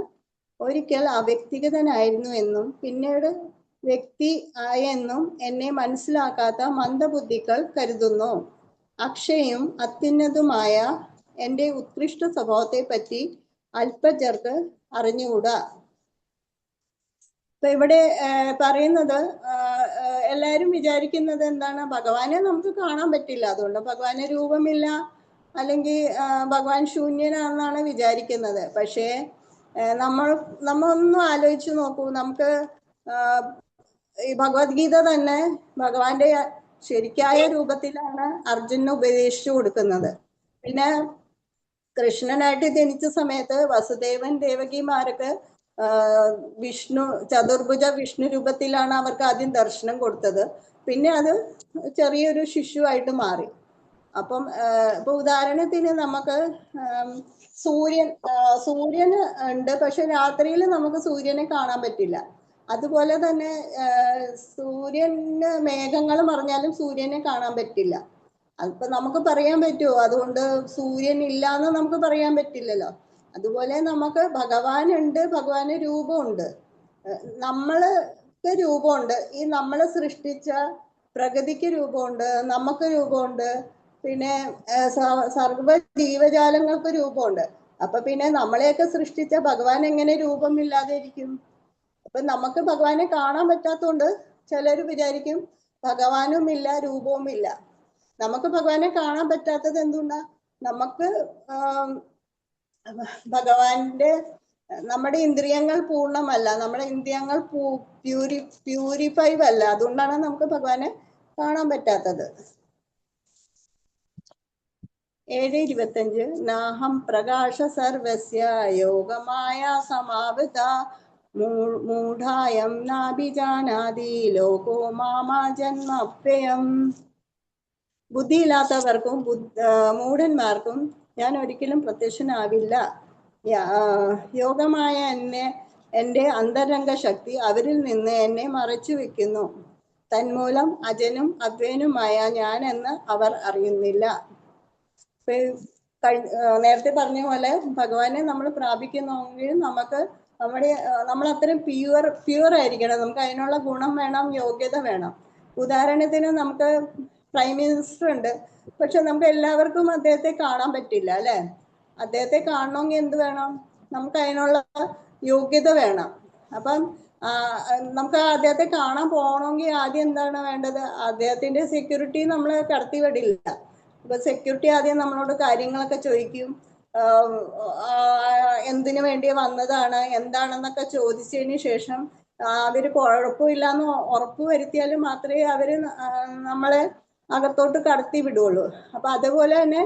ഒരിക്കൽ അവ്യക്തിഗതനായിരുന്നു എന്നും പിന്നീട് വ്യക്തി ആയെന്നും എന്നെ മനസ്സിലാക്കാത്ത മന്ദബുദ്ധികൾ കരുതുന്നു. അക്ഷയും അത്യുന്നതുമായ എൻ്റെ ഉത്കൃഷ്ട സ്വഭാവത്തെ പറ്റി അല്പജർക്ക് അറിഞ്ഞുകൂടാ. ഇപ്പൊ ഇവിടെ പറയുന്നത് എല്ലാരും വിചാരിക്കുന്നത് എന്താണ്, ഭഗവാനെ നമുക്ക് കാണാൻ പറ്റില്ല, അതുകൊണ്ട് ഭഗവാന് രൂപമില്ല, അല്ലെങ്കിൽ ഭഗവാൻ ശൂന്യനാണെന്നാണ് വിചാരിക്കുന്നത്. പക്ഷേ നമ്മൊന്ന് ആലോചിച്ച് നോക്കൂ. നമുക്ക് ഈ ഭഗവത്ഗീത തന്നെ ഭഗവാന്റെ ശരിക്കായ രൂപത്തിലാണ് അർജുനന് ഉപദേശിച്ചു കൊടുക്കുന്നത്. പിന്നെ കൃഷ്ണനായിട്ട് ജനിച്ച സമയത്ത് വസുദേവൻ ദേവകിമാർക്ക് ചതുർഭുജ വിഷ്ണു രൂപത്തിലാണ് അവർക്ക് ആദ്യം ദർശനം കൊടുത്തത്. പിന്നെ അത് ചെറിയൊരു ശിശുവായിട്ട് മാറി. അപ്പം ഇപ്പൊ ഉദാഹരണത്തിന് നമുക്ക് സൂര്യൻ ഉണ്ട്, പക്ഷെ രാത്രിയിൽ നമുക്ക് സൂര്യനെ കാണാൻ പറ്റില്ല. അതുപോലെ തന്നെ സൂര്യന് മേഘങ്ങൾ മറഞ്ഞാലും സൂര്യനെ കാണാൻ പറ്റില്ല. അതിപ്പോ നമുക്ക് പറയാൻ പറ്റുമോ? അതുകൊണ്ട് സൂര്യൻ ഇല്ല എന്ന് നമുക്ക് പറയാൻ പറ്റില്ലല്ലോ. അതുപോലെ നമുക്ക് ഭഗവാൻ ഉണ്ട്, ഭഗവാന് രൂപമുണ്ട്, നമ്മൾക്ക് രൂപമുണ്ട്. ഈ നമ്മളെ സൃഷ്ടിച്ച പ്രകൃതിക്ക് രൂപമുണ്ട്, നമുക്ക് രൂപമുണ്ട്, പിന്നെ സർവ ജീവജാലങ്ങൾക്ക് രൂപമുണ്ട്. അപ്പൊ പിന്നെ നമ്മളെയൊക്കെ സൃഷ്ടിച്ച ഭഗവാൻ എങ്ങനെ രൂപമില്ലാതെ ഇരിക്കും? അപ്പൊ നമുക്ക് ഭഗവാനെ കാണാൻ പറ്റാത്തതുകൊണ്ട് ചിലർ വിചാരിക്കും ഭഗവാനും ഇല്ല രൂപവും ഇല്ല. നമുക്ക് ഭഗവാനെ കാണാൻ പറ്റാത്തത് എന്തുകൊണ്ടാ? നമുക്ക് ഭഗവാന്റെ നമ്മുടെ ഇന്ദ്രിയങ്ങൾ പൂർണ്ണമല്ല, നമ്മുടെ ഇന്ദ്രിയങ്ങൾ പ്യൂരിഫൈവ് അല്ല, അതുകൊണ്ടാണ് നമുക്ക് ഭഗവാനെ കാണാൻ പറ്റാത്തത്. 7:25 നാഹം പ്രകാശ സർവസ്യ യോഗമായ സമാവൃത മൂഢായം നാഭിജാനാതി ലോകോ മാമാ ജന്മപ്യയം. ബുദ്ധിയില്ലാത്തവർക്കും മൂഢന്മാർക്കും ഞാൻ ഒരിക്കലും പ്രത്യക്ഷനാവില്ല. യോഗമായ എൻ്റെ അന്തരംഗ ശക്തി അവരിൽ നിന്ന് എന്നെ മറച്ചു വെക്കുന്നു. തന്മൂലം അജനും അദ്വൈനുമായ ഞാൻ എന്ന് അവർ അറിയുന്നില്ല. നേരത്തെ പറഞ്ഞ പോലെ ഭഗവാനെ നമ്മൾ പ്രാപിക്കുന്നെങ്കിൽ നമ്മൾ അത്രയും പ്യുവർ ആയിരിക്കണം. നമുക്ക് അതിനുള്ള ഗുണം വേണം, യോഗ്യത വേണം. ഉദാഹരണത്തിന് നമുക്ക് പ്രൈം മിനിസ്റ്റർ ഉണ്ട്, പക്ഷെ നമുക്ക് എല്ലാവർക്കും അദ്ദേഹത്തെ കാണാൻ പറ്റില്ല അല്ലെ? അദ്ദേഹത്തെ കാണണമെങ്കിൽ എന്ത് വേണം? നമുക്ക് അതിനുള്ള യോഗ്യത വേണം. അപ്പം നമുക്ക് അദ്ദേഹത്തെ കാണാൻ പോകണമെങ്കിൽ ആദ്യം എന്താണ് വേണ്ടത്? അദ്ദേഹത്തിന്റെ സെക്യൂരിറ്റി നമ്മളെ കടത്തിവിടില്ല. ഇപ്പൊ സെക്യൂരിറ്റി ആദ്യം നമ്മളോട് കാര്യങ്ങളൊക്കെ ചോദിക്കും. എന്തിനു വേണ്ടി വന്നതാണ്, എന്താണെന്നൊക്കെ ചോദിച്ചതിന് ശേഷം അവര് കുഴപ്പമില്ലാന്ന് ഉറപ്പ് വരുത്തിയാൽ മാത്രമേ അവര് നമ്മളെ അകത്തോട്ട് കടത്തി വിടുള്ളൂ. അപ്പൊ അതുപോലെ തന്നെ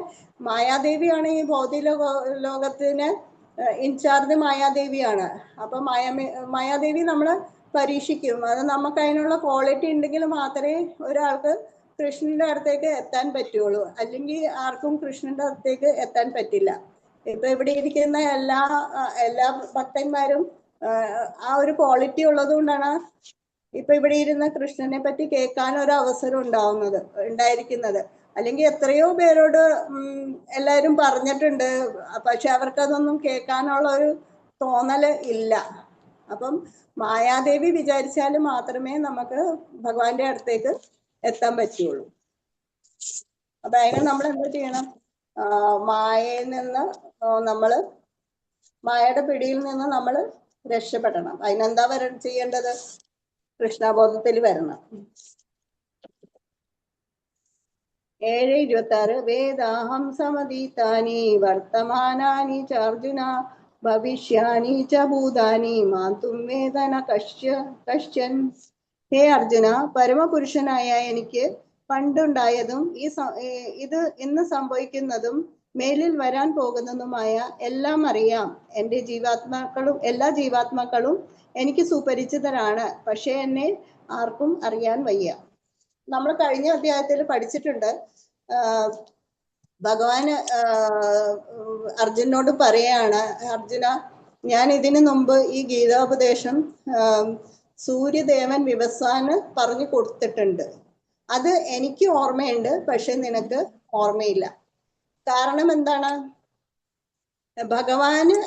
മായാദേവിയാണ് ഈ ഭൗതിക ലോകത്തിന് ഇൻചാർജ്. മായാദേവിയാണ്. അപ്പൊ മായാദേവി നമ്മളെ പരീക്ഷിക്കും. അത് നമുക്ക് അതിനുള്ള ക്വാളിറ്റി ഉണ്ടെങ്കിൽ മാത്രമേ ഒരാൾക്ക് കൃഷ്ണന്റെ അടുത്തേക്ക് എത്താൻ പറ്റുള്ളൂ, അല്ലെങ്കിൽ ആർക്കും കൃഷ്ണന്റെ അടുത്തേക്ക് എത്താൻ പറ്റില്ല. ഇപ്പൊ ഇവിടെ ഇരിക്കുന്ന എല്ലാ ഭക്തന്മാരും ആ ഒരു ക്വാളിറ്റി ഉള്ളത് കൊണ്ടാണ് ഇപ്പൊ ഇവിടെ ഇരുന്ന് കൃഷ്ണനെ പറ്റി കേൾക്കാൻ ഒരു അവസരം ഉണ്ടായിരിക്കുന്നത്. അല്ലെങ്കിൽ എത്രയോ പേരോട് എല്ലാവരും പറഞ്ഞിട്ടുണ്ട്, പക്ഷെ അവർക്കതൊന്നും കേൾക്കാനുള്ള ഒരു തോന്നല് ഇല്ല. അപ്പം മായാദേവി വിചാരിച്ചാൽ മാത്രമേ നമുക്ക് ഭഗവാന്റെ അടുത്തേക്ക് എത്താൻ പറ്റുള്ളൂ. അപ്പൊ അതിന് നമ്മൾ എന്ത് ചെയ്യണം? മായയിൽ നിന്ന് മായയുടെ പിടിയിൽ നിന്ന് നമ്മൾ രക്ഷപ്പെടണം. അതിനെന്താ ചെയ്യേണ്ടത്? കൃഷ്ണബോധത്തിൽ വരണം. 7:26 വേദാഹം സമതീതാനി വർത്തമാനാനി ചാർജുന ഭവിഷ്യാനി ച ഭൂതാനി മാതും വേദന കശ്ചൻ. ഹേ അർജുന, പരമപുരുഷനായ എനിക്ക് പണ്ടുണ്ടായതും ഇത് ഇന്ന് സംഭവിക്കുന്നതും മേലിൽ വരാൻ പോകുന്നതുമായ എല്ലാം അറിയാം. എല്ലാ ജീവാത്മാക്കളും എനിക്ക് സുപരിചിതരാണ്, പക്ഷെ എന്നെ ആർക്കും അറിയാൻ വയ്യ. നമ്മൾ കഴിഞ്ഞ അധ്യായത്തിൽ പഠിച്ചിട്ടുണ്ട്, ഭഗവാൻ അർജുനോട് പറയാണ്, അർജുന, ഞാൻ ഇതിനു മുമ്പ് ഈ ഗീതാപദേശം സൂര്യദേവൻ വിവസ്വാന് പറഞ്ഞു കൊടുത്തിട്ടുണ്ട്. അത് എനിക്ക് ഓർമ്മയുണ്ട്, പക്ഷെ നിനക്ക് ഓർമ്മയില്ല. കാരണം എന്താണ്? ഭഗവാന്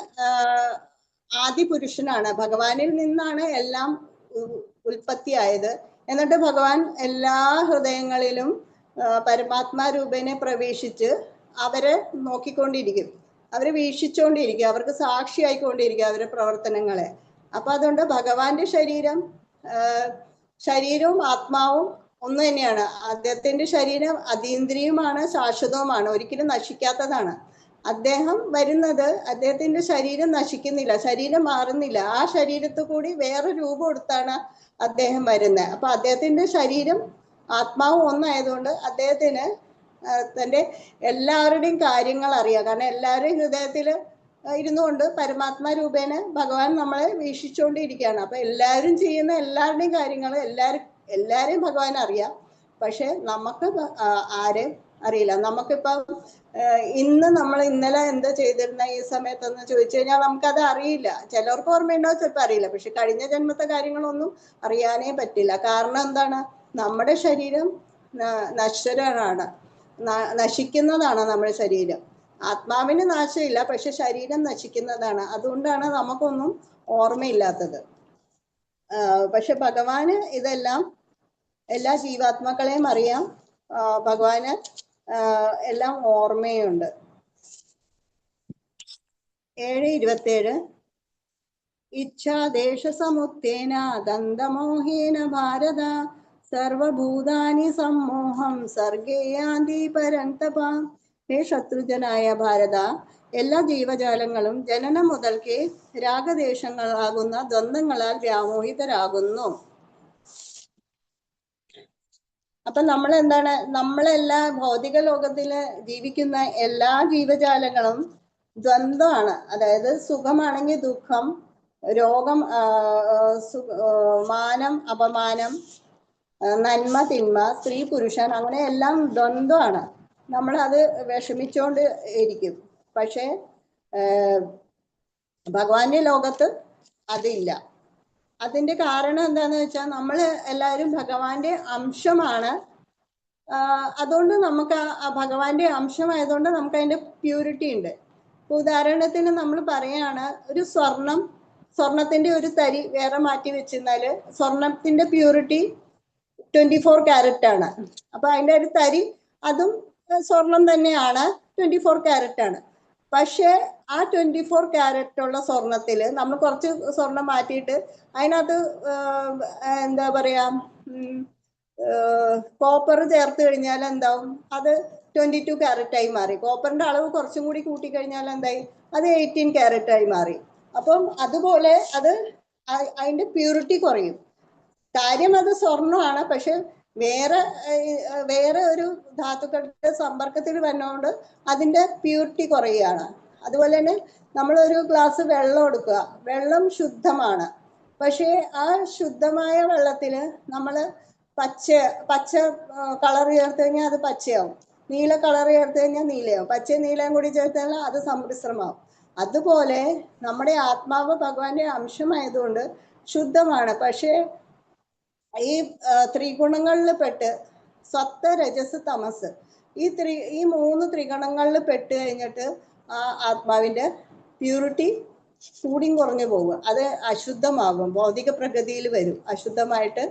ആദിപുരുഷനാണ്. ഭഗവാനിൽ നിന്നാണ് എല്ലാം ഉൽപ്പത്തിയായത്. എന്നിട്ട് ഭഗവാൻ എല്ലാ ഹൃദയങ്ങളിലും പരമാത്മാ രൂപേണെ പ്രവേശിച്ച് അവരെ നോക്കിക്കൊണ്ടിരിക്കും, അവരെ വീക്ഷിച്ചുകൊണ്ടിരിക്കും, അവർക്ക് സാക്ഷിയായിക്കൊണ്ടിരിക്കും അവരുടെ പ്രവർത്തനങ്ങളെ. അപ്പൊ അതുകൊണ്ട് ഭഗവാന്റെ ശരീരവും ആത്മാവും ഒന്ന് തന്നെയാണ്. അദ്ദേഹത്തിന്റെ ശരീരം അതീന്ദ്രിയമാണ്, ശാശ്വതവുമാണ്, ഒരിക്കലും നശിക്കാത്തതാണ്. അദ്ദേഹം വരുന്നത്, അദ്ദേഹത്തിന്റെ ശരീരം നശിക്കുന്നില്ല, ശരീരം മാറുന്നില്ല. ആ ശരീരത്തിൽ കൂടി വേറെ രൂപം എടുത്താണ് അദ്ദേഹം വരുന്നത്. അപ്പൊ അദ്ദേഹത്തിന്റെ ശരീരം ആത്മാവും ഒന്നായതുകൊണ്ട് അദ്ദേഹത്തിന് തന്റെ എല്ലാവരുടെയും കാര്യങ്ങൾ അറിയാം. കാരണം എല്ലാവരുടെയും ഹൃദയത്തിൽ ഇരുന്നുകൊണ്ട് പരമാത്മാ രൂപേണ ഭഗവാൻ നമ്മളെ വീക്ഷിച്ചുകൊണ്ടിരിക്കുകയാണ്. അപ്പൊ എല്ലാവരും ചെയ്യുന്ന എല്ലാവരുടെയും കാര്യങ്ങൾ എല്ലാവരെയും ഭഗവാൻ അറിയാം. പക്ഷെ നമുക്ക് ആരെയും അറിയില്ല. നമുക്കിപ്പം ഇന്നലെ എന്താ ചെയ്തിരുന്ന ഈ സമയത്തെന്ന് ചോദിച്ചു കഴിഞ്ഞാൽ നമുക്കത് അറിയില്ല. ചിലർക്ക് ഓർമ്മയുണ്ടാവും, ചിലപ്പോൾ അറിയില്ല. പക്ഷെ കഴിഞ്ഞ ജന്മത്തെ കാര്യങ്ങളൊന്നും അറിയാനേ പറ്റില്ല. കാരണം എന്താണ്? നമ്മുടെ ശരീരം നശ്വരമാണ്, നശിക്കുന്നതാണ് നമ്മുടെ ശരീരം. ആത്മാവിന് നാശമില്ല, പക്ഷെ ശരീരം നശിക്കുന്നതാണ്. അതുകൊണ്ടാണ് നമുക്കൊന്നും ഓർമ്മയില്ലാത്തത്. പക്ഷെ ഭഗവാന് ഇതെല്ലാം, എല്ലാ ജീവാത്മാക്കളെയും അറിയാം. ഭഗവാന് എല്ലാം ഓർമ്മയുണ്ട്. 7:27 ഇച്ഛാദേശസമുത്തേന ഗന്ധമോഹേന ഭാരത സർവഭൂതാനി സമ്മോഹം സർഗേ യാന്തി പരന്തപ. ഹേ ശത്രുജനായ ഭാരത, എല്ലാ ജീവജാലങ്ങളും ജനനം മുതൽക്കേ രാഗദേശങ്ങളാകുന്ന ദ്വന്ദ്ങ്ങളാൽ വ്യാമോഹിതരാകുന്നു. അപ്പൊ നമ്മളെല്ലാ ഭൗതിക ലോകത്തില് ജീവിക്കുന്ന എല്ലാ ജീവജാലങ്ങളും ദ്വന്ദ്വമാണ്. അതായത് സുഖമാണെങ്കിൽ ദുഃഖം, രോഗം, മാനം അപമാനം, നന്മ തിന്മ, സ്ത്രീ പുരുഷൻ, അങ്ങനെ എല്ലാം ദ്വന്ദ്വമാണ്. നമ്മളത് വിഷമിച്ചുകൊണ്ട് ഇരിക്കും. പക്ഷെ ഭഗവാന്റെ ലോകത്ത് അതില്ല. അതിന്റെ കാരണം എന്താന്ന് വെച്ചാൽ നമ്മൾ എല്ലാവരും ഭഗവാന്റെ അംശമാണ്. അതുകൊണ്ട് നമുക്ക് ആ ഭഗവാന്റെ അംശമായതുകൊണ്ട് നമുക്ക് അതിന്റെ പ്യൂരിറ്റി ഉണ്ട്. ഉദാഹരണത്തിന് നമ്മൾ പറയാണ്, ഒരു സ്വർണത്തിന്റെ ഒരു തരി വേറെ മാറ്റി വെച്ചിരുന്നാല് സ്വർണത്തിന്റെ പ്യൂരിറ്റി 24 കാരറ്റ് ആണ്. അപ്പൊ അതിന്റെ ഒരു തരി അതും സ്വർണം തന്നെയാണ്, 24 കാരറ്റ് ആണ്. പക്ഷെ ആ 24 കാരറ്റ് ഉള്ള സ്വർണത്തില് നമ്മൾ കുറച്ച് സ്വർണം മാറ്റിയിട്ട് അതിനകത്ത് എന്താ പറയാ, കോപ്പർ ചേർത്ത് കഴിഞ്ഞാൽ എന്താവും? അത് 22 കാരറ്റായി മാറി. കോപ്പറിന്റെ അളവ് കുറച്ചും കൂടി കൂട്ടിക്കഴിഞ്ഞാൽ എന്തായി? അത് 18 കാരറ്റായി മാറി. അപ്പം അതുപോലെ അതിന്റെ പ്യൂരിറ്റി കുറയും. കാര്യം അത് സ്വർണ്ണമാണ്, പക്ഷെ വേറെ ഒരു ധാതുക്കളുടെ സമ്പർക്കത്തിൽ വരുന്നതുകൊണ്ട് അതിന്റെ പ്യൂരിറ്റി കുറയുകയാണ്. അതുപോലെ തന്നെ നമ്മളൊരു ഗ്ലാസ് വെള്ളം എടുക്കുക, വെള്ളം ശുദ്ധമാണ്. പക്ഷേ ആ ശുദ്ധമായ വെള്ളത്തിന് നമ്മൾ പച്ച കളർ ചേർത്ത് കഴിഞ്ഞാൽ അത് പച്ചയാവും, നീല കളർ ചേർത്ത് കഴിഞ്ഞാൽ നീലയാവും, പച്ചയും നീലയും കൂടി ചേർത്ത് കഴിഞ്ഞാൽ അത് സമ്മിശ്രമാവും. അതുപോലെ നമ്മുടെ ആത്മാവ് ഭഗവാന്റെ അംശമായതുകൊണ്ട് ശുദ്ധമാണ്. പക്ഷേ ഈ ത്രിഗുണങ്ങളിൽ പെട്ട് സത്വ രജസ് തമസ് ഈ മൂന്ന് ത്രിഗുണങ്ങളിൽ പെട്ട് കഴിഞ്ഞിട്ട് ആ ആത്മാവിന്റെ പ്യൂരിറ്റി കൂടിയും കുറഞ്ഞു പോകും. അത് അശുദ്ധമാകും, ഭൗതിക പ്രകൃതിയിൽ വരും. അശുദ്ധമായിട്ട്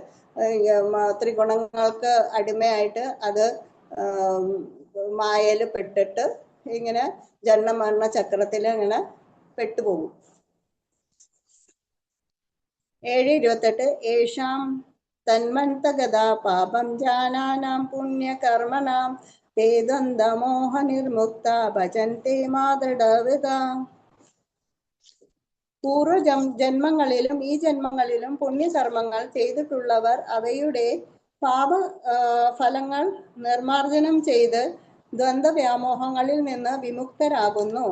ത്രിഗുണങ്ങൾക്ക് അടിമയായിട്ട് അത് മായയിൽ പെട്ടിട്ട് ഇങ്ങനെ ജന്മമരണ ചക്രത്തിൽ ഇങ്ങനെ പെട്ടുപോകും. 7:28 ഏഷാം തന്മന്തഗതാ പാപം ജാനാനാം പുണ്യകർമ്മണാം തേ ദ്വന്ദ്വമോഹ നിർമുക്ത ഭജന്തി മാതൃഢവൃത. പൂർവ ജന്മങ്ങളിലും ഈ ജന്മങ്ങളിലും പുണ്യകർമ്മങ്ങൾ ചെയ്തിട്ടുള്ളവർ അവയുടെ പാപ ഫലങ്ങൾ നിർമാർജനം ചെയ്ത് ദ്വന്ദ്വവ്യാമോഹങ്ങളിൽ നിന്ന് വിമുക്തരാകുന്നു.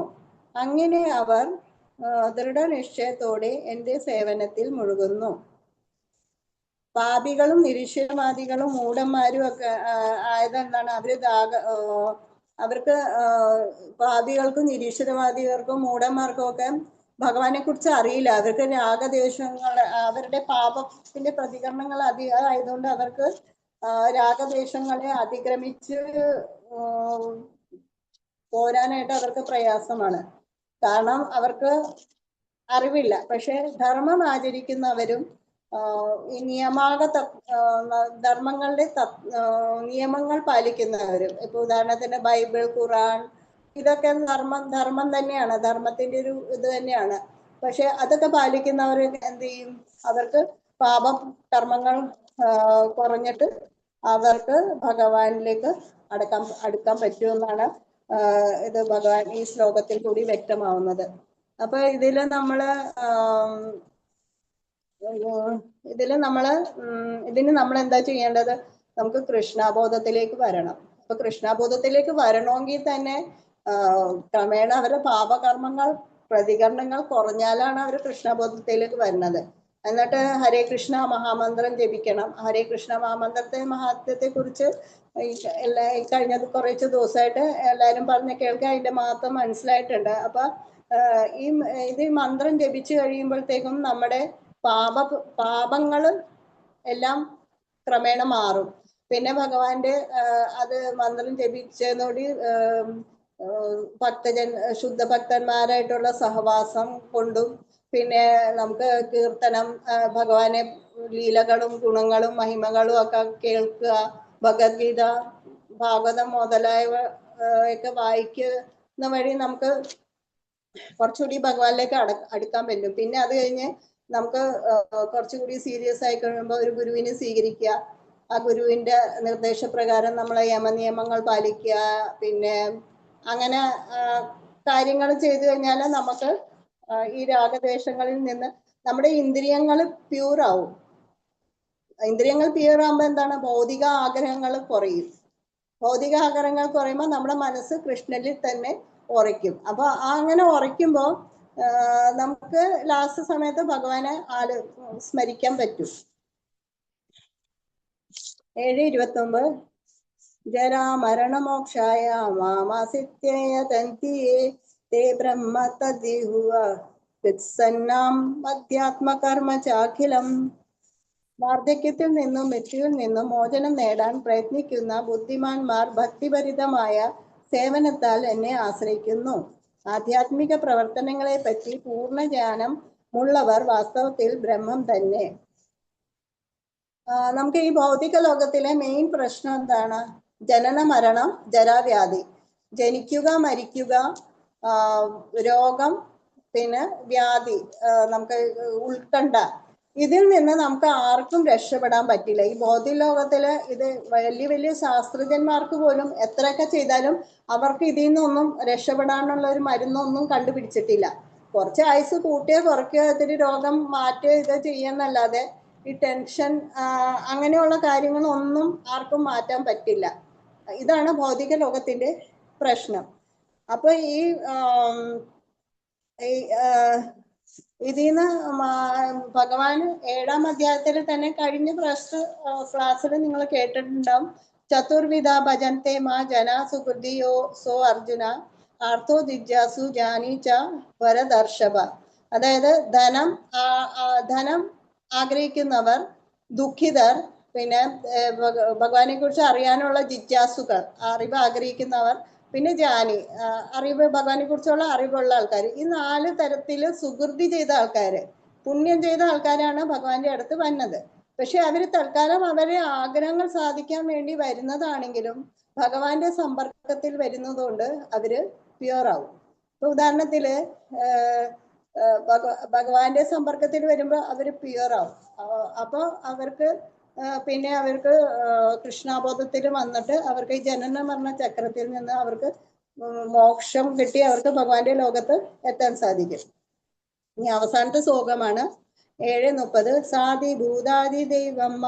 അങ്ങനെ അവർ ദൃഢനിശ്ചയത്തോടെ എൻ്റെ സേവനത്തിൽ മുഴുകുന്നു. പാപികളും നിരീശ്വരവാദികളും മൂഢന്മാരും ഒക്കെ ആയതെന്താണ്? അവർക്ക് പാപികൾക്കും നിരീശ്വരവാദികൾക്കും മൂഢന്മാർക്കും ഒക്കെ ഭഗവാനെ കുറിച്ച് അറിയില്ല. അവർക്ക് രാഗദ്വേഷങ്ങൾ, അവരുടെ പാപത്തിന്റെ പ്രതികരണങ്ങൾ അധികമായതുകൊണ്ട് അവർക്ക് രാഗദ്വേഷങ്ങളെ അതിക്രമിച്ച് പോരാനായിട്ട് അവർക്ക് പ്രയാസമാണ്. കാരണം അവർക്ക് അറിവില്ല. പക്ഷെ ധർമ്മം ആചരിക്കുന്നവരും ഈ ധർമ്മങ്ങളുടെ നിയമങ്ങൾ പാലിക്കുന്നവരും, ഇപ്പൊ ഉദാഹരണത്തിന് ബൈബിൾ, ഖുറാൻ, ഇതൊക്കെ ധർമ്മം തന്നെയാണ്, ധർമ്മത്തിന്റെ ഒരു ഇത് തന്നെയാണ്. പക്ഷെ അതൊക്കെ പാലിക്കുന്നവർ എന്ത് ചെയ്യും? അവർക്ക് പാപ കർമ്മങ്ങൾ കുറഞ്ഞിട്ട് അവർക്ക് ഭഗവാനിലേക്ക് അടുക്കാൻ പറ്റുമെന്നാണ് ഇത് ഭഗവാൻ ഈ ശ്ലോകത്തിൽ കൂടി വ്യക്തമാവുന്നത്. അപ്പൊ ഇതില് നമ്മൾ എന്താ ചെയ്യേണ്ടത്? നമുക്ക് കൃഷ്ണബോധത്തിലേക്ക് വരണം. അപ്പൊ കൃഷ്ണബോധത്തിലേക്ക് വരണമെങ്കിൽ തന്നെ ക്രമേണ അവരുടെ പാപകർമ്മങ്ങൾ പ്രതികരണങ്ങൾ കുറഞ്ഞാലാണ് അവർ കൃഷ്ണബോധത്തിലേക്ക് വരുന്നത്. എന്നിട്ട് ഹരേ കൃഷ്ണ മഹാമന്ത്രം ജപിക്കണം. ഹരേ കൃഷ്ണ മഹാമന്ത്രത്തെ മഹാത്മ്യത്തെ കുറിച്ച് കഴിഞ്ഞ കുറച്ച് ദിവസമായിട്ട് എല്ലാവരും പറഞ്ഞ് കേൾക്കാൻ അതിന്റെ മഹത്വം മനസ്സിലായിട്ടുണ്ട്. അപ്പൊ ഇത് മന്ത്രം ജപിച്ചു കഴിയുമ്പോഴത്തേക്കും നമ്മുടെ പാപങ്ങൾ എല്ലാം ക്രമേണ മാറും. പിന്നെ ഭഗവാന്റെ അത് മന്ത്രം ജപിച്ചതോടി ശുദ്ധ ഭക്തന്മാരായിട്ടുള്ള സഹവാസം കൊണ്ടും പിന്നെ നമുക്ക് കീർത്തനം, ഭഗവാനെ ലീലകളും ഗുണങ്ങളും മഹിമകളും ഒക്കെ കേൾക്കുക, ഭഗവത്ഗീത, ഭാഗവതം മുതലായവ ഒക്കെ വായിക്കുന്ന വഴി നമുക്ക് കുറച്ചുകൂടി ഭഗവാനിലേക്ക് അടുക്കാൻ പറ്റും. പിന്നെ അത് കഴിഞ്ഞ് നമുക്ക് കുറച്ചുകൂടി സീരിയസ് ആയി കഴിയുമ്പോൾ ഒരു ഗുരുവിനെ സ്വീകരിക്കുക. ആ ഗുരുവിന്റെ നിർദ്ദേശപ്രകാരം നമ്മളെ യമനിയമങ്ങൾ പാലിക്കുക. പിന്നെ അങ്ങനെ കാര്യങ്ങൾ ചെയ്തു കഴിഞ്ഞാൽ നമുക്ക് ഈ രാഗദ്വേഷങ്ങളിൽ നിന്ന് നമ്മുടെ ഇന്ദ്രിയങ്ങൾ പ്യൂർ ആവും. ഇന്ദ്രിയങ്ങൾ പ്യൂർ ആകുമ്പോൾ എന്താണ്? ഭൗതിക ആഗ്രഹങ്ങൾ കുറയും. ഭൗതിക ആഗ്രഹങ്ങൾ കുറയുമ്പോൾ നമ്മുടെ മനസ്സ് കൃഷ്ണനിൽ തന്നെ ഉറയ്ക്കും. അപ്പൊ അങ്ങനെ ഉറയ്ക്കുമ്പോൾ നമുക്ക് ലാസ്റ്റ് സമയത്ത് ഭഗവാനെ സ്മരിക്കാൻ പറ്റും. 7:29 ജരാമരണമോക്ഷായ മാമാസിത്യേയ തന്തിയേ തേ ബ്രഹ്മ തദ്വിഹുവ വിത്സന്നാം അധ്യാത്മകർമ്മ ചാഖിലം. വാർദ്ധക്യത്തിൽ നിന്നും മൃത്യുവിൽ നിന്നും മോചനം നേടാൻ പ്രയത്നിക്കുന്ന ബുദ്ധിമാന്മാർ ഭക്തിഭരിതമായ സേവനത്താൽ എന്നെ ആശ്രയിക്കുന്നു. ആധ്യാത്മിക പ്രവർത്തനങ്ങളെ പറ്റി പൂർണ്ണ ജ്ഞാനം ഉള്ളവർ വാസ്തവത്തിൽ ബ്രഹ്മം തന്നെ. നമുക്ക് ഈ ഭൗതിക ലോകത്തിലെ മെയിൻ പ്രശ്നം എന്താണ്? ജനന മരണം, ജരാവ്യാധി. ജനിക്കുക, മരിക്കുക, രോഗം, പിന്നെ വ്യാധി, നമുക്ക് ഉത്കണ്ഠ. ഇതിൽ നിന്ന് നമുക്ക് ആർക്കും രക്ഷപ്പെടാൻ പറ്റില്ല. ഈ ഭൗതിക ലോകത്തില് ഇത് വലിയ വലിയ ശാസ്ത്രജ്ഞന്മാർക്ക് പോലും എത്രയൊക്കെ ചെയ്താലും അവർക്ക് ഇതിൽ നിന്നൊന്നും രക്ഷപ്പെടാനുള്ള ഒരു മരുന്നൊന്നും കണ്ടുപിടിച്ചിട്ടില്ല. കുറച്ച് ആയുസ് കൂട്ടിയോ കുറയ്ക്കുകയോ ഇത്തിരി രോഗം മാറ്റുകയോ ഇത് ചെയ്യുന്നല്ലാതെ ഈ ടെൻഷൻ അങ്ങനെയുള്ള കാര്യങ്ങളൊന്നും ആർക്കും മാറ്റാൻ പറ്റില്ല. ഇതാണ് ഭൗതിക ലോകത്തിന്റെ പ്രശ്നം. അപ്പൊ ഇതിന്ന് ഭഗവാൻ 7-ാം അധ്യായത്തിൽ തന്നെ കഴിഞ്ഞ ക്ലാസ്സിൽ നിങ്ങൾ കേട്ടിട്ടുണ്ടാവും. ചതുർവിധ ഭജന്തെ മാ ജന സുഹൃതിയോ സോ അർജുന ആർത്തോ ജിജ്ഞാസു ജാനീച്ച വരദർശഭ. അതായത് ധനം ആഗ്രഹിക്കുന്നവർ, ദുഃഖിതർ, പിന്നെ ഭഗവാനെ കുറിച്ച് അറിയാനുള്ള ജിജ്ഞാസുകൾ, അറിവ് ആഗ്രഹിക്കുന്നവർ, പിന്നെ ജാനി, അറിവ്, ഭഗവാനെ കുറിച്ചുള്ള അറിവുള്ള ആൾക്കാർ. ഈ 4 തരത്തില് സുകൃതി ചെയ്ത ആൾക്കാര്, പുണ്യം ചെയ്ത ആൾക്കാരാണ് ഭഗവാന്റെ അടുത്ത് വന്നത്. പക്ഷെ അവര് തൽക്കാലം അവരെ ആഗ്രഹങ്ങൾ സാധിക്കാൻ വേണ്ടി വരുന്നതാണെങ്കിലും ഭഗവാന്റെ സമ്പർക്കത്തിൽ വരുന്നതുകൊണ്ട് അവര് പ്യുവർ ആവും. ഇപ്പൊ ഉദാഹരണത്തില് ഭഗവാന്റെ സമ്പർക്കത്തിൽ വരുമ്പോൾ അവര് പ്യുവർ ആവും. അപ്പൊ അവർക്ക് പിന്നെ അവർക്ക് കൃഷ്ണാബോധത്തിൽ വന്നിട്ട് അവർക്ക് ഈ ജനന മരണ ചക്രത്തിൽ നിന്ന് അവർക്ക് മോക്ഷം കിട്ടി അവർക്ക് ഭഗവാന്റെ ലോകത്ത് എത്താൻ സാധിക്കും. ഇനി അവസാനത്തെ ശ്ലോകമാണ് 7:30. സാധി ഭൂതാദി ദൈവമ്മ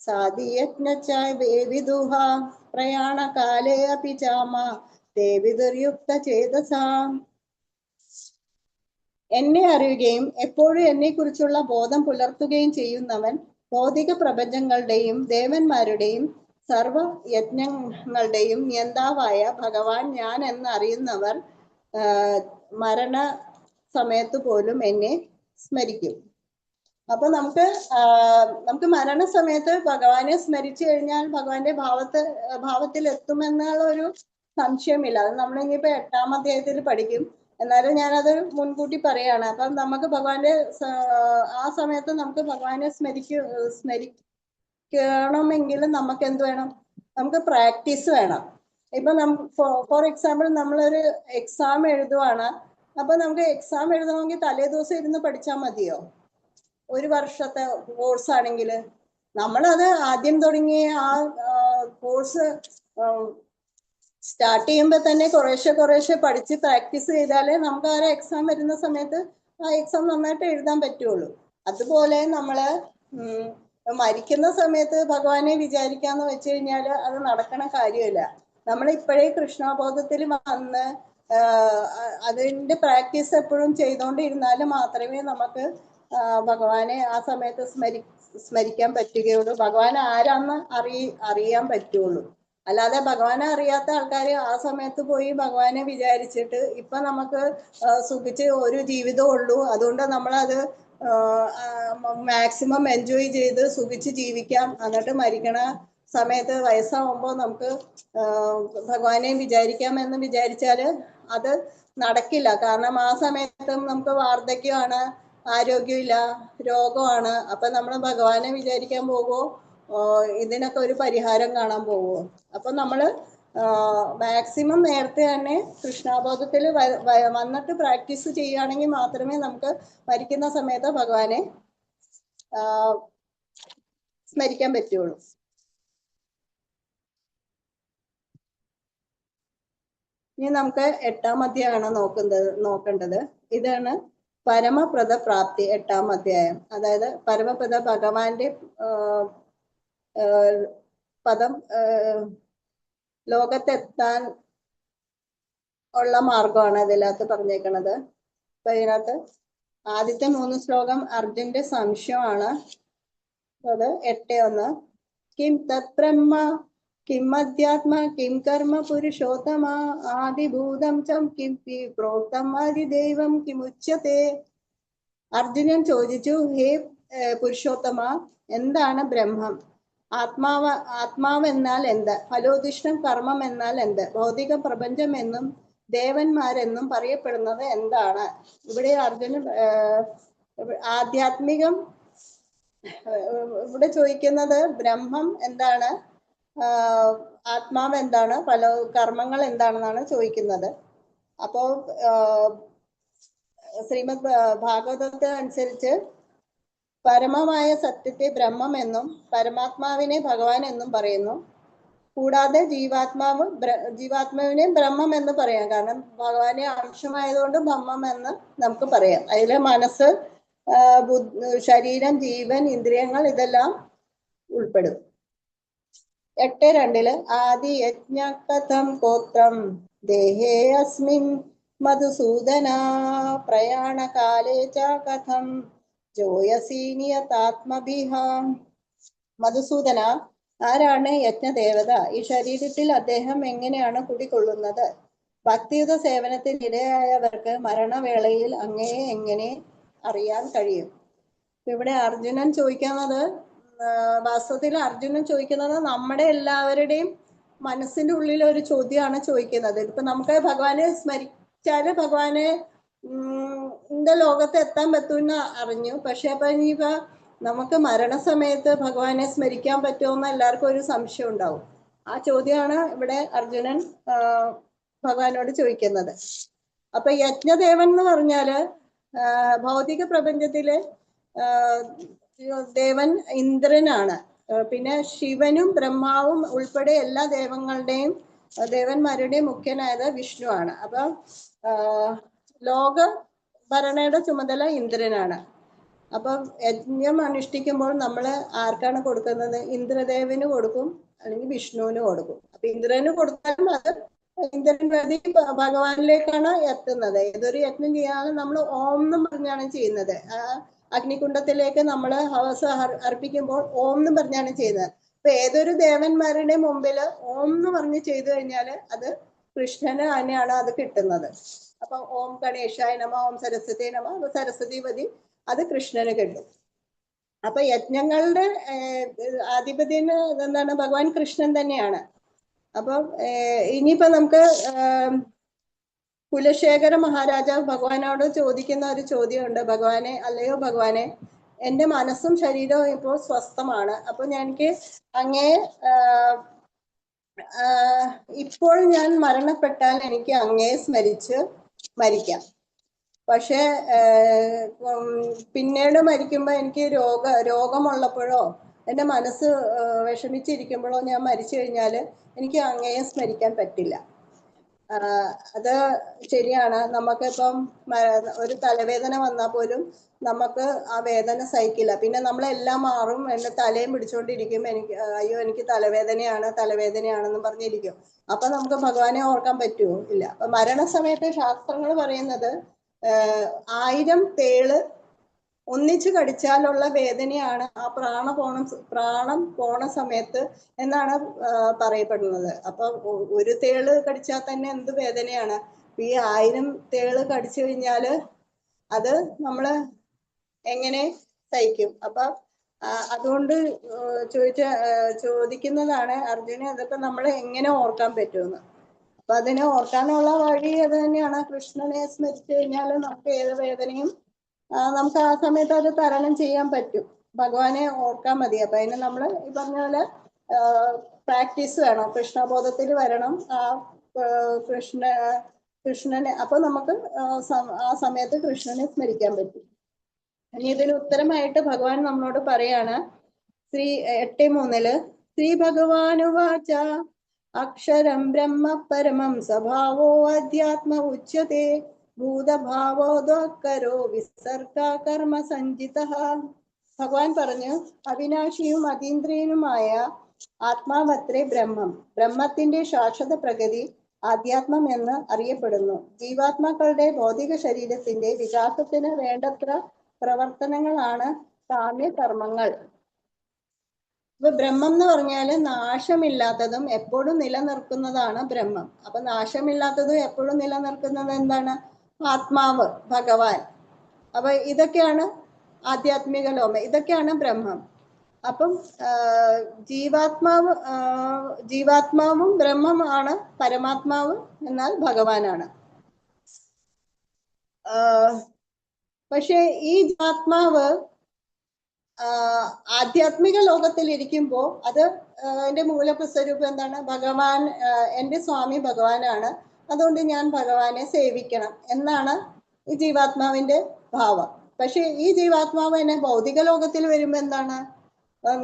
സാധി യജ്ഞച്ചായ വേവിദുഹ പ്രയാണ കാലേ അപി ചാമ ദേവിദുർയുക്ത ചേതസാ. എന്നെ അറിയുകയും എപ്പോഴും എന്നെ കുറിച്ചുള്ള ബോധം പുലർത്തുകയും ചെയ്യുന്നവൻ ഭൗതിക പ്രപഞ്ചങ്ങളുടെയും ദേവന്മാരുടെയും സർവ യജ്ഞങ്ങളുടെയും നിയന്താവായ ഭഗവാൻ ഞാൻ എന്ന് അറിയുന്നവർ മരണ സമയത്ത് പോലും എന്നെ സ്മരിക്കും. അപ്പൊ നമുക്ക് മരണസമയത്ത് ഭഗവാനെ സ്മരിച്ചു കഴിഞ്ഞാൽ ഭഗവാന്റെ ഭാവത്തിൽ എത്തുമെന്നുള്ള ഒരു സംശയമില്ല. അത് നമ്മൾ ഇനിയിപ്പോ 8-ാം അധ്യായത്തിൽ പഠിക്കും. എന്നാലും ഞാനത് മുൻകൂട്ടി പറയാണ്. അപ്പം നമുക്ക് ഭഗവാന്റെ ആ സമയത്ത് നമുക്ക് ഭഗവാനെ സ്മരിക്കണമെങ്കിൽ നമുക്ക് എന്ത് വേണം? നമുക്ക് പ്രാക്ടീസ് വേണം. ഇപ്പൊ ഫോർ എക്സാമ്പിൾ നമ്മളൊരു എക്സാം എഴുതുവാണ്. അപ്പൊ നമുക്ക് എക്സാം എഴുതണമെങ്കിൽ തലേ ദിവസം ഇരുന്ന് പഠിച്ചാൽ മതിയോ? 1 വർഷത്തെ കോഴ്സ് ആണെങ്കിൽ നമ്മളത് ആദ്യം തുടങ്ങിയ ആ കോഴ്സ് സ്റ്റാർട്ട് ചെയ്യുമ്പോൾ തന്നെ കുറേശ്ശെ പഠിച്ച് പ്രാക്ടീസ് ചെയ്താലേ നമുക്ക് ആ എക്സാം വരുന്ന സമയത്ത് ആ എക്സാം നന്നായിട്ട് എഴുതാൻ പറ്റുള്ളൂ. അതുപോലെ നമ്മള് മരിക്കുന്ന സമയത്ത് ഭഗവാനെ വിചാരിക്കാന്ന് വെച്ച് കഴിഞ്ഞാൽ അത് നടക്കണ കാര്യമില്ല. നമ്മൾ ഇപ്പോഴേ കൃഷ്ണബോധത്തിൽ വന്ന് അതിന്റെ പ്രാക്ടീസ് എപ്പോഴും ചെയ്തുകൊണ്ടിരുന്നാൽ മാത്രമേ നമുക്ക് ഭഗവാനെ ആ സമയത്ത് സ്മരിക്കാൻ പറ്റുകയുള്ളൂ. ഭഗവാൻ ആരാന്ന് അറിയാൻ പറ്റുള്ളൂ. അല്ലാതെ ഭഗവാനെ അറിയാത്ത ആൾക്കാർ ആ സമയത്ത് പോയി ഭഗവാനെ വിചാരിച്ചിട്ട് ഇപ്പൊ നമുക്ക് സുഖിച്ച് ഒരു ജീവിതം ഉള്ളൂ, അതുകൊണ്ട് നമ്മളത് മാക്സിമം എൻജോയ് ചെയ്ത് സുഖിച്ച് ജീവിക്കാം, എന്നിട്ട് മരിക്കണ സമയത്ത് വയസ്സാവുമ്പോൾ നമുക്ക് ഭഗവാനെ വിചാരിക്കാമെന്ന് വിചാരിച്ചാല് അത് നടക്കില്ല. കാരണം ആ സമയത്തും നമുക്ക് വാർദ്ധക്യമാണ്, ആരോഗ്യമില്ല, രോഗമാണ്. അപ്പൊ നമ്മൾ ഭഗവാനെ വിചാരിക്കാൻ പോകുമോ? ഇതിനൊക്കെ ഒരു പരിഹാരം കാണാൻ പോകുമോ? അപ്പൊ നമ്മള് മാക്സിമം നേരത്തെ തന്നെ കൃഷ്ണാബോധത്തിൽ വന്നിട്ട് പ്രാക്ടീസ് ചെയ്യുകയാണെങ്കിൽ മാത്രമേ നമുക്ക് മരിക്കുന്ന സമയത്ത് ഭഗവാനെ സ്മരിക്കാൻ പറ്റുള്ളൂ. ഇനി നമുക്ക് 8-ാം അധ്യായമാണ് നോക്കേണ്ടത്. ഇതാണ് പരമപ്രദ പ്രാപ്തി. 8-ാം അധ്യായം, അതായത് പരമപ്രദ ഭഗവാന്റെ പദം ലോകത്തെത്താൻ ഉള്ള മാർഗമാണ് ഇതിനകത്ത് പറഞ്ഞേക്കുന്നത്. അപ്പൊ ഇതിനകത്ത് ആദ്യത്തെ 3 ശ്ലോകം അർജുന്റെ സംശയമാണ്. അത് 8:1. കിം തത് ബ്രഹ്മ കിം അധ്യാത്മ കിം കർമ്മ പുരുഷോത്തമ ആദിഭൂതം ചം കിം പ്രോക്തം ആദിദൈവം കിമുച്യത്തെ. അർജുനൻ ചോദിച്ചു, ഹേ പുരുഷോത്തമ, എന്താണ് ബ്രഹ്മം? ആത്മാവ് എന്നാൽ എന്ത്? ഫലോദിഷ്ടം കർമ്മം എന്നാൽ എന്ത്? ഭൗതിക പ്രപഞ്ചം എന്നും ദേവന്മാരെന്നും പറയപ്പെടുന്നത് എന്താണ്? ഇവിടെ അർജുനൻ ആധ്യാത്മികം ഇവിടെ ചോദിക്കുന്നത് ബ്രഹ്മം എന്താണ്, ആത്മാവ് എന്താണ്, കർമ്മങ്ങൾ എന്താണെന്നാണ് ചോദിക്കുന്നത്. അപ്പോ ശ്രീമദ് ഭാഗവതത്തെ അനുസരിച്ച് പരമമായ സത്യത്തെ ബ്രഹ്മം എന്നും പരമാത്മാവിനെ ഭഗവാൻ എന്നും പറയുന്നു. കൂടാതെ ജീവാത്മാവിനെ ബ്രഹ്മം എന്ന് പറയാം. കാരണം ഭഗവാനെ അംശമായതുകൊണ്ട് ബ്രഹ്മം എന്ന് നമുക്ക് പറയാം. അതിലെ മനസ്സ്, ശരീരം, ജീവൻ, ഇന്ദ്രിയങ്ങൾ ഇതെല്ലാം ഉൾപ്പെടും. 8:2 ആദി യജ്ഞ കഥം ഗോത്രം ദേഹേ അസ്മിൻ മധുസൂദന പ്രയാണ കാലേ ച കഥം ജോയസീനിയതാത്മഭിഹ. മധുസൂദന, ആരാണ് യജ്ഞദേവത? ഈ ശരീരത്തിൽ അദ്ദേഹം എങ്ങനെയാണ് കുടികൊള്ളുന്നത്? ഭക്തിയുത സേവനത്തിന് ഇടയായവർക്ക് മരണവേളയിൽ അങ്ങയെ എങ്ങനെ അറിയാൻ കഴിയും? ഇവിടെ അർജുനൻ ചോദിക്കുന്നത്, വാസ്തവത്തിൽ അർജുനൻ ചോദിക്കുന്നത് നമ്മുടെ എല്ലാവരുടെയും മനസ്സിന്റെ ഉള്ളിൽ ഒരു ചോദ്യമാണ് ചോദിക്കുന്നത്. ഇപ്പൊ നമുക്ക് ഭഗവാനെ സ്മരിച്ചാല് ഭഗവാനെ ലോകത്ത് എത്താൻ പറ്റുമെന്ന് അറിഞ്ഞു. പക്ഷെ അപ്പൊ ഇനിയിപ്പോ നമുക്ക് മരണസമയത്ത് ഭഗവാനെ സ്മരിക്കാൻ പറ്റുമെന്ന് എല്ലാവർക്കും ഒരു സംശയം ഉണ്ടാവും. ആ ചോദ്യമാണ് ഇവിടെ അർജുനൻ ഭഗവാനോട് ചോദിക്കുന്നത്. അപ്പൊ യജ്ഞദേവൻ എന്ന് പറഞ്ഞാല് ഭൗതിക പ്രപഞ്ചത്തിലെ ദേവൻ ഇന്ദ്രനാണ്. പിന്നെ ശിവനും ബ്രഹ്മാവും ഉൾപ്പെടെ എല്ലാ ദേവന്മാരുടെയും മുഖ്യനായത് വിഷ്ണുവാണ്. അപ്പൊ ലോക ഭരണയുടെ ചുമതല ഇന്ദ്രനാണ്. അപ്പൊ യജ്ഞം അനുഷ്ഠിക്കുമ്പോൾ നമ്മൾ ആർക്കാണ് കൊടുക്കുന്നത്? ഇന്ദ്രദേവന് കൊടുക്കും, അല്ലെങ്കിൽ വിഷ്ണുവിന് കൊടുക്കും. അപ്പൊ ഇന്ദ്രന് കൊടുത്താലും അത് ഇന്ദ്രൻ പ്രതി ഭഗവാനിലേക്കാണ് എത്തുന്നത്. ഏതൊരു യജ്ഞം ചെയ്യാനും നമ്മൾ ഓം എന്ന് പറഞ്ഞാണ് ചെയ്യുന്നത്. അഗ്നികുണ്ഡത്തിലേക്ക് നമ്മൾ ഹവസ അർപ്പിക്കുമ്പോൾ ഓം എന്ന് പറഞ്ഞാണ് ചെയ്യുന്നത്. അപ്പൊ ഏതൊരു ദേവന്മാരുടെ മുമ്പിൽ ഓം എന്ന് പറഞ്ഞ് ചെയ്തു കഴിഞ്ഞാൽ അത് കൃഷ്ണന് തന്നെയാണ് അത് കിട്ടുന്നത്. അപ്പൊ ഓം ഗണേശായ നമ, ഓം സരസ്വതി നമ, സരസ്വതി പതി അത് കൃഷ്ണന് കിട്ടും. അപ്പൊ യജ്ഞങ്ങളുടെ ആധിപത്യന് എന്താണ്? ഭഗവാൻ കൃഷ്ണൻ തന്നെയാണ്. അപ്പൊ ഇനിയിപ്പോ നമുക്ക് കുലശേഖര മഹാരാജാവ് ഭഗവാനോട് ചോദിക്കുന്ന ഒരു ചോദ്യമുണ്ട്. ഭഗവാനെ, അല്ലയോ ഭഗവാനെ, എന്റെ മനസ്സും ശരീരവും ഇപ്പോൾ സ്വസ്ഥമാണ്. അപ്പൊ എനിക്ക് അങ്ങേ ഇപ്പോൾ ഞാൻ മരണപ്പെട്ടാൽ എനിക്ക് അങ്ങേ സ്മരിച്ച് മരിക്കാം. പക്ഷെ പിന്നീട് മരിക്കുമ്പോ എനിക്ക് രോഗമുള്ളപ്പോഴോ എൻ്റെ മനസ്സ് വിഷമിച്ചിരിക്കുമ്പോഴോ ഞാൻ മരിച്ചു കഴിഞ്ഞാല് എനിക്ക് അങ്ങയെ സ്മരിക്കാൻ പറ്റില്ല. അത് ശരിയാണ്. നമുക്കിപ്പം ഒരു തലവേദന വന്നാൽ പോലും നമുക്ക് ആ വേദന സഹിക്കില്ല. പിന്നെ നമ്മളെല്ലാം മാറും. എൻ്റെ തലയും പിടിച്ചോണ്ടിരിക്കും. എനിക്ക് തലവേദനയാണെന്ന് പറഞ്ഞിരിക്കും. അപ്പൊ നമുക്ക് ഭഗവാനെ ഓർക്കാൻ പറ്റുമോ? ഇല്ല. അപ്പൊ മരണസമയത്ത് ശാസ്ത്രങ്ങൾ പറയുന്നത് 1000 തേള് ഒന്നിച്ചു കടിച്ചാലുള്ള വേദനയാണ് ആ പ്രാണം പോണ സമയത്ത് എന്നാണ് പറയപ്പെടുന്നത്. അപ്പൊ ഒരു തേള് കടിച്ചാൽ തന്നെ എന്ത് വേദനയാണ്. ഈ 1000 തേള് കടിച്ചു കഴിഞ്ഞാല് അത് നമ്മള് എങ്ങനെ സഹിക്കും? അപ്പൊ അതുകൊണ്ട് ചോദിക്കുന്നതാണ് അർജുന, അതൊക്കെ നമ്മൾ എങ്ങനെ ഓർക്കാൻ പറ്റുമെന്ന്. അപ്പൊ അതിനെ ഓർക്കാനുള്ള വഴി അത് തന്നെയാണ്. കൃഷ്ണനെ സ്മരിച്ചു കഴിഞ്ഞാൽ നമുക്ക് ഏത് വേദനയും നമുക്ക് ആ സമയത്ത് അത് തരണം ചെയ്യാൻ പറ്റും. ഭഗവാനെ ഓർക്കാൻ മതി. അപ്പൊ അതിന് നമ്മൾ ഈ പറഞ്ഞ പോലെ പ്രാക്ടീസ് വേണം. കൃഷ്ണബോധത്തിൽ വരണം. കൃഷ്ണനെ അപ്പൊ നമുക്ക് ആ സമയത്ത് കൃഷ്ണനെ സ്മരിക്കാൻ പറ്റും. ഇനി ഇതിന് ഉത്തരമായിട്ട് ഭഗവാൻ നമ്മളോട് പറയാണ് 8:3 ശ്രീ ഭഗവാനുവാച അക്ഷരം ബ്രഹ്മ പരമം സ്വഭാവോ അധ്യാത്മ ഉച്യത്തെ ഭൂതഭാവോദോക്കരോ വിസർഗ കർമ്മ സഞ്ചിതഃ. ഭഗവാൻ പറഞ്ഞു, അവിനാശിയും അതീന്ദ്രിയനുമായ ആത്മാവത്രേ ബ്രഹ്മം. ബ്രഹ്മത്തിന്റെ ശാശ്വത പ്രഗതി ആധ്യാത്മം എന്ന് അറിയപ്പെടുന്നു. ജീവാത്മാക്കളുടെ ഭൗതിക ശരീരത്തിന്റെ വികാസത്തിന് വേണ്ടത്ര പ്രവർത്തനങ്ങളാണ് കാമ്യകർമ്മങ്ങൾ. ഇപ്പൊ ബ്രഹ്മം എന്ന് പറഞ്ഞാല് നാശമില്ലാത്തതും എപ്പോഴും നിലനിൽക്കുന്നതാണ് ബ്രഹ്മം. അപ്പൊ നാശമില്ലാത്തതും എപ്പോഴും നിലനിൽക്കുന്നത് എന്താണ്? ആത്മാവ്, ഭഗവാൻ. അപ്പൊ ഇതൊക്കെയാണ് ആധ്യാത്മിക ലോകം, ഇതൊക്കെയാണ് ബ്രഹ്മം. അപ്പം ജീവാത്മാവും ബ്രഹ്മമാണ്. പരമാത്മാവ് എന്നാൽ ഭഗവാനാണ്. പക്ഷെ ഈ ആത്മാവ് ആധ്യാത്മിക ലോകത്തിൽ ഇരിക്കുമ്പോൾ അത് എൻ്റെ മൂലപ്രസ്വരൂപം എന്താണ്? ഭഗവാൻ, എൻ്റെ സ്വാമി ഭഗവാനാണ്, അതുകൊണ്ട് ഞാൻ ഭഗവാനെ സേവിക്കണം എന്നാണ് ഈ ജീവാത്മാവിന്റെ ഭാവം. പക്ഷെ ഈ ജീവാത്മാവ് എന്നെ ഭൗതിക ലോകത്തിൽ വരുമ്പോ എന്താണ്?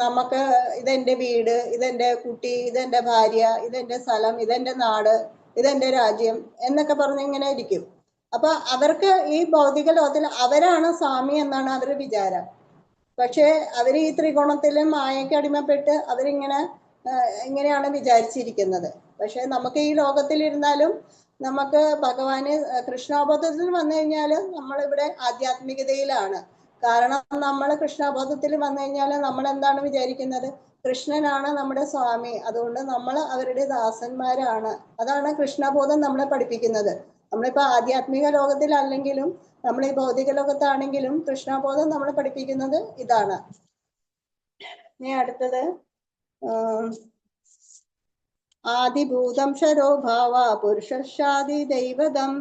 നമുക്ക് ഇതെന്റെ വീട്, ഇതെന്റെ കുട്ടി, ഇതെന്റെ ഭാര്യ, ഇതെന്റെ സ്ഥലം, ഇതെന്റെ നാട്, ഇതെന്റെ രാജ്യം എന്നൊക്കെ പറഞ്ഞ് ഇങ്ങനെ ഇരിക്കും. അപ്പൊ അവർക്ക് ഈ ഭൗതിക ലോകത്തിൽ അവരാണ് സ്വാമി എന്നാണ് അവരുടെ വിചാരം. പക്ഷെ അവര് ഈ ത്രികോണത്തിലും മായയ്ക്ക് അടിമപ്പെട്ട് ഇങ്ങനെയാണ് വിചാരിച്ചിരിക്കുന്നത്. പക്ഷെ നമുക്ക് ഈ ലോകത്തിലിരുന്നാലും നമുക്ക് ഭഗവാന് കൃഷ്ണാബോധത്തിൽ വന്നു കഴിഞ്ഞാൽ നമ്മളിവിടെ ആധ്യാത്മികതയിലാണ്. കാരണം നമ്മൾ കൃഷ്ണബോധത്തിൽ വന്നു കഴിഞ്ഞാൽ നമ്മൾ എന്താണ് വിചാരിക്കുന്നത്? കൃഷ്ണനാണ് നമ്മുടെ സ്വാമി, അതുകൊണ്ട് നമ്മൾ അവരുടെ ദാസന്മാരാണ്. അതാണ് കൃഷ്ണബോധം നമ്മളെ പഠിപ്പിക്കുന്നത്. നമ്മളിപ്പോ ആധ്യാത്മിക ലോകത്തിലല്ലെങ്കിലും നമ്മൾ ഈ ഭൗതിക ലോകത്താണെങ്കിലും കൃഷ്ണബോധം നമ്മളെ പഠിപ്പിക്കുന്നത് ഇതാണ്. ഇനി അടുത്തത് ആദിഭൂതം ശരോ ഭാവ പുരുഷാദി ദൈവതം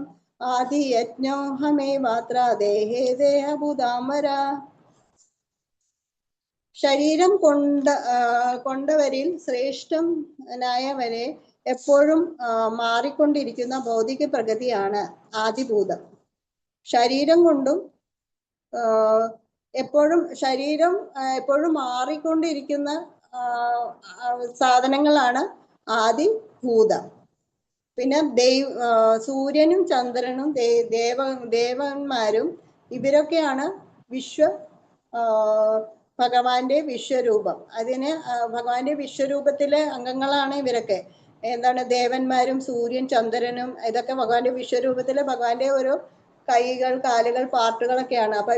ആദി യജ്ഞോഹമേ മാത്ര ദേഹേ ദേഹഭൂതാമര. ശരീരം കൊണ്ടവരിൽ ശ്രേഷ്ഠനായവരെ എപ്പോഴും മാറിക്കൊണ്ടിരിക്കുന്ന ഭൗതിക പ്രകൃതിയാണ് ആദിഭൂതം. ശരീരം കൊണ്ടും എപ്പോഴും മാറിക്കൊണ്ടിരിക്കുന്ന സാധനങ്ങളാണ് ആദിഭൂതം. പിന്നെ സൂര്യനും ചന്ദ്രനും ദേവന്മാരും ഇവരൊക്കെയാണ് ഭഗവാന്റെ വിശ്വരൂപം. അതിന് ഭഗവാന്റെ വിശ്വരൂപത്തിലെ അംഗങ്ങളാണ് ഇവരൊക്കെ. എന്താണ് ദേവന്മാരും സൂര്യൻ ചന്ദ്രനും ഇതൊക്കെ ഭഗവാന്റെ വിശ്വരൂപത്തിലെ ഭഗവാന്റെ ഓരോ കൈകൾ കാലുകൾ പാർട്ടുകളൊക്കെയാണ്. അപ്പൊ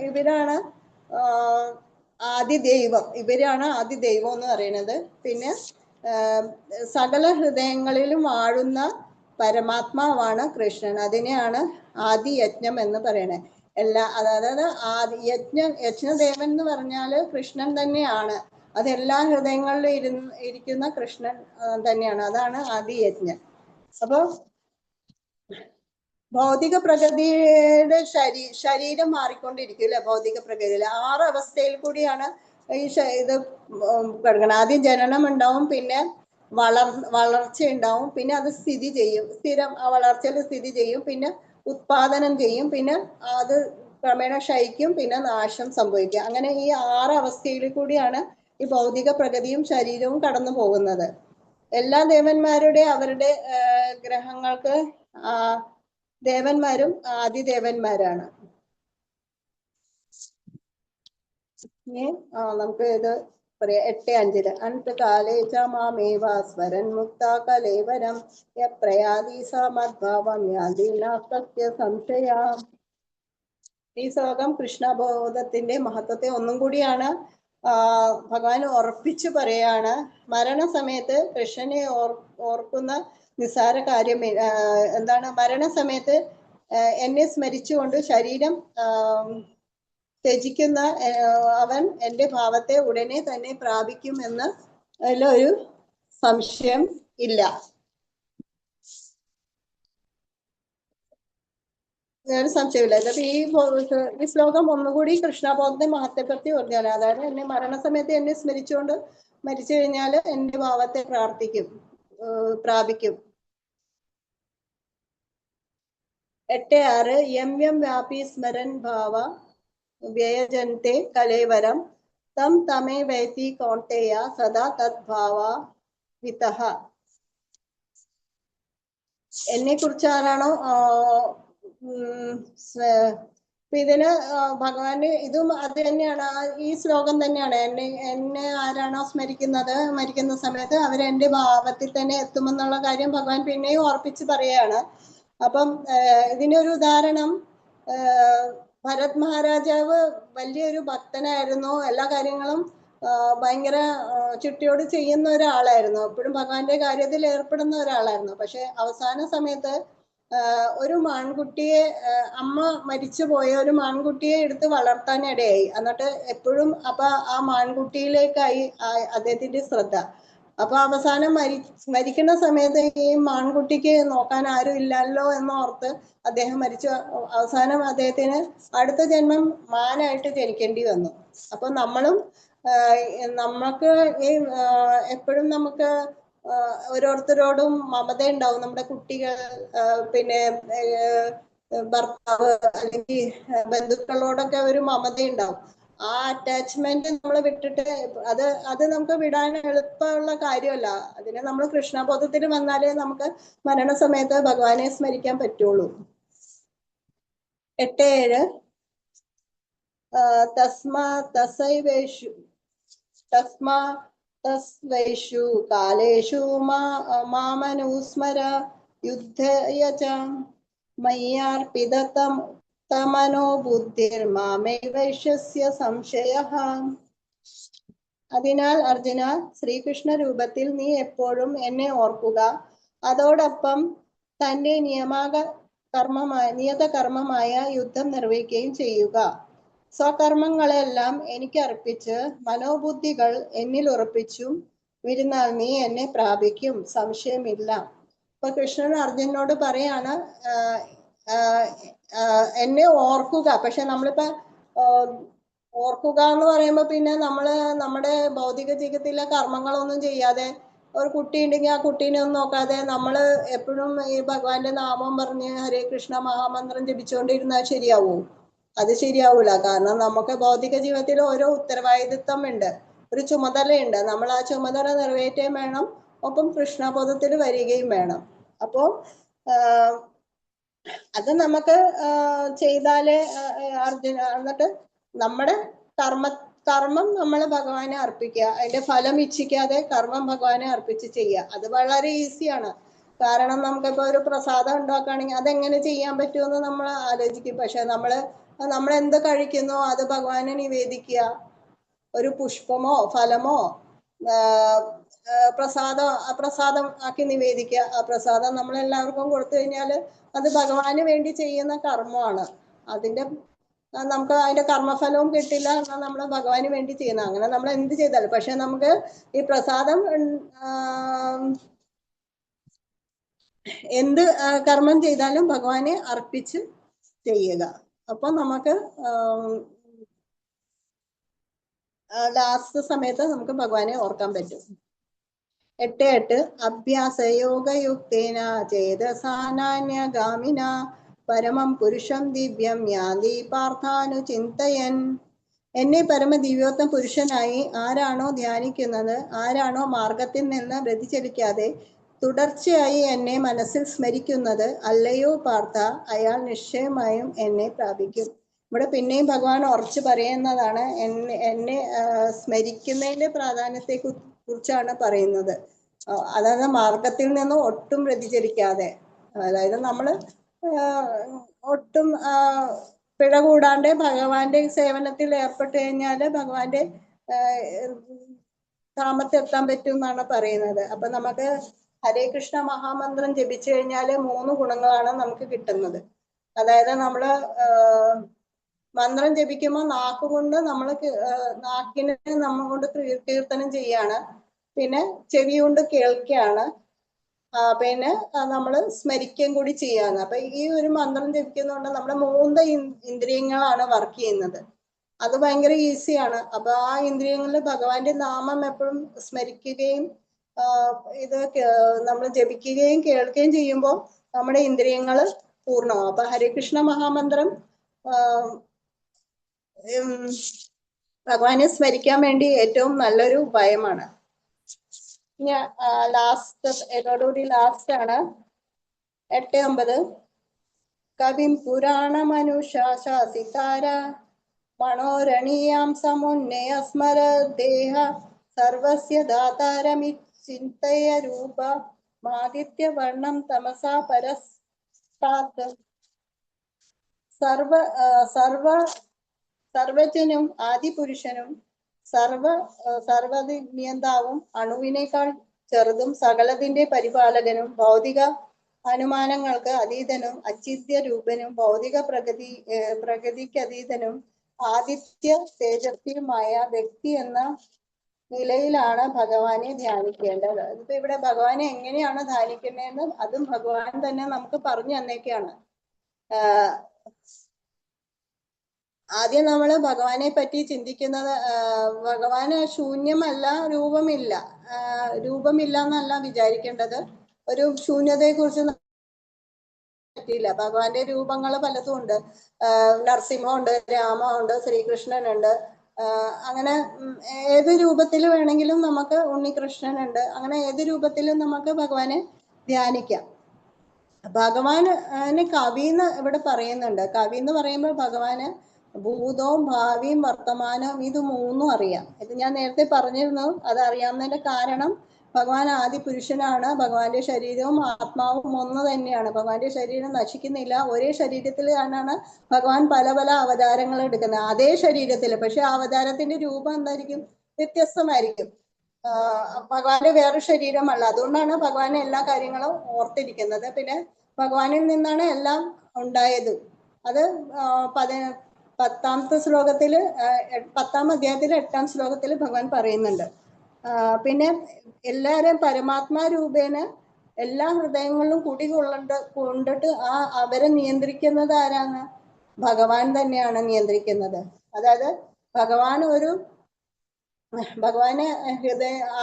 ഇവരാണ് ആദിദൈവം. ഇവരാണ് ആദിദൈവം എന്ന് പറയുന്നത്. പിന്നെ സകല ഹൃദയങ്ങളിലും വാഴുന്ന പരമാത്മാവാണ് കൃഷ്ണൻ. അതിനെയാണ് ആദിയജ്ഞം എന്ന് പറയുന്നത്. അതായത് യജ്ഞദേവൻ എന്ന് പറഞ്ഞാല് കൃഷ്ണൻ തന്നെയാണ്. അത് എല്ലാ ഹൃദയങ്ങളിലും ഇരിക്കുന്ന കൃഷ്ണൻ തന്നെയാണ്. അതാണ് ആദിയജ്ഞം. അപ്പൊ ഭൗതിക പ്രകൃതിയുടെ ശരീരം മാറിക്കൊണ്ടിരിക്കും അല്ലെ. ഭൗതിക പ്രകൃതിയിൽ 6 അവസ്ഥയിൽ കൂടിയാണ് ഇത് കിടക്കണം. ആദ്യം ജനനം ഉണ്ടാവും, പിന്നെ വളർച്ച ഉണ്ടാവും, പിന്നെ അത് സ്ഥിതി ചെയ്യും, സ്ഥിരം ആ വളർച്ചയിൽ സ്ഥിതി ചെയ്യും, പിന്നെ ഉത്പാദനം ചെയ്യും, പിന്നെ അത് ക്രമേണ ക്ഷയിക്കും, പിന്നെ നാശം സംഭവിക്കും. അങ്ങനെ ഈ 6 അവസ്ഥയിൽ കൂടിയാണ് ഈ ഭൗതിക പ്രകൃതിയും ശരീരവും കടന്നു പോകുന്നത്. എല്ലാ ദേവന്മാരുടെ അവരുടെ ഗ്രഹങ്ങൾക്ക് ദേവന്മാരും ആദിദേവന്മാരാണ്. ഇനി നമുക്ക് ഇത് പറയാം. 8:5 അന്തകാലേ ച മാമേവ സ്വരൻ മുക്ത കലേവരം യപ്രയാതി സമദ്ഭാവം യാതി നാസ്തസ്യ സംശയ. ഈ ശ്ലോകം കൃഷ്ണബോധത്തിന്റെ മഹത്വത്തെ ഒന്നും കൂടിയാണ് ഭഗവാൻ ഉറപ്പിച്ചു പറയാണ്. മരണസമയത്ത് കൃഷ്ണനെ ഓർക്കുന്ന നിസ്സാര കാര്യം എന്താണ്? മരണസമയത്ത് എന്നെ സ്മരിച്ചുകൊണ്ട് ശരീരം ത്യജിക്കുന്ന അവൻ എൻ്റെ ഭാവത്തെ ഉടനെ തന്നെ പ്രാപിക്കും എന്ന് അതിലൊരു സംശയം ഇല്ല. സംശയമില്ല. അതായത് ഈ ശ്ലോകം ഒന്നുകൂടി കൃഷ്ണബോധത്തെ മഹത്വപ്പെടുത്തി പറഞ്ഞാൽ, അതായത് എന്നെ മരണസമയത്ത് എന്നെ സ്മരിച്ചുകൊണ്ട് മരിച്ചു കഴിഞ്ഞാൽ എൻ്റെ ഭാവത്തെ പ്രാപിക്കും. 8:6 യം വ്യാപി സ്മരൻ ഭാവ വ്യയജന്തെ കലേവരം തം തമേ വൈതി കൗന്തേയ സദാ തദ്ഭാവ വിതഃ. എന്നെ കുറിച്ച് ആരാണോ ഇതിന് ഭഗവാന് ഇതും അത് തന്നെയാണ്. ഈ ശ്ലോകം തന്നെയാണ്. എന്നെ ആരാണോ സ്മരിക്കുന്നത് മരിക്കുന്ന സമയത്ത് അവരെന്റെ ഭാവത്തിൽ തന്നെ എത്തുമെന്നുള്ള കാര്യം ഭഗവാൻ പിന്നെയും ഓർപ്പിച്ച് പറയാണ്. അപ്പം ഇതിനൊരു ഉദാഹരണം, ഭരത് മഹാരാജാവ് വലിയൊരു ഭക്തനായിരുന്നു. എല്ലാ കാര്യങ്ങളും ഭയങ്കര ചിട്ടയോട് ചെയ്യുന്ന ഒരാളായിരുന്നു. എപ്പോഴും ഭഗവാന്റെ കാര്യത്തിൽ ഏർപ്പെടുന്ന ഒരാളായിരുന്നു. പക്ഷെ അവസാന സമയത്ത് ഒരു മാൻകുട്ടിയെ, അമ്മ മരിച്ചു പോയ ഒരു മാൻകുട്ടിയെ എടുത്ത് വളർത്താനിടയായി. എന്നിട്ട് എപ്പോഴും അപ്പൊ ആ മാൻകുട്ടിയിലേക്കായി അദ്ദേഹത്തിന്റെ ശ്രദ്ധ. അപ്പൊ അവസാനം മരിക്കുന്ന സമയത്ത് ഈ മാൻകുട്ടിക്ക് നോക്കാൻ ആരും ഇല്ലല്ലോ എന്നോർത്ത് അദ്ദേഹം മരിച്ചു. അവസാനം അദ്ദേഹത്തിന് അടുത്ത ജന്മം മാനായിട്ട് ജനിക്കേണ്ടി വന്നു. അപ്പൊ നമ്മൾക്ക് ഈ എപ്പോഴും നമുക്ക് ഓരോരുത്തരോടും മമത ഉണ്ടാവും. നമ്മുടെ കുട്ടികൾ, പിന്നെ ഭർത്താവ് അല്ലെങ്കിൽ ബന്ധുക്കളോടൊക്കെ ഒരു മമത ഉണ്ടാവും. ആ അറ്റാച്ച്മെന്റ് നമ്മൾ വിട്ടിട്ട് അത് നമുക്ക് വിടാൻ എളുപ്പമുള്ള കാര്യമല്ല. അതിന് നമ്മൾ കൃഷ്ണബോധത്തിൽ വന്നാലേ നമുക്ക് മരണസമയത്ത് ഭഗവാനെ സ്മരിക്കാൻ പറ്റുള്ളൂ. 8:7 തസ്മൈഷു കാലേഷു മാമനുസ്മര യുദ്ധയ ച മയ്യാർപിതം തമനോ ബുദ്ധിർമാമൈവൈഷ്യസ്യ സംശയഃ. അതിനാൽ അർജുന, ശ്രീകൃഷ്ണ രൂപത്തിൽ നീ എപ്പോഴും എന്നെ ഓർക്കുക. അതോടൊപ്പം തന്റെ നിയത കർമ്മമായ യുദ്ധം നിർവഹിക്കുകയും ചെയ്യുക. സ്വകർമ്മങ്ങളെല്ലാം എനിക്ക് അർപ്പിച്ച് മനോബുദ്ധികൾ എന്നിൽ ഉറപ്പിച്ചും ഇരുന്നാൽ നീ എന്നെ പ്രാപിക്കും, സംശയമില്ല. ഇപ്പൊ കൃഷ്ണൻ അർജുനനോട് പറയാണ്, എന്നെ ഓർക്കുക. പക്ഷെ നമ്മളിപ്പോ ഓർക്കുക എന്ന് പറയുമ്പോ പിന്നെ നമ്മുടെ ഭൗതിക ജീവിതത്തിലെ കർമ്മങ്ങളൊന്നും ചെയ്യാതെ, ഒരു കുട്ടി ഉണ്ടെങ്കിൽ ആ കുട്ടീനെ ഒന്നും നോക്കാതെ നമ്മൾ എപ്പോഴും ഈ ഭഗവാന്റെ നാമം പറഞ്ഞ് ഹരേ കൃഷ്ണ മഹാമന്ത്രം ജപിച്ചുകൊണ്ടിരുന്നാൽ ശരിയാവൂ? അത് ശരിയാവൂല. കാരണം നമുക്ക് ഭൗതിക ജീവിതത്തിൽ ഓരോ ഉത്തരവാദിത്വം ഉണ്ട്, ഒരു ചുമതലയുണ്ട്. നമ്മൾ ആ ചുമതല നിറവേറ്റുകയും വേണം, ഒപ്പം കൃഷ്ണപദത്തിൽ വരികയും വേണം. അപ്പോ അത് നമുക്ക് ചെയ്താലേ അർജുന, എന്നിട്ട് നമ്മുടെ കർമ്മം നമ്മൾ ഭഗവാനെ അർപ്പിക്കുക. അതിന്റെ ഫലം ഇച്ഛിക്കാതെ കർമ്മം ഭഗവാനെ അർപ്പിച്ച് ചെയ്യുക. അത് വളരെ ഈസിയാണ്. കാരണം നമുക്കിപ്പോ ഒരു പ്രസാദം ഉണ്ടാക്കുകയാണെങ്കിൽ അതെങ്ങനെ ചെയ്യാൻ പറ്റുമെന്ന് നമ്മൾ ആലോചിക്കും. പക്ഷെ നമ്മൾ എന്ത് കഴിക്കുന്നോ അത് ഭഗവാനെ നിവേദിക്കുക. ഒരു പുഷ്പമോ ഫലമോ പ്രസാദം ആക്കി നിവേദിക്കുക. ആ പ്രസാദം നമ്മളെല്ലാവർക്കും കൊടുത്തു കഴിഞ്ഞാൽ അത് ഭഗവാന് വേണ്ടി ചെയ്യുന്ന കർമ്മമാണ്. നമുക്ക് അതിന്റെ കർമ്മഫലവും കിട്ടില്ല, എന്നാൽ നമ്മൾ ഭഗവാന് വേണ്ടി ചെയ്യുന്ന. അങ്ങനെ നമ്മൾ എന്ത് ചെയ്താലും, പക്ഷെ നമുക്ക് ഈ പ്രസാദം എന്ത് കർമ്മം ചെയ്താലും ഭഗവാനെ അർപ്പിച്ച് ചെയ്യുക. അപ്പൊ നമുക്ക് ലാസ്റ്റ് സമയത്ത് നമുക്ക് ഭഗവാനെ ഓർക്കാൻ പറ്റും. 8 അഭ്യാസയോഗയുക്തേന ചേതസാനാന്യഗാമിന പരമം പുരുഷം ദിവ്യം യാന്തി പാർത്ഥാനുചിന്തയൻ. എന്നെ പരമദിവ്യോത്തം പുരുഷനായി ആരാണോ ധ്യാനിക്കുന്നത്, ആരാണോ മാർഗത്തിൽ നിന്ന് വ്യതിചലിക്കാതെ തുടർച്ചയായി എന്നെ മനസ്സിൽ സ്മരിക്കുന്നത്, അല്ലയോ പാർത്ഥ, അയാൾ നിശ്ചയമായും എന്നെ പ്രാപിക്കും. ഇവിടെ പിന്നെയും ഭഗവാൻ ഉറച്ചു പറയുന്നതാണ്, എന്നെ സ്മരിക്കുന്നതിന്റെ പ്രാധാന്യത്തെ കുറിച്ചാണ് പറയുന്നത്. അതായത് മാർഗത്തിൽ നിന്ന് ഒട്ടും വ്യതിചലിക്കാതെ, അതായത് നമ്മള് ഒട്ടും പിഴ കൂടാണ്ട് ഭഗവാന്റെ സേവനത്തിൽ ഏർപ്പെട്ട് കഴിഞ്ഞാല് ഭഗവാന്റെ ധാമത്തെത്താൻ പറ്റും എന്നാണ് പറയുന്നത്. അപ്പൊ നമുക്ക് ഹരേ കൃഷ്ണ മഹാമന്ത്രം ജപിച്ചു കഴിഞ്ഞാല് 3 ഗുണങ്ങളാണ് നമുക്ക് കിട്ടുന്നത്. അതായത് നമ്മള് മന്ത്രം ജപിക്കുമ്പോൾ നാക്കുകൊണ്ട് നാക്കിനെ നമ്മൾ കൊണ്ട് കീർത്തനം ചെയ്യാണ്, പിന്നെ ചെവി കൊണ്ട് കേൾക്കുകയാണ്, പിന്നെ നമ്മൾ സ്മരിക്കുകയും കൂടി ചെയ്യാണ്. അപ്പൊ ഈ ഒരു മന്ത്രം ജപിക്കുന്നതുകൊണ്ട് നമ്മുടെ 3 ഇന്ദ്രിയങ്ങളാണ് വർക്ക് ചെയ്യുന്നത്. അത് ഭയങ്കര ഈസിയാണ്. അപ്പൊ ആ ഇന്ദ്രിയങ്ങളിൽ ഭഗവാന്റെ നാമം എപ്പോഴും സ്മരിക്കുകയും ഇത് നമ്മൾ ജപിക്കുകയും കേൾക്കുകയും ചെയ്യുമ്പോൾ നമ്മുടെ ഇന്ദ്രിയങ്ങൾ പൂർണ്ണമാവും. അപ്പൊ ഹരേകൃഷ്ണ മഹാമന്ത്രം ഭഗവാനെ സ്മരിക്കാൻ വേണ്ടി ഏറ്റവും നല്ലൊരു ഉപായമാണ്. ലാസ്റ്റ് ആണ് 8-9. കവിം പുരാണമനുശാസിതാര മനോരണീയാം സമുന്നയ സ്മരദേഹ സർവസ്യ ദാതാരമിചിന്തയ രൂപ മാദിത്യവർണം തമസാ പരസ്താത്. സർവജനും ആദിപുരുഷനും സർവനിയന്താവും അണുവിനേക്കാൾ ചെറുതും സകലതിന്റെ പരിപാലകനും ഭൗതിക അനുമാനങ്ങൾക്ക് അതീതനും അചിന്ത്യ രൂപനും ഭൗതിക പ്രഗതിക്ക് അതീതനും ആദിത്യ തേജസ്വിയുമായ വ്യക്തി എന്ന നിലയിലാണ് ഭഗവാനെ ധ്യാനിക്കേണ്ടത്. ഇതിപ്പോ ഇവിടെ ഭഗവാനെ എങ്ങനെയാണ് ധ്യാനിക്കേണ്ടതെന്ന് അതും ഭഗവാൻ തന്നെ നമുക്ക് പറഞ്ഞു തന്നേക്കാണ്. ആദ്യം നമ്മൾ ഭഗവാനെ പറ്റി ചിന്തിക്കുന്നത്, ഭഗവാന് ശൂന്യമല്ല, രൂപമില്ല എന്നല്ല വിചാരിക്കേണ്ടത്. ഒരു ശൂന്യതയെ കുറിച്ച് പറ്റില്ല. ഭഗവാന്റെ രൂപങ്ങൾ പലതും ഉണ്ട്. നരസിംഹമുണ്ട്, രാമമുണ്ട്, ശ്രീകൃഷ്ണനുണ്ട്. അങ്ങനെ ഏത് രൂപത്തിൽ വേണമെങ്കിലും നമുക്ക് ഉണ്ണികൃഷ്ണനുണ്ട്. അങ്ങനെ ഏത് രൂപത്തിലും നമുക്ക് ഭഗവാനെ ധ്യാനിക്കാം. ഭഗവാന് കവിന്ന് ഇവിടെ പറയുന്നുണ്ട്. കവി എന്ന് പറയുമ്പോൾ ഭഗവാന് ഭൂതവും ഭാവിയും വർത്തമാനവും ഇത് 3 അറിയാം. ഇത് ഞാൻ നേരത്തെ പറഞ്ഞിരുന്നു. അത് അറിയാവുന്നതിന്റെ കാരണം ഭഗവാൻ ആദി പുരുഷനാണ്. ഭഗവാന്റെ ശരീരവും ആത്മാവും ഒന്ന് തന്നെയാണ്. ഭഗവാന്റെ ശരീരം നശിക്കുന്നില്ല. ഒരേ ശരീരത്തിലാണ് ഭഗവാൻ പല പല അവതാരങ്ങൾ എടുക്കുന്നത്. അതേ ശരീരത്തിൽ, പക്ഷെ അവതാരത്തിന്റെ രൂപം എന്തായിരിക്കും? വ്യത്യസ്തമായിരിക്കും. ഭഗവാന്റെ വേറെ ശരീരമല്ല. അതുകൊണ്ടാണ് ഭഗവാൻ എല്ലാ കാര്യങ്ങളും ഓർത്തിരിക്കുന്നത്. പിന്നെ ഭഗവാനിൽ നിന്നാണ് എല്ലാം ഉണ്ടായത്. അത് 10ാമത്തെ ശ്ലോകത്തില് 10ാം അധ്യായത്തിലെ 8ാം ശ്ലോകത്തിൽ ഭഗവാൻ പറയുന്നുണ്ട്. പിന്നെ എല്ലാവരും പരമാത്മാ രൂപേണ എല്ലാ ഹൃദയങ്ങളിലും കൊണ്ടിട്ട് അവരെ നിയന്ത്രിക്കുന്നത് ആരാണ്? ഭഗവാൻ തന്നെയാണ് നിയന്ത്രിക്കുന്നത്. അതായത് ഭഗവാന്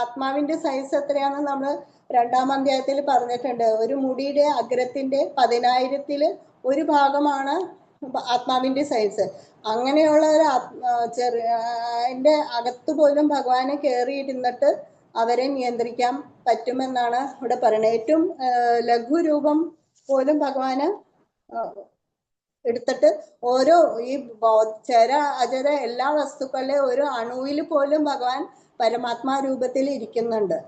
ആത്മാവിന്റെ സൈസ് എത്രയാണെന്ന് നമ്മൾ 2ാം അധ്യായത്തിൽ പറഞ്ഞിട്ടുണ്ട്. ഒരു മുടിയുടെ അഗ്രത്തിന്റെ 10,000-ൽ ഒരു ഭാഗമാണ് ആത്മാവിന്റെ സൈസ്. അങ്ങനെയുള്ള ഒരു അതിന്റെ അകത്ത് പോലും ഭഗവാനെ കയറിയിരുന്നിട്ട് അവരെ നിയന്ത്രിക്കാൻ പറ്റുമെന്നാണ് ഇവിടെ പറയുന്നത്. ഏറ്റവും ലഘുരൂപം പോലും ഭഗവാന് എടുത്തിട്ട് ഓരോ ഈ ചര അചര എല്ലാ വസ്തുക്കളിലെ ഒരു അണുവിൽ പോലും ഭഗവാൻ പരമാത്മാ രൂപത്തിൽ ഇരിക്കുന്നുണ്ട്.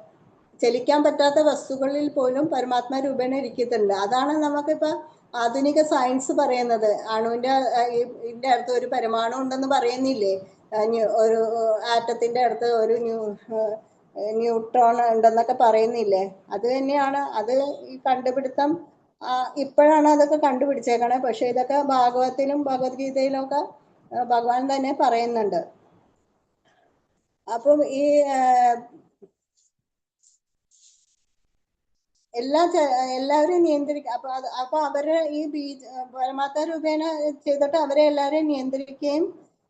ചലിക്കാൻ പറ്റാത്ത വസ്തുക്കളിൽ പോലും പരമാത്മാ രൂപേണ ഇരിക്കുന്നുണ്ട്. അതാണ് നമുക്കിപ്പോ ആധുനിക സയൻസ് പറയുന്നത്. അണുവിന്റെ ഇതിന്റെ അടുത്ത് ഒരു പരമാണു ഉണ്ടെന്ന് പറയുന്നില്ലേ? ഒരു ആറ്റത്തിന്റെ അടുത്ത് ഒരു ന്യൂട്രോൺ ഉണ്ടെന്നൊക്കെ പറയുന്നില്ലേ? അത് തന്നെയാണ്. അത് ഈ കണ്ടുപിടുത്തം ഇപ്പോഴാണ് അതൊക്കെ കണ്ടുപിടിച്ചേക്കണേ. പക്ഷെ ഇതൊക്കെ ഭാഗവത്തിലും ഭഗവത്ഗീതയിലും ഒക്കെ ഭഗവാൻ തന്നെ പറയുന്നുണ്ട്. അപ്പം ഈ എല്ലാവരും നിയന്ത്രിക്കുക. അപ്പൊ അവരെ ഈ പരമാത്മ രൂപേണ ചെയ്തിട്ട് അവരെ എല്ലാവരെയും നിയന്ത്രിക്കുകയും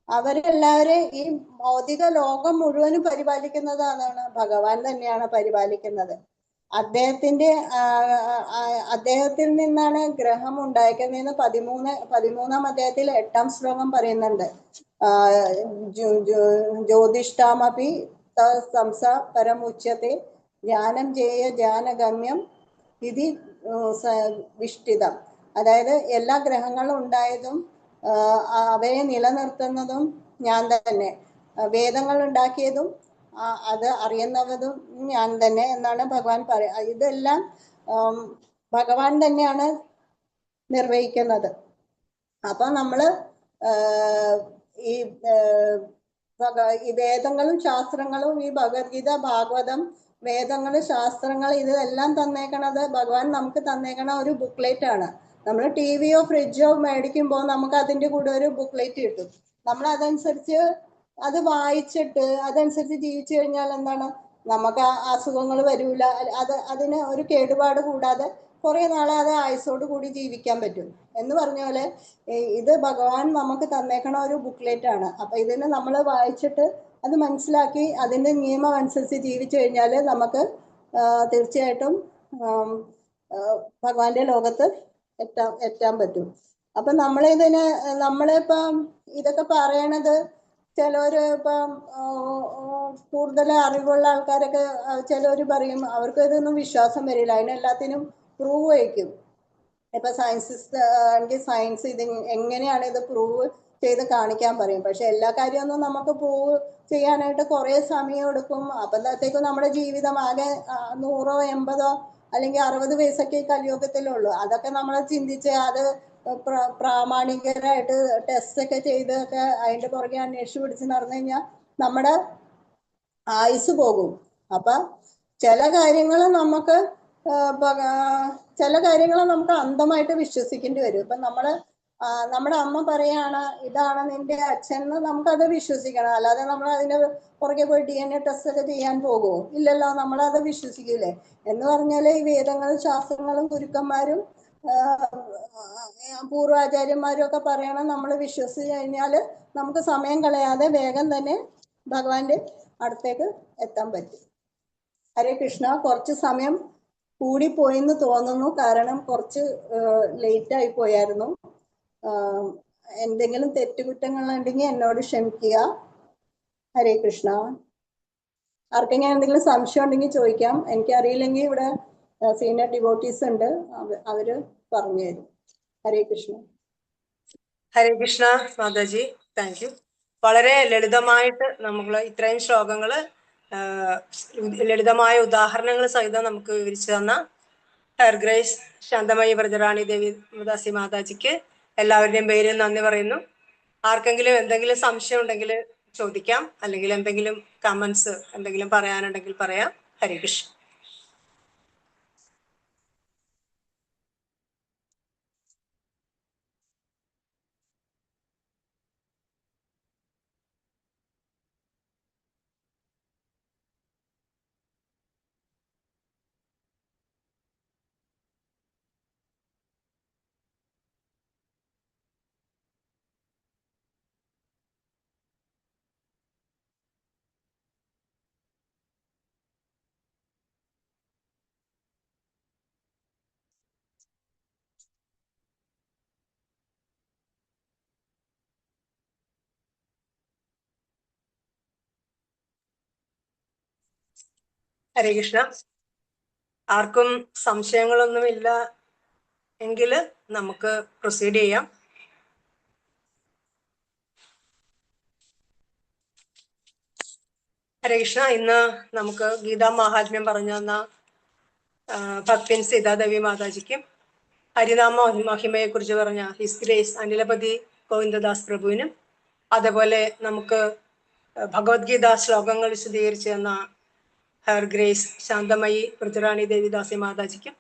അവരെല്ലാവരെയും ഈ ഭൗതിക ലോകം മുഴുവനും പരിപാലിക്കുന്നതാണ് ഭഗവാൻ തന്നെയാണ് പരിപാലിക്കുന്നത്. അദ്ദേഹത്തിൽ നിന്നാണ് ഗ്രഹം ഉണ്ടായിരിക്കുന്നതെന്ന് 13ാം അധ്യായത്തിൽ 8ാം ശ്ലോകം പറയുന്നുണ്ട്. ജ്യോതിഷ്ഠാമപി സംസ പരമുച്യത്തെ ജ്ഞാനം ജേയ ജ്ഞാനഗമ്യം ഇതി വിഷ്ടിതം. അതായത് എല്ലാ ഗ്രഹങ്ങളും ഉണ്ടായതും അവയെ നിലനിർത്തുന്നതും ഞാൻ തന്നെ, വേദങ്ങൾ ഉണ്ടാക്കിയതും അത് അറിയുന്നതും ഞാൻ തന്നെ എന്നാണ് ഭഗവാൻ പറയുക. ഇതെല്ലാം ഭഗവാൻ തന്നെയാണ് നിർവഹിക്കുന്നത്. അപ്പൊ നമ്മള് ഈ വേദങ്ങളും ശാസ്ത്രങ്ങളും ഈ ഭഗവത്ഗീത, ഭാഗവതം, വേദങ്ങൾ, ശാസ്ത്രങ്ങൾ ഇതെല്ലാം തന്നേക്കണത് ഭഗവാൻ നമുക്ക് തന്നേക്കണ ഒരു ബുക്ക്ലെറ്റ് ആണ്. നമ്മൾ ടിവിയോ ഫ്രിഡ്ജോ മേടിക്കുമ്പോൾ നമുക്ക് അതിന്റെ കൂടെ ഒരു ബുക്ക്ലെറ്റ് കിട്ടും. നമ്മൾ അതനുസരിച്ച് അത് വായിച്ചിട്ട് അതനുസരിച്ച് ജീവിച്ചു കഴിഞ്ഞാൽ എന്താണ്? നമുക്ക് അസുഖങ്ങൾ വരൂല. അതിന് ഒരു കേടുപാട് കൂടാതെ കുറെ നാളെ അത് ആയുസോട് കൂടി ജീവിക്കാൻ പറ്റും എന്ന് പറഞ്ഞ പോലെ ഇത് ഭഗവാൻ നമുക്ക് തന്നേക്കണ ഒരു ബുക്ക്ലെറ്റ് ആണ്. അപ്പൊ ഇതിന് നമ്മൾ വായിച്ചിട്ട് അത് മനസ്സിലാക്കി അതിന്റെ നിയമം അനുസരിച്ച് ജീവിച്ചു കഴിഞ്ഞാൽ നമുക്ക് തീർച്ചയായിട്ടും ഭഗവാന്റെ ലോകത്ത് എത്താൻ പറ്റും. അപ്പൊ നമ്മളിപ്പം ഇതൊക്കെ പറയണത് ചിലവര് ഇപ്പം കൂടുതൽ അറിവുള്ള ആൾക്കാരൊക്കെ ചിലവര് പറയും അവർക്ക് ഇതൊന്നും വിശ്വാസം വരില്ല. അതിനെല്ലാത്തിനും പ്രൂവ് വയ്ക്കും. ഇപ്പൊ സയൻസിസ്റ്റ് ആണെങ്കിൽ സയൻസ് ഇത് എങ്ങനെയാണ് ഇത് പ്രൂവ് ചെയ്ത് കാണിക്കാൻ പറയും. പക്ഷെ എല്ലാ കാര്യമൊന്നും നമുക്ക് പ്രൂവ് ചെയ്യാനായിട്ട് കുറെ സമയം എടുക്കും. അപ്പോഴത്തേക്കും നമ്മുടെ ജീവിതം ആകെ 100, 80 അല്ലെങ്കിൽ 60 വയസ്സൊക്കെ കലിയുഗത്തിലുള്ളൂ. അതൊക്കെ നമ്മൾ ചിന്തിച്ച് അത് പ്രാമാണികരായിട്ട് ടെസ്റ്റ് ഒക്കെ ചെയ്തൊക്കെ അതിന്റെ പുറകെ അന്വേഷിച്ച് പിടിച്ച് നടന്നു കഴിഞ്ഞാൽ നമ്മുടെ ആയുസ് പോകും. അപ്പൊ ചില കാര്യങ്ങൾ നമുക്ക് അന്ധമായിട്ട് വിശ്വസിക്കേണ്ടി വരും. ഇപ്പൊ നമ്മുടെ അമ്മ പറയാണ് ഇതാണ് നിന്റെ അച്ഛൻ എന്ന് നമുക്കത് വിശ്വസിക്കണം. അല്ലാതെ നമ്മൾ അതിന്റെ പുറകെ പോയി DNA ടെസ്റ്റ് ഒക്കെ ചെയ്യാൻ പോകുമോ? ഇല്ലല്ലോ. നമ്മളത് വിശ്വസിക്കൂലേ? എന്ന് പറഞ്ഞാല് ഈ വേദങ്ങളും ശാസ്ത്രങ്ങളും ഗുരുക്കന്മാരും പൂർവാചാര്യന്മാരും ഒക്കെ പറയണം നമ്മൾ വിശ്വസിച്ച് കഴിഞ്ഞാൽ നമുക്ക് സമയം കളയാതെ വേഗം തന്നെ ഭഗവാന്റെ അടുത്തേക്ക് എത്താൻ പറ്റും. ഹരേ കൃഷ്ണ. കുറച്ച് സമയം കൂടിപ്പോയെന്ന് തോന്നുന്നു. കാരണം കുറച്ച് ലേറ്റ് ആയി പോയായിരുന്നു. എന്തെങ്കിലും തെറ്റുകുറ്റങ്ങളുണ്ടെങ്കിൽ എന്നോട് ക്ഷമിക്കുക. ഹരേ കൃഷ്ണ. ആർക്കെങ്കിലും എന്തെങ്കിലും സംശയം ഉണ്ടെങ്കിൽ ചോദിക്കാം. എനിക്കറിയില്ലെങ്കിൽ ഇവിടെ സീനിയർ ഡിവോട്ടീസ് ഉണ്ട്, അവര് പറഞ്ഞു തരും. ഹരേ കൃഷ്ണ. Hare Krishna Mataji, thank you. വളരെ ലളിതമായിട്ട് നമ്മൾ ഇത്രയും ശ്ലോകങ്ങള് ലളിതമായ ഉദാഹരണങ്ങൾ സഹിതം നമുക്ക് വിവരിച്ചു തന്ന ഹെർ ഗ്രേസ് ശാന്തമയി വ്രജറാണി ദേവി ദാസി മാതാജിക്ക് എല്ലാവരുടെയും പേരിൽ നന്ദി പറയുന്നു. ആർക്കെങ്കിലും എന്തെങ്കിലും സംശയം ഉണ്ടെങ്കിൽ ചോദിക്കാം, അല്ലെങ്കിൽ എന്തെങ്കിലും കമന്റ്സ് എന്തെങ്കിലും പറയാനുണ്ടെങ്കിൽ പറയാം. ഹരേ കൃഷ്ണ. ഹരേ കൃഷ്ണ. ആർക്കും സംശയങ്ങളൊന്നുമില്ല എങ്കിൽ നമുക്ക് പ്രൊസീഡ് ചെയ്യാം. ഹരേ കൃഷ്ണ. ഇന്ന് നമുക്ക് ഗീതാ മഹാത്മ്യം പറഞ്ഞു തന്ന ഭക്തിൻ സീതാദേവി മാതാജിക്കും ഹരിനാമ മഹിമയെ കുറിച്ച് പറഞ്ഞ ഹിസ് ഗ്രേസ് അനിലപതി ഗോവിന്ദദാസ് പ്രഭുവിനും, അതുപോലെ നമുക്ക് ഭഗവത്ഗീത ശ്ലോകങ്ങൾ വിശദീകരിച്ചു തന്ന ഹെർ ഗ്രേസ് ശാന്തമയി വ്രജറാണി ദേവിദാസി മാതാജിക്കും,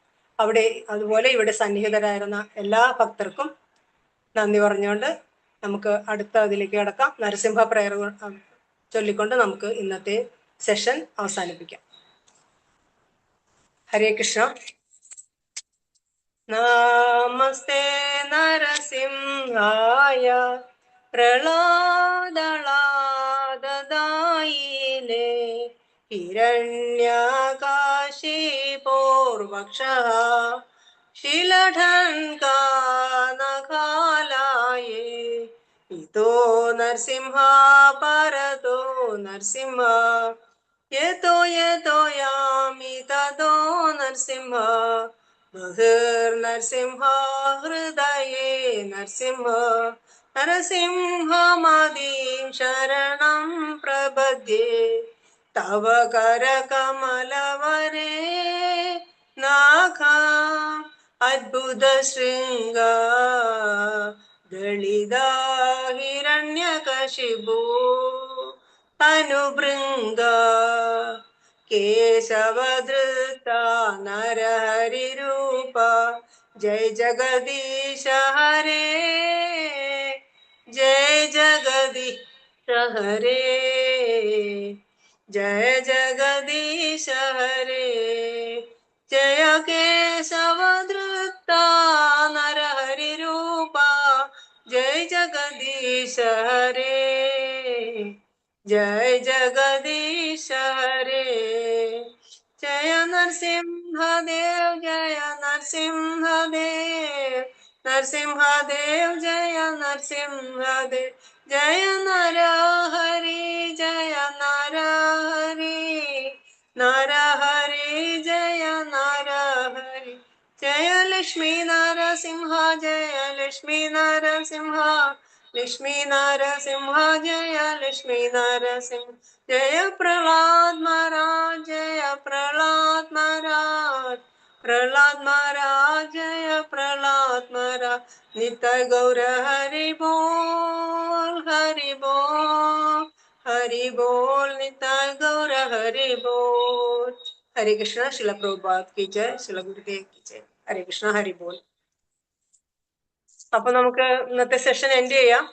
അതുപോലെ ഇവിടെ സന്നിഹിതരായിരുന്ന എല്ലാ ഭക്തർക്കും നന്ദി പറഞ്ഞുകൊണ്ട് നമുക്ക് അടുത്ത അതിലേക്ക് കടക്കാം. നരസിംഹ പ്രയർ ചൊല്ലിക്കൊണ്ട് നമുക്ക് ഇന്നത്തെ സെഷൻ അവസാനിപ്പിക്കാം. ഹരേ കൃഷ്ണ. നമസ്തേ നരസിംഹായ പ്രളാദളാദദായിനേ ഹിരണ്യകാശിപോർവക്ഷഃ ശിലഢൻകാനഖാലായേ ഇതോ നരസിംഹ പരതോ നരസിംഹ യതോ യതോ യാമി തതോ നരസിംഹ ബഹിർനരസിംഹ ഹൃദയേ നരസിംഹ നരസിംഹമദീം ശരണം പ്രപദ്യേ തവ കരകമലവരേ നാഥ അദ്ഭുത ശൃംഗ ദളിത ഹിരണ്യകശിപു അനുഭൃംഗ കേശവധൃത നരഹരിരൂപ ജയ ജഗദീശ ഹരേ ജയ ജഗദീശ ഹരേ ജയ ജഗദീശ ഹരേ ജയ കേശവധൃത നരഹരിരൂപ ജയ ജഗദീശ ഹരേ जय जगदीश हरे जय नरसिंहदेव जय नरसिंहदेव नरसिंहदेव जय नरसिंहदेव जय नरहरि जय नरहरि नरहरि जय नरहरि जय लक्ष्मी नरसिंह जय लक्ष्मी नरसिंह लक्ष्मी नरसिंह जय लक्ष्मी नरसिंह जय प्रहलाद महाराज जय प्रहलाद महाराज प्रहलाद महाराज जय प्रहलाद महाराज नित्य गौर हरि बोल हरि बोल हरि बोल नित्य गौर हरि बोल. हरे कृष्ण. श्रील प्रभुपाद की जय. श्रील गुरुदेव की जय. हरे कृष्ण. हरि बोल. അപ്പൊ നമുക്ക് ഇന്നത്തെ സെഷൻ എൻഡ് ചെയ്യാം.